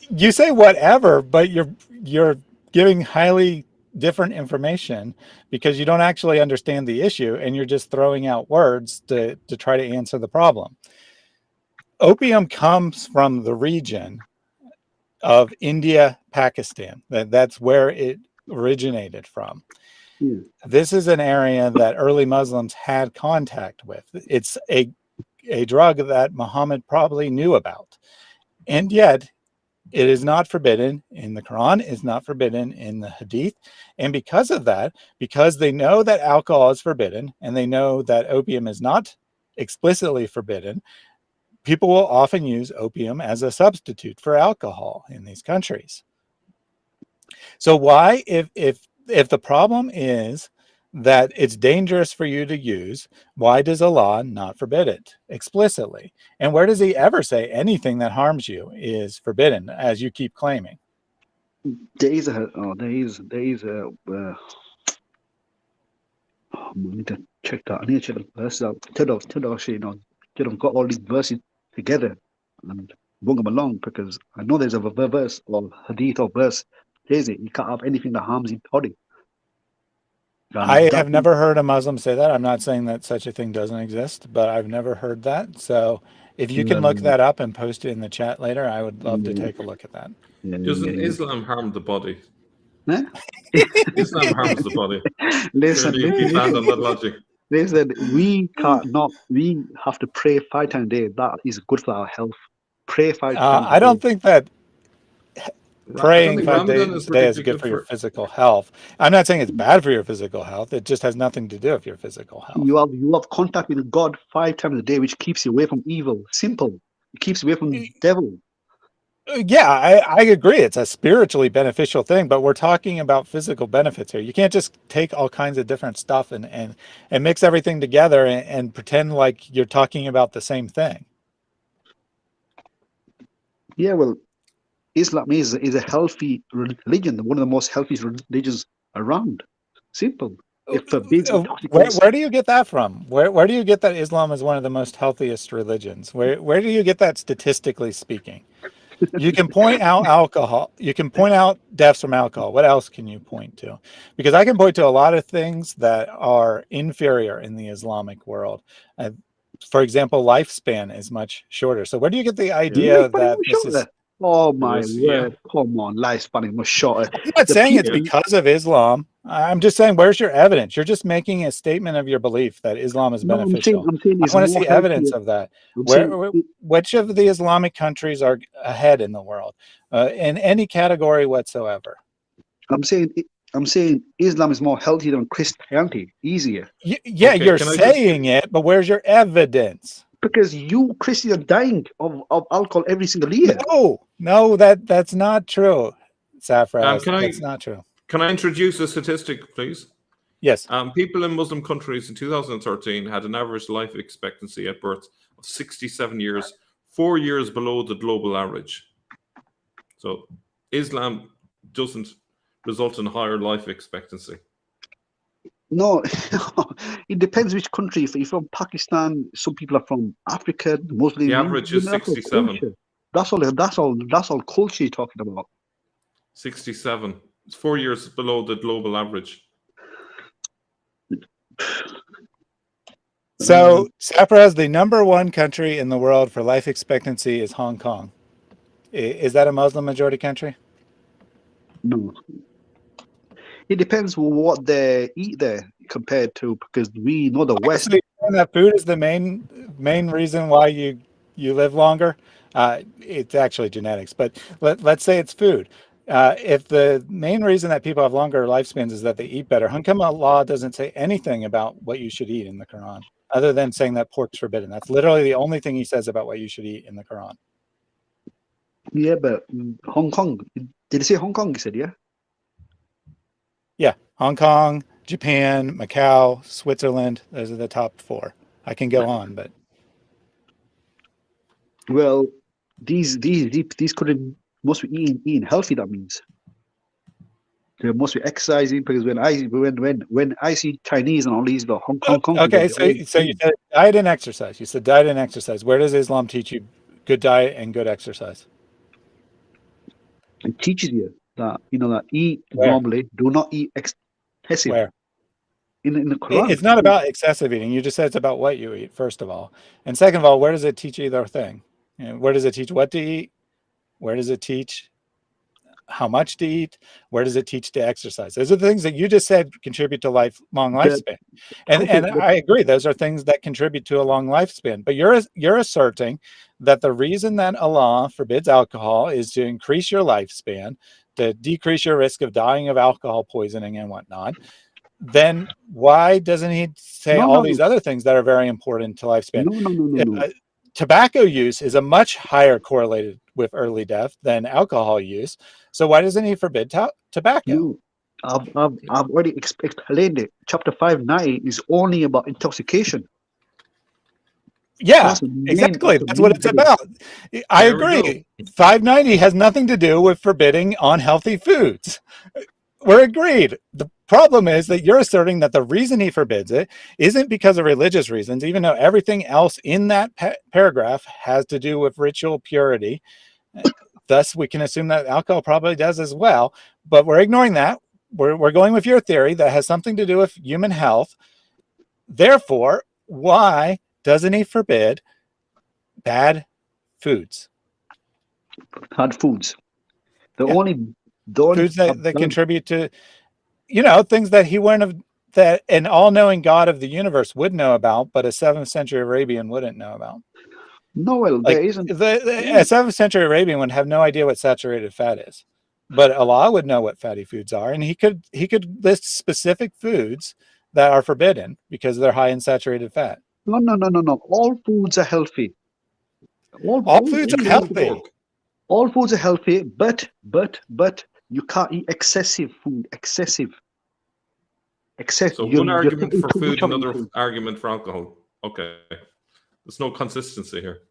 you say whatever, but you're giving highly different information because you don't actually understand the issue, and you're just throwing out words to try to answer the problem. Opium comes from the region of India, Pakistan. That's where it originated from. Yeah. This is an area that early Muslims had contact with. It's a drug that Muhammad probably knew about. And yet it is not forbidden in the Quran, it's not forbidden in the Hadith. And because of that, because they know that alcohol is forbidden and they know that opium is not explicitly forbidden, people will often use opium as a substitute for alcohol in these countries. So why, if the problem is that it's dangerous for you to use, why does Allah not forbid it explicitly? And where does he ever say anything that harms you is forbidden, as you keep claiming? I need to check that. I need to check the verses out. Ted got all these verses together and bring them along, because I know there's a verse or hadith or verse says it. You can't have anything that harms your body. I have never heard a Muslim say that. I'm not saying that such a thing doesn't exist, but I've never heard that. So if you can look that up and post it in the chat later, I would love to take a look at that. Doesn't Islam harm the body? Huh? Islam harms the body. Listen, you stand on that logic. They said we can't not. We have to pray 5 times a day. That is good for our health. Pray 5 times a I day. don't think that I don't praying think five Ramadan days is a day is particularly good good for your for. physical health. I'm not saying it's bad for your physical health. It just has nothing to do with your physical health. You have contact with God 5 times a day, which keeps you away from evil. Simple. It keeps you away from the devil. Yeah, I agree. It's a spiritually beneficial thing, but we're talking about physical benefits here. You can't just take all kinds of different stuff and mix everything together and pretend like you're talking about the same thing. Yeah, well, Islam is a healthy religion, one of the most healthiest religions around. Simple. It forbids intoxicants. Where do you get that from? Where do you get that Islam is one of the most healthiest religions? Where do you get that statistically speaking? You can point out alcohol. You can point out deaths from alcohol. What else can you point to? Because I can point to a lot of things that are inferior in the Islamic world. For example, lifespan is much shorter. So where do you get the idea Lifespan is that much this is? shorter. Oh It my is, yeah. word! Come on, lifespan is much shorter. I'm not The saying it's Yeah. people. because of Islam. I'm just saying, where's your evidence? You're just making a statement of your belief that Islam is No, I'm saying beneficial. I'm saying I it's want to more see evidence healthier. of that. I'm saying Which of the Islamic countries are ahead in the world in any category whatsoever? I'm saying I'm saying Islam is more healthy than Christianity. Easier. Yeah, Okay, you're can I just saying it, but where's your evidence? Because you Christians are dying of alcohol every single year. No, that's not true, Safraz. can I That's not true. can I introduce a statistic, please? Yes. People in Muslim countries in 2013 had an average life expectancy at birth of 67 years, 4 years below the global average. So Islam doesn't result in higher life expectancy. No, it depends which country. If you're from Pakistan, some people are from Africa, Muslim. The average is That's all 67. culture. That's all culture you're talking about. 67. It's 4 years below the global average. So, Safraz, the number one country in the world for life expectancy is Hong Kong. Is that a Muslim majority country? No, it depends what they eat there compared to, because we know the West. So you're saying that food is the main reason why you live longer. It's actually genetics, but let's say it's food. If the main reason that people have longer lifespans is that they eat better, how come Allah doesn't say anything about what you should eat in the Quran, other than saying that pork's forbidden? That's literally the only thing he says about what you should eat in the Quran. Yeah, but Hong Kong. Did he say Hong Kong? He said, yeah. Yeah, Hong Kong, Japan, Macau, Switzerland. Those are the top four. I can go on, but Well, these couldn't must be eating healthy. That means they must be exercising, because when I see Chinese and all these the Hong Kong people, okay. they're all So you said diet and exercise. You said diet and exercise. Where does Islam teach you good diet and good exercise? it teaches you that that eat Where? normally, do not eat excessive. Where? In the Quran. It's not about excessive eating. You just said it's about what you eat, first of all. And second of all, where does it teach either thing? Where does it teach what to eat? Where does it teach how much to eat? Where does it teach to exercise? Those are the things that you just said contribute to lifelong lifespan. And I agree, those are things that contribute to a long lifespan. But you're asserting that the reason that Allah forbids alcohol is to increase your lifespan, to decrease your risk of dying of alcohol poisoning and whatnot. Then why doesn't he say all these other things that are very important to lifespan? No. Tobacco use is a much higher correlated with early death than alcohol use. So why doesn't he forbid tobacco? No. I've already explained it. Chapter 590 is only about intoxication. Yeah, exactly. That's what it's about. I agree. 590 has nothing to do with forbidding unhealthy foods. We're agreed. The problem is that you're asserting that the reason he forbids it isn't because of religious reasons, even though everything else in that paragraph has to do with ritual purity. Thus, we can assume that alcohol probably does as well. But we're ignoring that. We're going with your theory that has something to do with human health. Therefore, why doesn't he forbid bad foods? Bad foods. The only foods that contribute to, things that he wouldn't have that an all-knowing God of the universe would know about, but a 7th century Arabian wouldn't know about. No, well, Like there isn't. a 7th century Arabian would have no idea what saturated fat is, but Allah would know what fatty foods are, and he could list specific foods that are forbidden because they're high in saturated fat. No. All foods are healthy. All foods are healthy. All foods are healthy, but you can't eat excessive food. Excessive. So one argument for food, another argument for alcohol. Okay, there's no consistency here.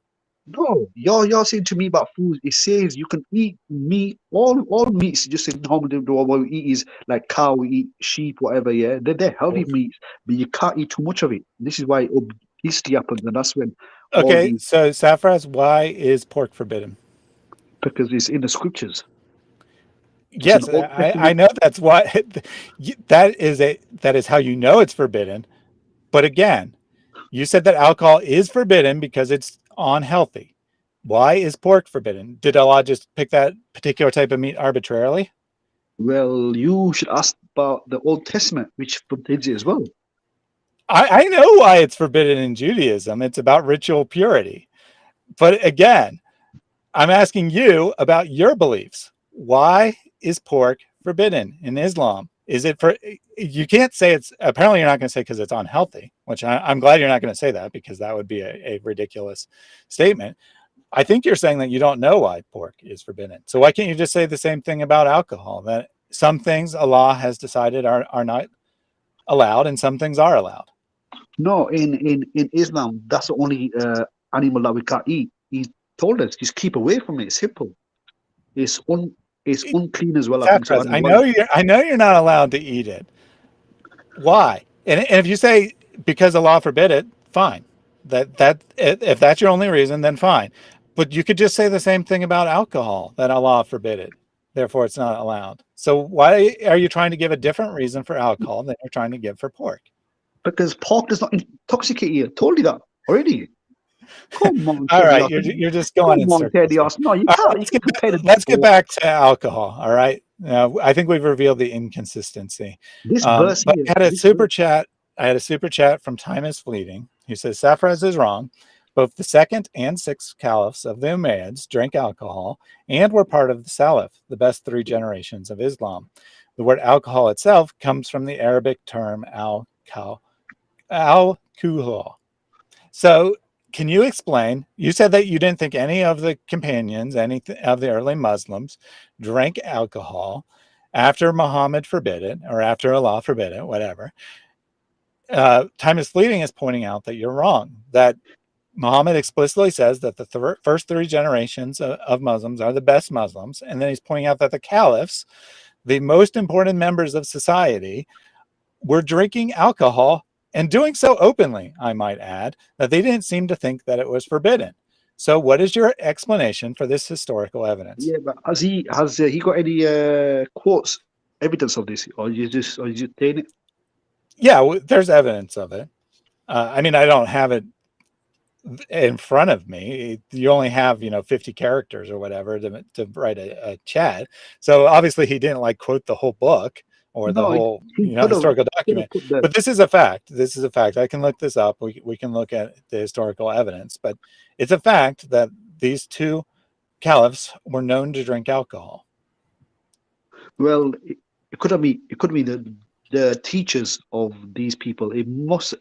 No, you're saying to me about food. It says you can eat meat, all meats. Just in normal, what we eat is like cow, we eat sheep, whatever. Yeah, they're healthy meats, but you can't eat too much of it. This is why obesity happens, and that's when. Okay, so Safras, why is pork forbidden? Because it's in the scriptures. Yes, I know that's why. That is how you know it's forbidden. But again, you said that alcohol is forbidden because it's unhealthy. Why is pork forbidden? Did Allah just pick that particular type of meat arbitrarily? Well, you should ask about the Old Testament, which forbids it as well. I know why it's forbidden in Judaism. It's about ritual purity. But again, I'm asking you about your beliefs. Why is pork forbidden in Islam? Is it for, you can't say it's, apparently you're not going to say because it's unhealthy, which I'm glad you're not going to say that, because that would be a ridiculous statement. I think you're saying that you don't know why pork is forbidden. So why can't you just say the same thing about alcohol, that some things Allah has decided are not allowed and some things are allowed? No, in Islam, that's the only animal that we can't eat. He told us just keep away from it. It's simple. It's unclean as well. I know you're not allowed to eat it. Why? And if you say because Allah forbid it, fine. That if that's your only reason, then fine. But you could just say the same thing about alcohol, that Allah forbid it, therefore it's not allowed. So why are you trying to give a different reason for alcohol than you're trying to give for pork? Because pork does not intoxicate you. I told you that already. Come on. All right, you're just going in circles. No, you can't. Let's get back to alcohol. All right. I think we've revealed the inconsistency. This verse but here, I had a super chat from Time is Fleeting, who says Safraz is wrong. Both the 2nd and 6th caliphs of the Umayyads drank alcohol and were part of the Salaf, the best 3 generations of Islam. The word alcohol itself comes from the Arabic term al-kuhol. So can you explain? You said that you didn't think any of the companions, any of the early Muslims, drank alcohol after Muhammad forbid it, or after Allah forbid it, whatever. Time is Fleeting is pointing out that you're wrong, that Muhammad explicitly says that the first 3 generations of Muslims are the best Muslims. And then he's pointing out that the caliphs, the most important members of society, were drinking alcohol, and doing so openly, I might add, that they didn't seem to think that it was forbidden. So what is your explanation for this historical evidence? Yeah, but has he got any quotes, evidence of this, or you just saying it? Yeah, there's evidence of it. I mean, I don't have it in front of me. You only have 50 characters or whatever to write a chat. So obviously he didn't quote the whole book or the whole historical document. But this is a fact. This is a fact. I can look this up. We can look at the historical evidence, but it's a fact that these 2 caliphs were known to drink alcohol. Well, it could have been the teachers of these people. It might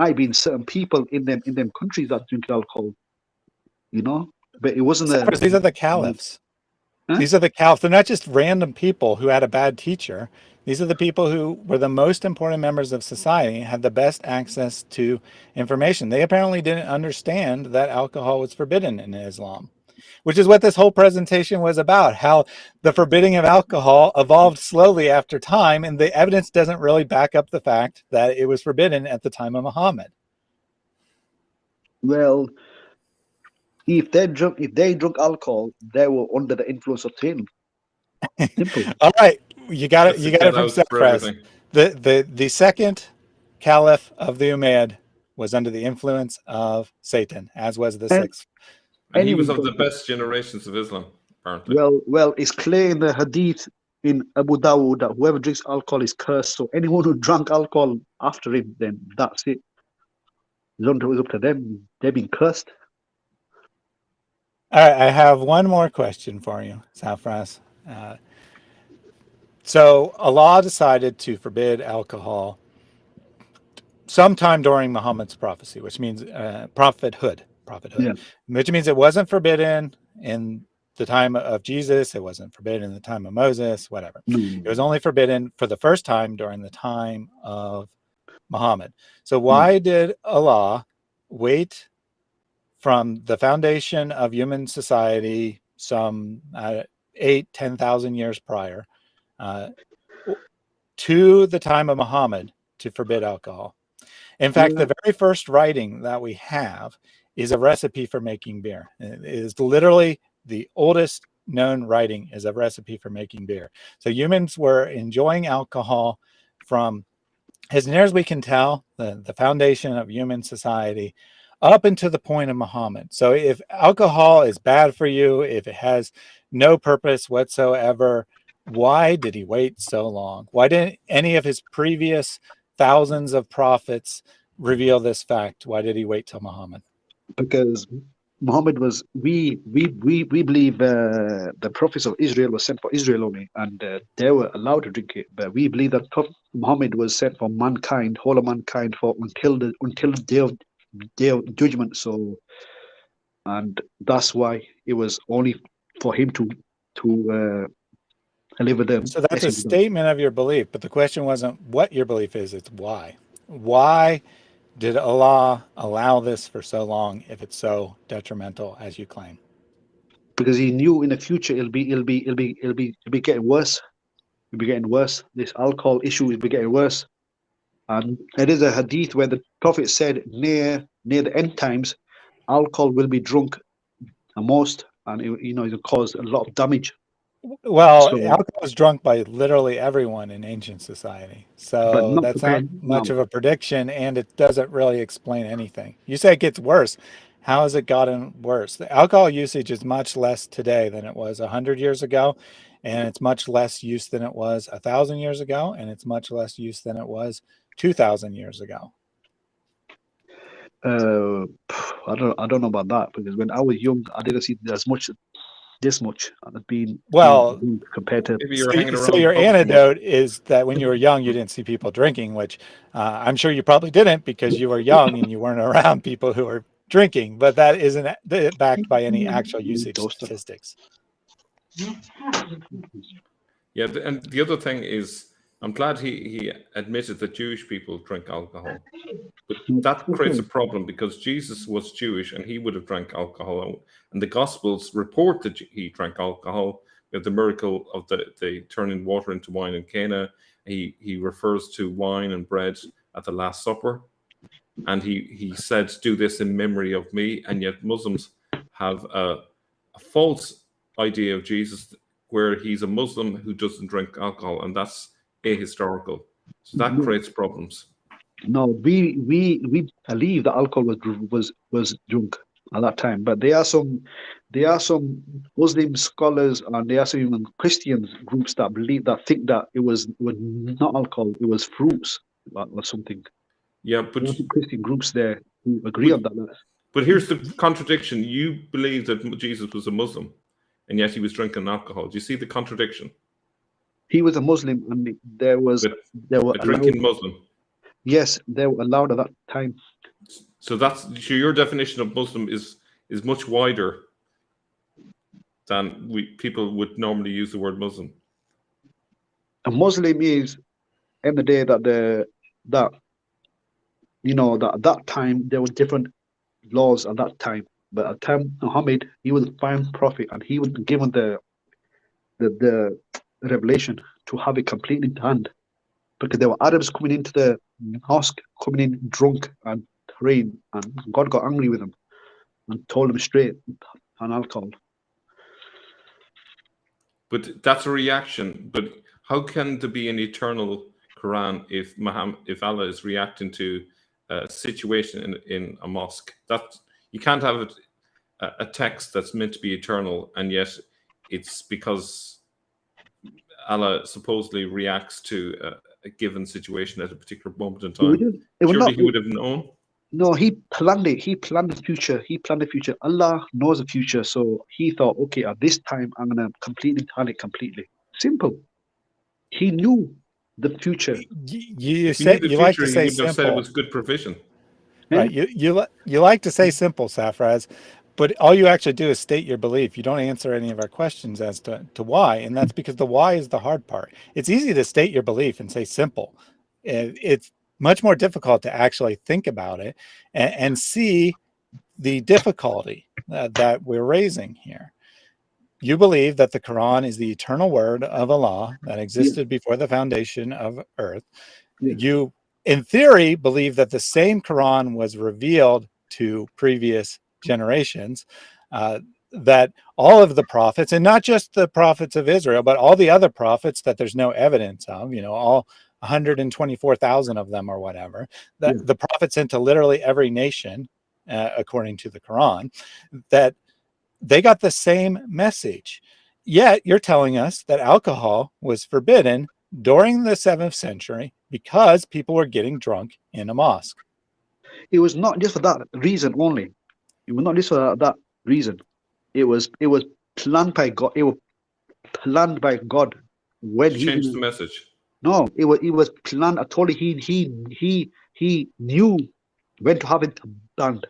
have been certain people in them countries that drink alcohol, but it wasn't These are the caliphs. Huh? These are the caliphs. They're not just random people who had a bad teacher. These are the people who were the most important members of society, had the best access to information. They apparently didn't understand that alcohol was forbidden in Islam, which is what this whole presentation was about, how the forbidding of alcohol evolved slowly after time, and the evidence doesn't really back up the fact that it was forbidden at the time of Muhammad. Well, if they drunk alcohol, they were under the influence of Satan. Simple. All right, you got it from Safraz. The 2nd caliph of the Umayyad was under the influence of Satan, as was the 6th. And he was of the best generations of Islam, apparently. Well, it's clear in the hadith in Abu Dawud that whoever drinks alcohol is cursed. So anyone who drank alcohol after him, then that's it. It's up to them. They've been cursed. All right, I have one more question for you, Safras. So Allah decided to forbid alcohol sometime during Muhammad's prophecy, which means prophethood, Yeah. which means it wasn't forbidden in the time of Jesus. It wasn't forbidden in the time of Moses, whatever. It was only forbidden for the first time during the time of Muhammad. So why did Allah wait from the foundation of human society some 10,000 years prior to the time of Muhammad to forbid alcohol? In fact, the very first writing that we have is a recipe for making beer. It is literally the oldest known writing is a recipe for making beer. So humans were enjoying alcohol from, as near as we can tell, the foundation of human society up until the point of Muhammad. So if alcohol is bad for you, if it has no purpose whatsoever, why did he wait so long? Why didn't any of his previous thousands of prophets reveal this fact? Why did he wait till Muhammad? Because Muhammad was, we believe the prophets of Israel were sent for Israel only, and they were allowed to drink it. But we believe that Muhammad was sent for mankind, whole of mankind, for until the day of judgment. So, and that's why it was only for him to deliver them. So that's a statement of your belief, but the question wasn't what your belief is, it's why. Why did Allah allow this for so long if it's so detrimental as you claim? Because he knew in the future it'll be getting worse. It'll be getting worse. This alcohol issue will be getting worse. And there is a hadith where the Prophet said near the end times, alcohol will be drunk the most, and it'll cause a lot of damage. Well, alcohol is drunk by literally everyone in ancient society. So that's not much of a prediction, and it doesn't really explain anything. You say it gets worse. How has it gotten worse? The alcohol usage is much less today than it was 100 years ago, and it's much less use than it was 1,000 years ago, and it's much less use than it was 2,000 years ago. I don't know about that, because when I was young, I didn't see this much being compared to. Maybe you're hanging around. So your anecdote is that when you were young, you didn't see people drinking, which I'm sure you probably didn't because you were young and you weren't around people who were drinking. But that isn't backed by any actual usage statistics. Yeah, and the other thing is, I'm glad he admitted that Jewish people drink alcohol. But that creates a problem because Jesus was Jewish and he would have drank alcohol. And the Gospels report that he drank alcohol. We have the miracle of the turning water into wine in Cana. He refers to wine and bread at the Last Supper. And he said, do this in memory of me. And yet Muslims have a false idea of Jesus where he's a Muslim who doesn't drink alcohol. And that's ahistorical. So that creates problems. No, we believe that alcohol was drunk at that time, but there are some Muslim scholars and there are some even Christian groups that think that it was not alcohol, it was fruits or something. Yeah, but there are some Christian groups there who agree on that. But here's the contradiction: you believe that Jesus was a Muslim, and yet he was drinking alcohol. Do you see the contradiction? He was a Muslim, and there were a drinking Muslim. Yes, they were allowed at that time. So your definition of Muslim is much wider than people would normally use the word Muslim. A Muslim is in the day that at that time there were different laws at that time. But at the time Muhammad, he was a fine prophet, and he was given the revelation to have it completely in hand. Because there were Arabs coming into the mosque, coming in drunk and praying, and God got angry with them and told them straight on alcohol. But that's a reaction. But how can there be an eternal Quran if Allah is reacting to a situation in a mosque? That you can't have a text that's meant to be eternal, and yet it's because Allah supposedly reacts to a given situation at a particular moment in It time. would Surely not. he would have known. No, he planned it. He planned the future. He planned the future. Allah knows the future, so he thought, okay, at this time I'm gonna completely plan it completely. Simple. He knew the future. You If he knew say the you like to future, he say wouldn't have said it simple, was good provision. right? You like to say simple, Safraz, but all you actually do is state your belief. You don't answer any of our questions as to why, and that's because the why is the hard part. It's easy to state your belief and say simple. It's much more difficult to actually think about it and see the difficulty that we're raising here. You believe that the Quran is the eternal word of Allah that existed before the foundation of earth. Yeah. You, in theory, believe that the same Quran was revealed to previous generations, that all of the prophets, and not just the prophets of Israel, but all the other prophets that there's no evidence of, all 124,000 of them or whatever, that the prophets sent to literally every nation, according to the Quran, that they got the same message. Yet you're telling us that alcohol was forbidden during the 7th century because people were getting drunk in a mosque. It was not just for that reason only. It was not just for that reason. It was planned by God. It was planned by God when To he change the message. No, it was planned. I told you he knew when to have it banned.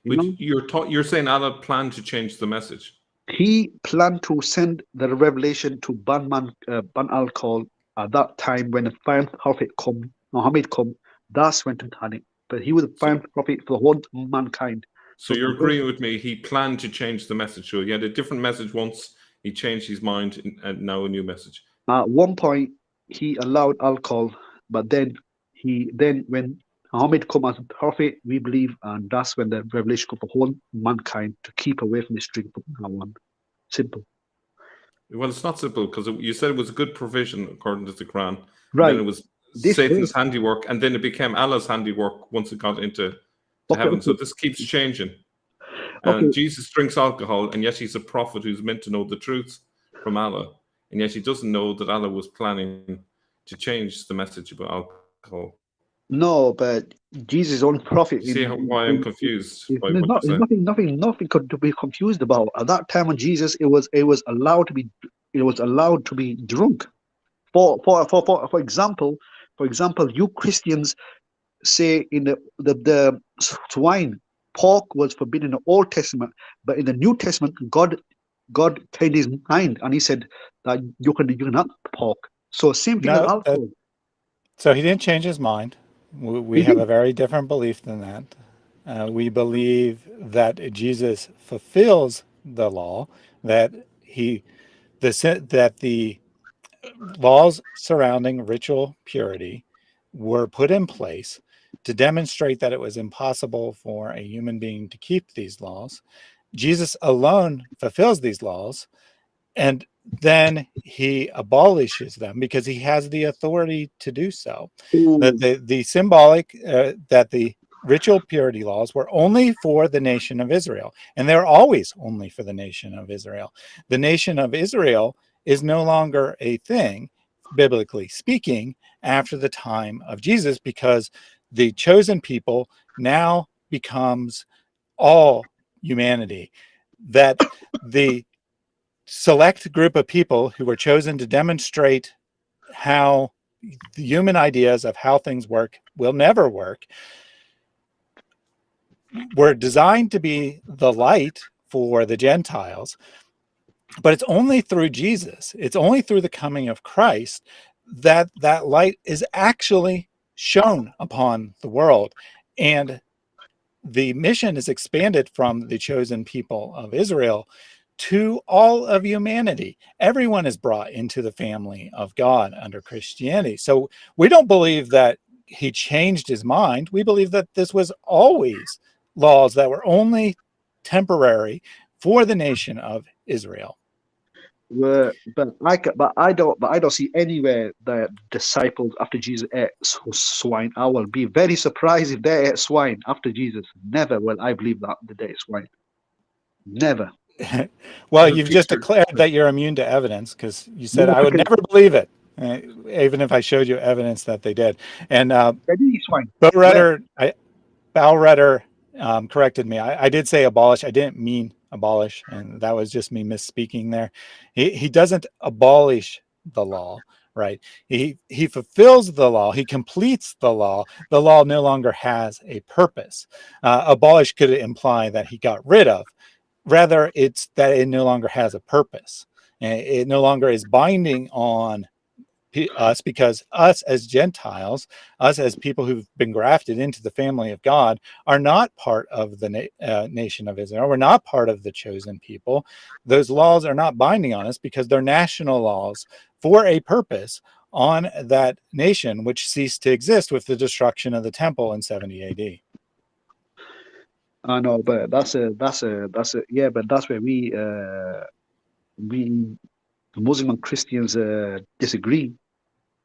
But you're saying Allah planned to change the message. He planned to send the revelation to ban alcohol at that time when the final prophet Muhammad come. That's when to ban it. But he was the final prophet for the whole mankind. So you're agreeing with me? He planned to change the message. So he had a different message once. He changed his mind, and now a new message. At one point, he allowed alcohol, but then when Muhammad come as a prophet, we believe, and that's when the revelation comes for whole mankind to keep away from this drink from now on. Simple. Well, it's not simple because you said it was a good provision according to the Quran. Right. And then it was Satan's handiwork, and then it became Allah's handiwork once it got into heaven. Okay. So this keeps changing. And Jesus drinks alcohol, and yet he's a prophet who's meant to know the truth from Allah. And yet he doesn't know that Allah was planning to change the message about alcohol. No, but Jesus is only prophet. See why I'm confused? There's nothing to be confused about. At that time when Jesus, it was allowed to be drunk. For example, you Christians say in the swine, pork was forbidden in the Old Testament, but in the New Testament, God changed his mind and he said that you can have pork. So same thing as alcohol. So he didn't change his mind. We have a very different belief than that. We believe that Jesus fulfills the law, that the laws surrounding ritual purity were put in place to demonstrate that it was impossible for a human being to keep these laws. Jesus alone fulfills these laws, and then he abolishes them because he has the authority to do so. The symbolic that the ritual purity laws were only for the nation of Israel, and they're always only for the nation of Israel. The nation of Israel is no longer a thing, biblically speaking, after the time of Jesus, because the chosen people now becomes all humanity. That the select group of people who were chosen to demonstrate how the human ideas of how things work will never work were designed to be the light for the Gentiles. But it's only through Jesus, it's only through the coming of Christ that that light is actually shown upon the world. And the mission is expanded from the chosen people of Israel to all of humanity. Everyone is brought into the family of God under Christianity. So we don't believe that he changed his mind. We believe that this was always laws that were only temporary for the nation of Israel. But I don't see anywhere that disciples after Jesus ate swine. I will be very surprised if they ate swine after Jesus. Never will I believe that they ate swine. Never. Well, The you've just picture. declared that you're immune to evidence because you said No, I would because never believe it, even if I showed you evidence that they did. And it's fine. Bo Where? Rudder, Bal Rudder corrected me. I did say abolish. I didn't mean abolish, and that was just me misspeaking there. He doesn't abolish the law, right? He fulfills the law. He completes the law. The law no longer has a purpose. Abolish could imply that he got rid of. Rather, it's that it no longer has a purpose. It no longer is binding on us because us as Gentiles, us as people who've been grafted into the family of God, are not part of the nation of Israel. We're not part of the chosen people. Those laws are not binding on us because they're national laws for a purpose on that nation, which ceased to exist with the destruction of the temple in 70 AD. I know, but that's a yeah, but that's where we Muslim and Christians disagree,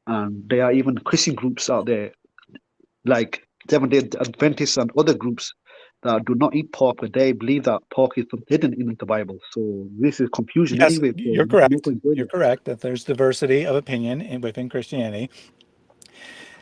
and there are even Christian groups out there like Seventh-day Adventists and other groups that do not eat pork, but they believe that pork is forbidden in the Bible. So this is confusion Yes, anyway. So you're no correct. point doing You're it. correct that there's diversity of opinion within Christianity.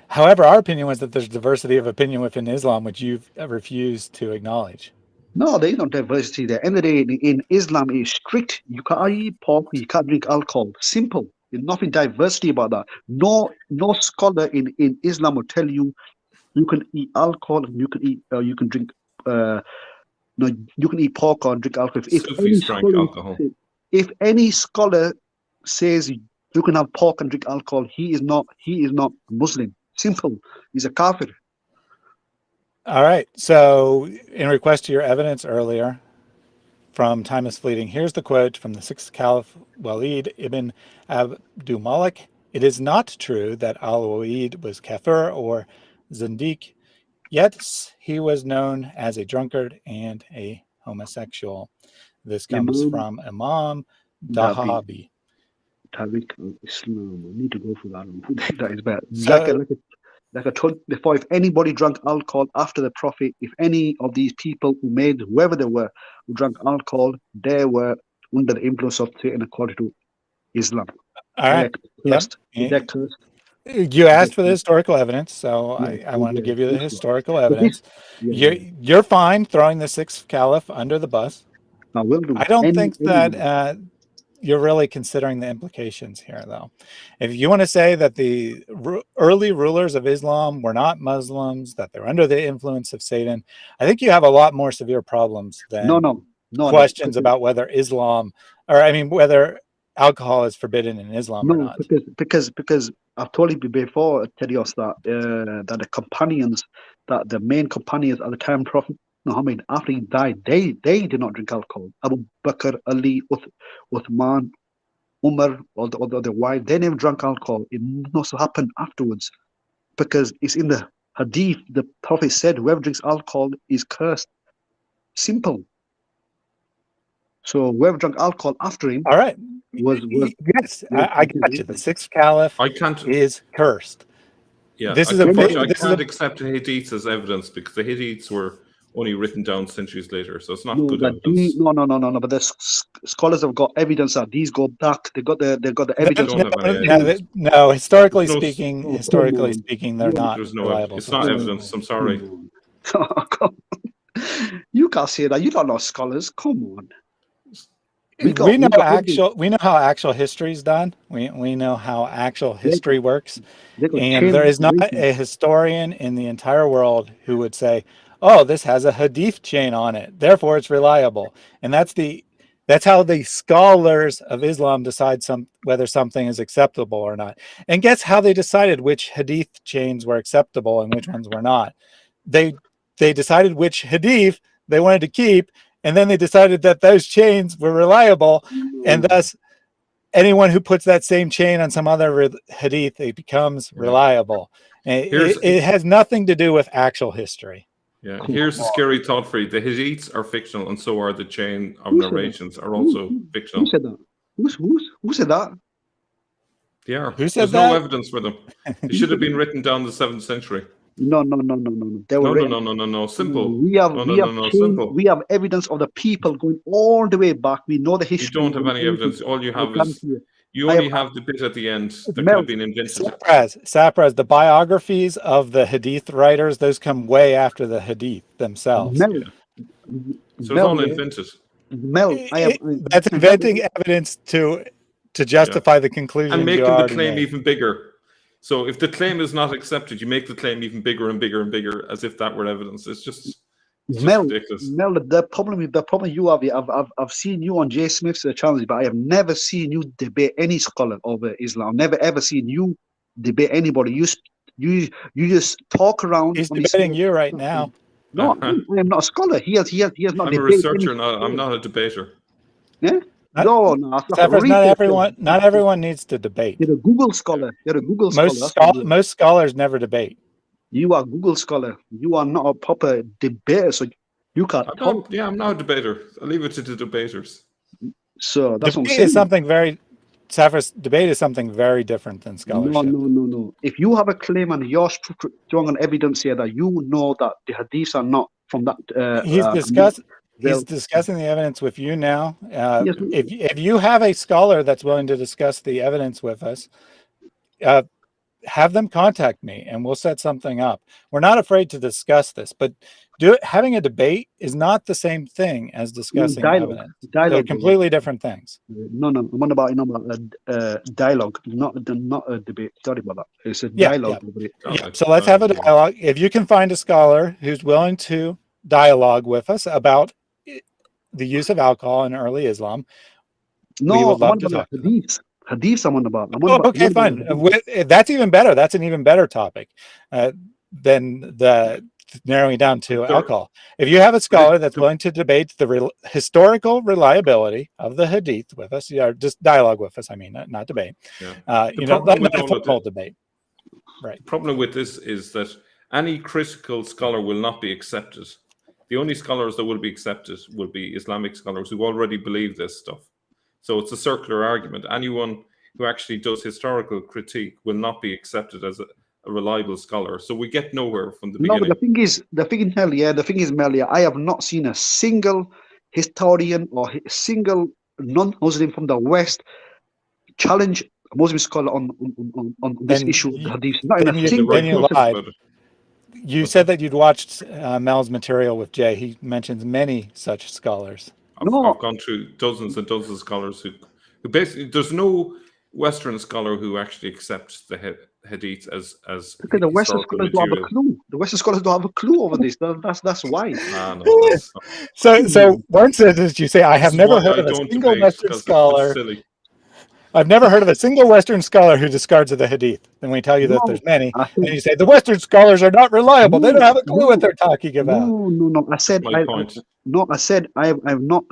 However, our opinion was that there's diversity of opinion within Islam, which you've refused to acknowledge. No, there is no diversity there. End of the day, in Islam, it's strict. You can't eat pork. You can't drink alcohol. Simple. There's nothing diversity about that. No scholar in Islam will tell you you can eat alcohol. You can drink. No, you can eat pork or drink alcohol. Sufis drank alcohol. If any scholar says you can have pork and drink alcohol, he is not Muslim. Simple. He's a kafir. All right. So, in request to your evidence earlier from Time is Fleeting, here's the quote from the sixth Caliph Walid ibn Abdul Malik. It is not true that Al-Walid was kafir or zindiq, yet he was known as a drunkard and a homosexual. This comes Imam from Imam Dabi Dahabi. Tariq al-Islam. I need to go for that one. That is bad. So, Like I told before, if anybody drank alcohol after the Prophet, if any of these people whoever they were, who drank alcohol, they were under the influence of Satan according to Islam. all They're right. Yep. cursed. They're cursed. You asked for the historical evidence, so Yeah, I wanted to give you the that's right. historical But this, evidence. You're fine throwing the sixth caliph under the bus. I will do. I don't think Anyone. that you're really considering the implications here, though. If you want to say that the early rulers of Islam were not Muslims, that they're under the influence of Satan, I think you have a lot more severe problems than questions about whether whether alcohol is forbidden in Islam or not. Because I've told you before, Terios, that the main companions at the time of Prophet Muhammad, after he died, they did not drink alcohol. Abu Bakr, Ali, Uthman, Umar, or the wife, they never drank alcohol. It must have happened afterwards, because it's in the hadith. The Prophet said, "Whoever drinks alcohol is cursed." Simple. So whoever drank alcohol after him, all right, yes, I got you. The sixth caliph is cursed. Yeah, this is I can't accept the Hadiths as evidence because the Hadiths were only written down centuries later, so it's not good evidence. No. But the scholars have got evidence that these go back. They got the evidence. No, historically speaking, they're not reliable. It's not evidence. I'm sorry. You can't say that. You don't know scholars. Come on. We know how actual history is done. We know how actual history works, and there is not a historian in the entire world who would say, "Oh, this has a hadith chain on it, therefore it's reliable." And that's how the scholars of Islam decide whether something is acceptable or not. And guess how they decided which hadith chains were acceptable and which ones were not? They decided which hadith they wanted to keep. And then they decided that those chains were reliable, and thus anyone who puts that same chain on some other hadith, it becomes reliable. It has nothing to do with actual history. Yeah, here's the scary thought for you. The hadiths are fictional, and so are the chain of narrations are also fictional. Who said that? Who said that? They are. Who said There's that? no evidence for them. They should have been written down in the 7th century. No, no, no, no, no, no. They were No, no, written. no, no, no, no. Simple. We have No, we no, have no, no. chain, Simple. we have evidence of the people going all the way back. We know the You history. don't have and any everything. evidence. All you I have is guarantee you. you I only have have the bit at the end that could Mel, have been invented. Sapraz, the biographies of the Hadith writers, those come way after the Hadith themselves. Mel, So it's Mel, all yeah, invented. Mel. I have That's inventing evidence to justify the And conclusions you making the already claim made. even bigger. So if the claim is not accepted, you make the claim even bigger and bigger and bigger, as if that were evidence. It's just Mel, ridiculous. Mel. The problem you have. I've seen you on Jay Smith's channel, but I have never seen you debate any scholar over Islam. I've never ever seen you debate anybody. You just talk around. He's on this debating you right now. No, I am not a scholar. He has not I'm a debated researcher, any I'm not a debater. Yeah? Not- No, that's a Sapraz, researcher. not everyone needs to debate. You're a Google scholar. You're a Google scholar. That's what you are. Most scholars never debate. You are a Google scholar. You are not a proper debater, so you can't talk. I'm not a debater. I leave it to the debaters. So that's what I'm Debate saying. is something very, Sapraz, debate is something very different than scholarship. No. If you have a claim and you're strong on evidence here that you know that the hadiths are not from that, He's discussing the evidence with you now. Yes. If you have a scholar that's willing to discuss the evidence with us, have them contact me and we'll set something up. We're not afraid to discuss this, but having a debate is not the same thing as discussing evidence. They're completely different things. No. I'm on about dialogue, not a debate. Sorry about that. It's a dialogue. Yeah. So let's have a dialogue. If you can find a scholar who's willing to dialogue with us about the use of alcohol in early Islam, we would love to talk to them. Hadiths I'm on about. Okay, fine. That's even better. That's an even better topic than the narrowing it down to alcohol. If you have a scholar that's willing to debate the historical reliability of the hadith with us, just dialogue with us. I mean, not debate. Not a formal debate. Right. The problem with this is that any critical scholar will not be accepted. The only scholars that will be accepted will be Islamic scholars who already believe this stuff. So it's a circular argument. Anyone who actually does historical critique will not be accepted as a reliable scholar. So we get nowhere from the beginning. No, but the thing is, Mel, I have not seen a single historian or a single non-Muslim from the West challenge a Muslim scholar on this issue of the hadith. Not in a single. Then you lied. You said that you'd watched Mel's material with Jay. He mentions many such scholars. I've gone through dozens and dozens of scholars who basically, there's no Western scholar who actually accepts the hadith as because the Western scholars don't have a clue. The Western scholars don't have a clue over this. That's why. So one sentence you say, I have never heard of a single Western scholar. I've never heard of a single Western scholar who discards of the hadith. Then we tell you that there's many, and you say the Western scholars are not reliable. They don't have a clue what they're talking about. No. I said I've not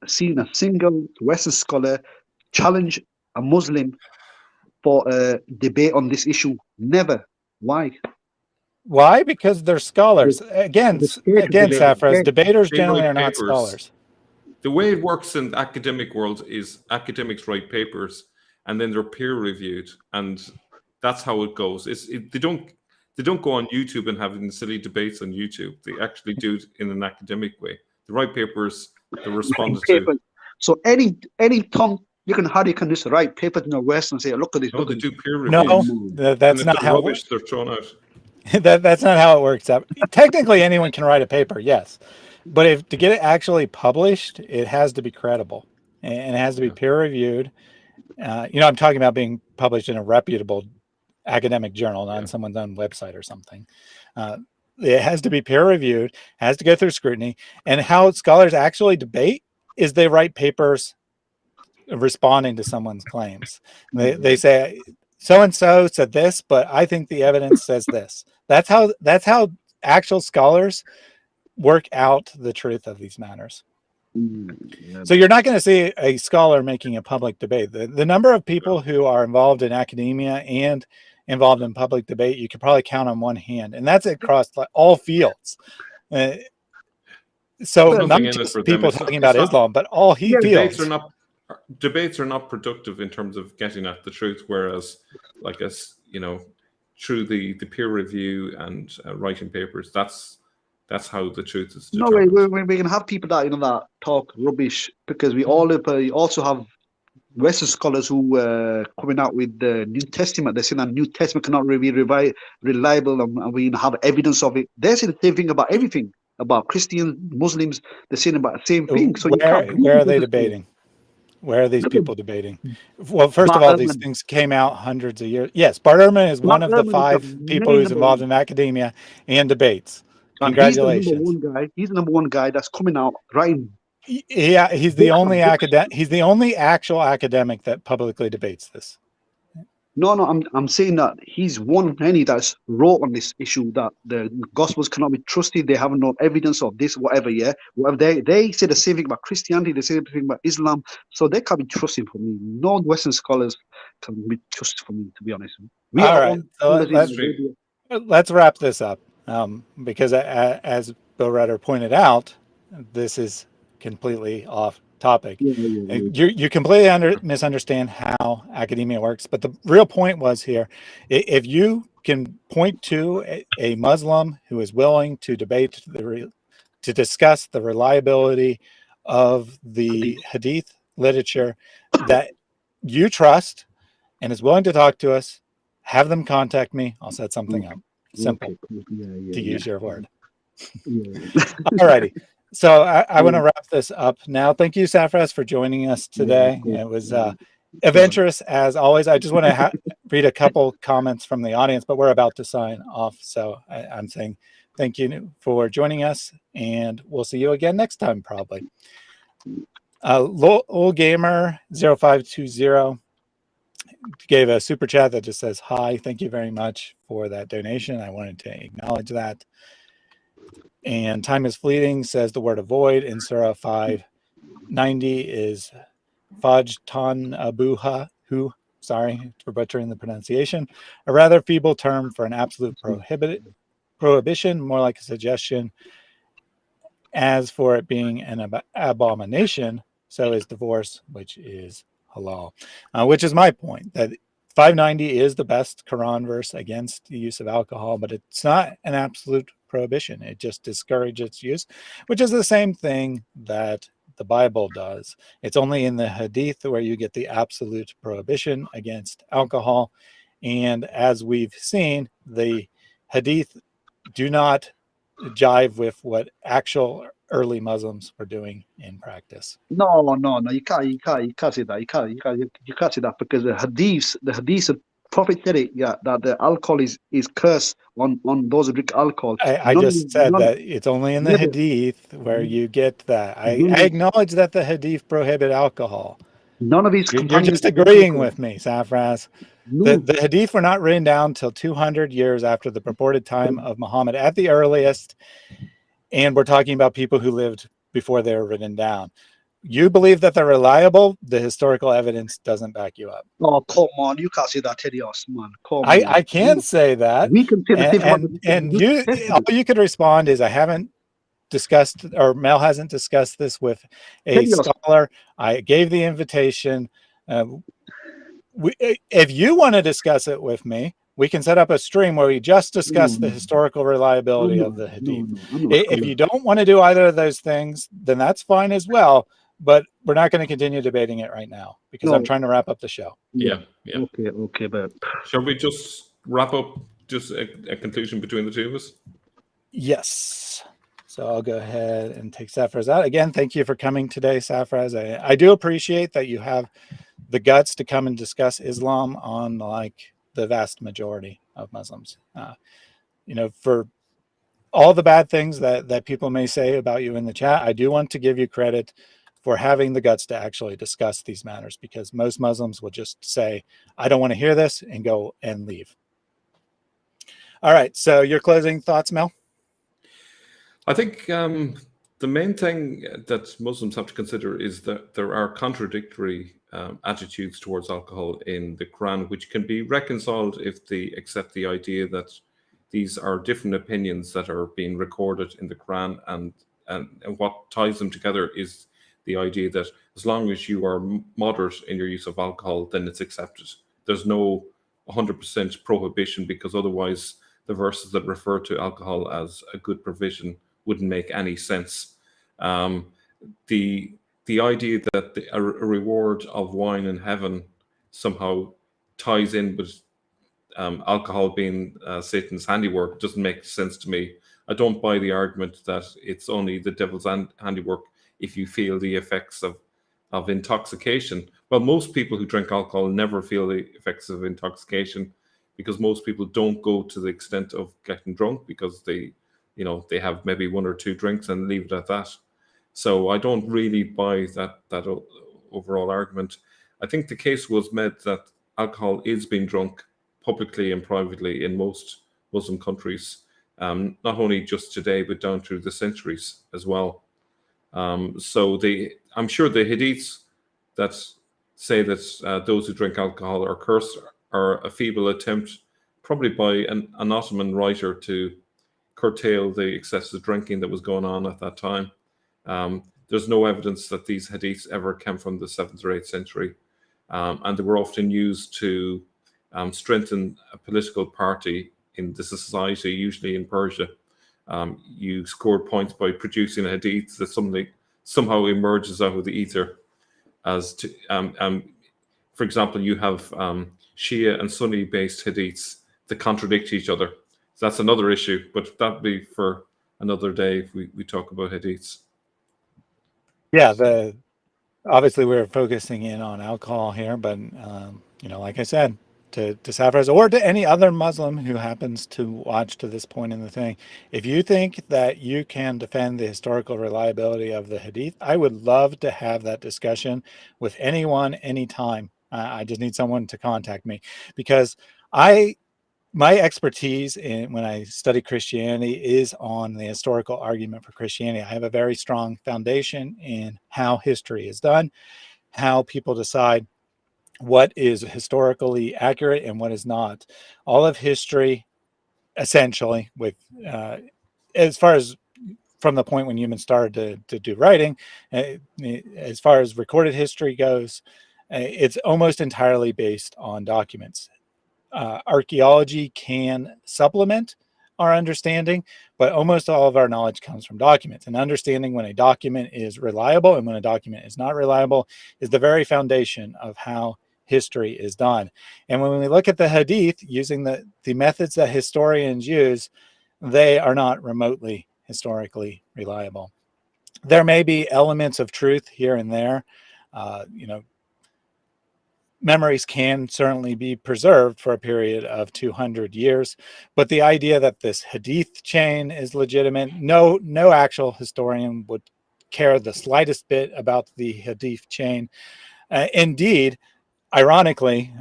seen a single Western scholar challenge a Muslim for a debate on this issue. Never. Why? Why? Because they're scholars. Again, Sapraz, debaters generally are not scholars. The way it works in the academic world is academics write papers and then they're peer reviewed, and that's how it goes. They don't go on YouTube and have silly debates on YouTube. They actually do it in an academic way. They write papers, they respond to. So any Tom, you can just write papers in the West and say, look at this. No, they do peer review. No, that's not how rubbish they're thrown out. That's not how it works. Technically, anyone can write a paper, yes. But to get it actually published, it has to be credible and it has to be peer reviewed. I'm talking about being published in a reputable academic journal, not on someone's own website or something. It has to be peer reviewed, has to go through scrutiny. And how scholars actually debate is they write papers responding to someone's claims. They say, so-and-so said this, but I think the evidence says this. That's how actual scholars work out the truth of these matters. So you're not going to see a scholar making a public debate. The number of people who are involved in academia and involved in public debate, you could probably count on one hand, and that's across all fields. So not just people talking about Islam, but all fields. Debates are not productive in terms of getting at the truth. Whereas, through the peer review and writing papers. That's how the truth is No way. determined. We can have people that that talk rubbish, because we all also have Western scholars who coming out with the New Testament. They're saying that New Testament cannot be reliable, and we have evidence of it. They're saying the same thing about everything, about Christians, Muslims. They're saying about the same thing. So you can't. Where are they debating? Where are these Look at people debating? Well, first of Bart all, these Ehrman. things came out hundreds of years. Yes, Bart Ehrman is one Bart of the Ehrman is the 5 people main who's number involved one, in academia and debates. and he's the number Congratulations. one guy. He's the number one guy that's coming out writing Yeah, he's the books only and books. He's the only actual academic that publicly debates this. No, I'm saying that he's one many that's wrote on this issue that the Gospels cannot be trusted. They have no evidence of this, whatever. Yeah, whatever. They say the same thing about Christianity. They say the same thing about Islam. So they can't be trusted for me. No Western scholars can be trusted for me, to be honest. We All are right, on so let's wrap this up, because as Bill Rudder pointed out, this is completely off topic. You completely misunderstand how academia works. But the real point was here, if you can point to a Muslim who is willing to debate to discuss the reliability of the Hadith literature that you trust and is willing to talk to us, have them contact me. I'll set something up. Simple, to use your word. All righty. So I want to wrap this up now. Thank you, Safraz, for joining us today. It was adventurous as always. I just want to read a couple comments from the audience, but we're about to sign off. So I'm saying thank you for joining us, and we'll see you again next time, probably. Lol Gamer 0520 gave a super chat that just says hi. Thank you very much for that donation. I wanted to acknowledge that. And Time is Fleeting says the word avoid in Surah 590 is Fajtan Abuha, who, sorry for butchering the pronunciation, a rather feeble term for an absolute prohibition, more like a suggestion. As for it being an abomination, so is divorce, which is halal, which is my point, that 590 is the best Quran verse against the use of alcohol, but it's not an absolute prohibition. It just discourages its use, which is the same thing that the Bible does. It's only in the Hadith where you get the absolute prohibition against alcohol. And as we've seen, the Hadith do not jive with what actual early Muslims were doing in practice. No, you can't say that. You can't say that, because the hadiths, the Prophet said it, that the alcohol is cursed on those who drink alcohol. I just said that it's only in the Hadith where you get that. I acknowledge that the Hadith prohibit alcohol. None of these You're just agreeing with me, Safraz. No. The Hadith were not written down till 200 years after the purported time of Muhammad at the earliest. And we're talking about people who lived before they were written down. You believe that they're reliable. The historical evidence doesn't back you up. Oh, come on. You can't say that, Tedios, man. Come on. I can say that. We can say the same and you, all you could respond is, I haven't discussed, or Mel hasn't discussed this with a scholar. I gave the invitation. If you want to discuss it with me, we can set up a stream where we just discuss the historical reliability of the Hadith. If you don't want to do either of those things, then that's fine as well. But we're not going to continue debating it right now, because I'm trying to wrap up the show. Yeah. Okay, but shall we just wrap up, just a conclusion between the two of us? Yes. So I'll go ahead and take Safraz out. Again, thank you for coming today, Safraz. I do appreciate that you have the guts to come and discuss Islam on like the vast majority of Muslims. For all the bad things that people may say about you in the chat, I do want to give you credit for having the guts to actually discuss these matters, because most Muslims will just say, I don't want to hear this, and go and leave. All right. So your closing thoughts, Mel? I think the main thing that Muslims have to consider is that there are contradictory attitudes towards alcohol in the Quran, which can be reconciled if they accept the idea that these are different opinions that are being recorded in the Quran, and what ties them together is the idea that as long as you are moderate in your use of alcohol, then it's accepted. There's no 100% prohibition, because otherwise the verses that refer to alcohol as a good provision wouldn't make any sense. The idea that a reward of wine in heaven somehow ties in with alcohol being Satan's handiwork doesn't make sense to me. I don't buy the argument that it's only the devil's handiwork if you feel the effects of intoxication. Well, most people who drink alcohol never feel the effects of intoxication, because most people don't go to the extent of getting drunk, because they have maybe one or two drinks and leave it at that. So I don't really buy that overall argument. I think the case was made that alcohol is being drunk publicly and privately in most Muslim countries, not only just today, but down through the centuries as well. So I'm sure the hadiths that say that those who drink alcohol are cursed are a feeble attempt, probably by an Ottoman writer, to curtail the excessive drinking that was going on at that time. There's no evidence that these hadiths ever came from the 7th or 8th century, and they were often used to strengthen a political party in the society, usually in Persia. You scored points by producing a hadith that somehow emerges out of the ether. For example, you have Shia and Sunni-based hadiths that contradict each other. So that's another issue, but that'd be for another day if we talk about hadiths. Yeah, obviously we're focusing in on alcohol here, but like I said, to Safras or to any other Muslim who happens to watch to this point in the thing, if you think that you can defend the historical reliability of the hadith, I would love to have that discussion with anyone, anytime. I just need someone to contact me, because my expertise when I study Christianity is on the historical argument for Christianity. I have a very strong foundation in how history is done, how people decide what is historically accurate and what is not. All of history, essentially, with as far as from the point when humans started to do writing, as far as recorded history goes, it's almost entirely based on documents. Archaeology can supplement our understanding, but almost all of our knowledge comes from documents. And understanding when a document is reliable and when a document is not reliable is the very foundation of how history is done. And when we look at the hadith using the methods that historians use, they are not remotely historically reliable. There may be elements of truth here and there. Memories can certainly be preserved for a period of 200 years, but the idea that this hadith chain is legitimate, no actual historian would care the slightest bit about the hadith chain. Indeed, ironically,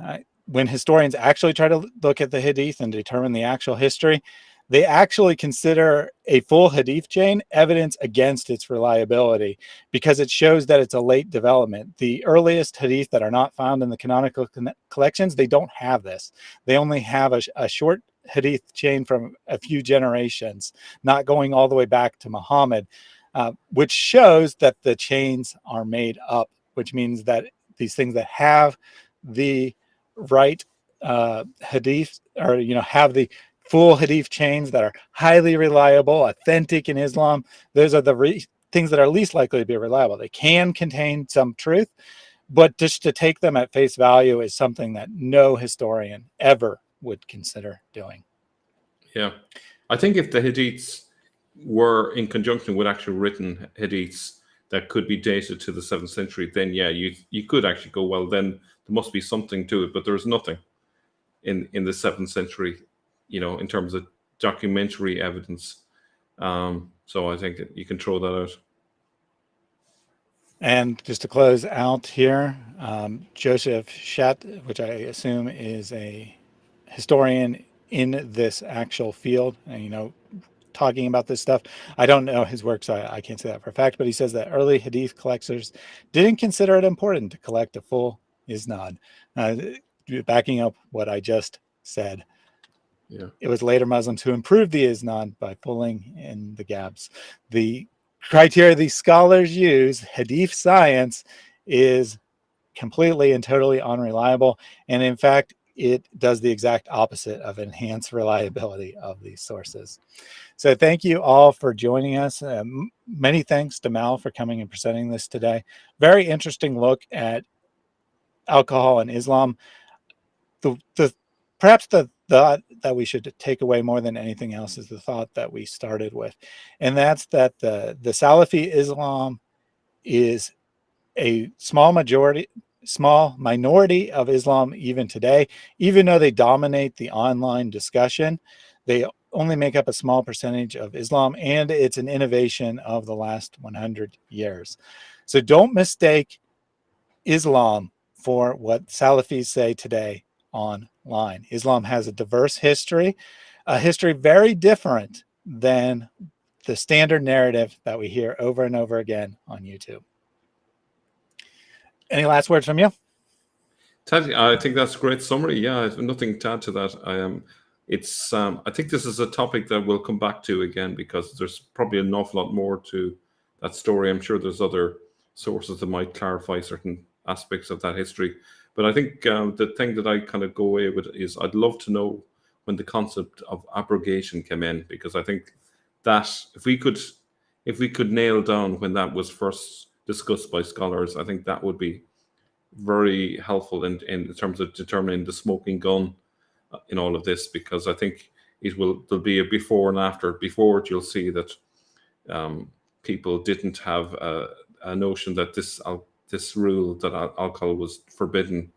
when historians actually try to look at the hadith and determine the actual history, they actually consider a full hadith chain evidence against its reliability, because it shows that it's a late development. The earliest hadith that are not found in the canonical collections, they don't have this. They only have a short hadith chain from a few generations, not going all the way back to Muhammad, which shows that the chains are made up, which means that these things that have the right hadith, or have the full hadith chains that are highly reliable, authentic in Islam, those are the things that are least likely to be reliable. They can contain some truth, but just to take them at face value is something that no historian ever would consider doing. Yeah. I think if the hadiths were in conjunction with actual written hadiths that could be dated to the 7th century, then yeah, you could actually go, well, then there must be something to it, but there's nothing in the 7th century, in terms of documentary evidence. So I think you can throw that out. And just to close out here, Joseph Schatt, which I assume is a historian in this actual field, and, talking about this stuff. I don't know his work, so I can't say that for a fact, but he says that early hadith collectors didn't consider it important to collect a full isnad. Backing up what I just said. Yeah. It was later Muslims who improved the isnad by filling in the gaps. The criteria these scholars use, hadith science, is completely and totally unreliable. And in fact, it does the exact opposite of enhance reliability of these sources. So thank you all for joining us. Many thanks to Mal for coming and presenting this today. Very interesting look at alcohol and Islam. Perhaps the thought that we should take away more than anything else is the thought that we started with, and that's that the Salafi Islam is a small minority of Islam even today. Even though they dominate the online discussion, they only make up a small percentage of Islam, and it's an innovation of the last 100 years. So don't mistake Islam for what Salafis say today online. Islam has a diverse history, a history very different than the standard narrative that we hear over and over again on YouTube. Any last words from you? Ted, I think that's a great summary. Yeah, I have nothing to add to that. I think this is a topic that we'll come back to again, because there's probably an awful lot more to that story. I'm sure there's other sources that might clarify certain aspects of that history. But I think the thing that I kind of go away with is I'd love to know when the concept of abrogation came in, because I think that if we could nail down when that was first discussed by scholars, I think that would be very helpful in terms of determining the smoking gun in all of this, because I think there'll be a before and after. Before it, you'll see that people didn't have a notion that this rule that alcohol was forbidden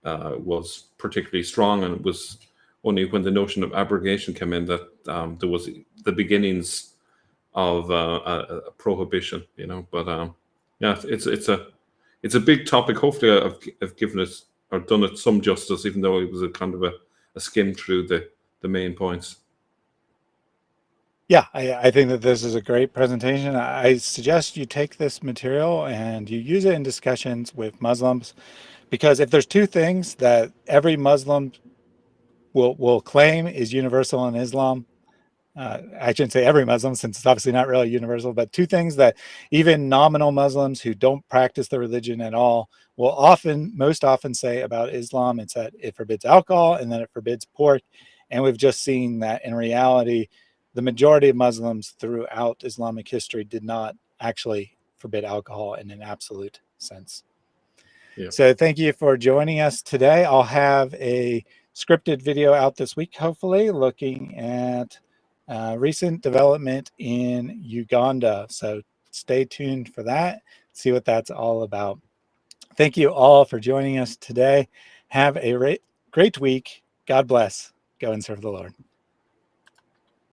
was particularly strong, and it was only when the notion of abrogation came in that there was the beginnings of a prohibition, But yeah, it's a big topic. Hopefully, I've given it or done it some justice, even though it was a kind of a skim through the main points. Yeah, I think that this is a great presentation. I suggest you take this material and you use it in discussions with Muslims, because if there's two things that every Muslim will claim is universal in Islam, I shouldn't say every Muslim, since it's obviously not really universal, but two things that even nominal Muslims who don't practice the religion at all will most often say about Islam, it's that it forbids alcohol and that it forbids pork. And we've just seen that in reality, the majority of Muslims throughout Islamic history did not actually forbid alcohol in an absolute sense. Yeah. So thank you for joining us today. I'll have a scripted video out this week, hopefully, looking at recent development in Uganda. So stay tuned for that, see what that's all about. Thank you all for joining us today. Have a great week. God bless. Go and serve the Lord.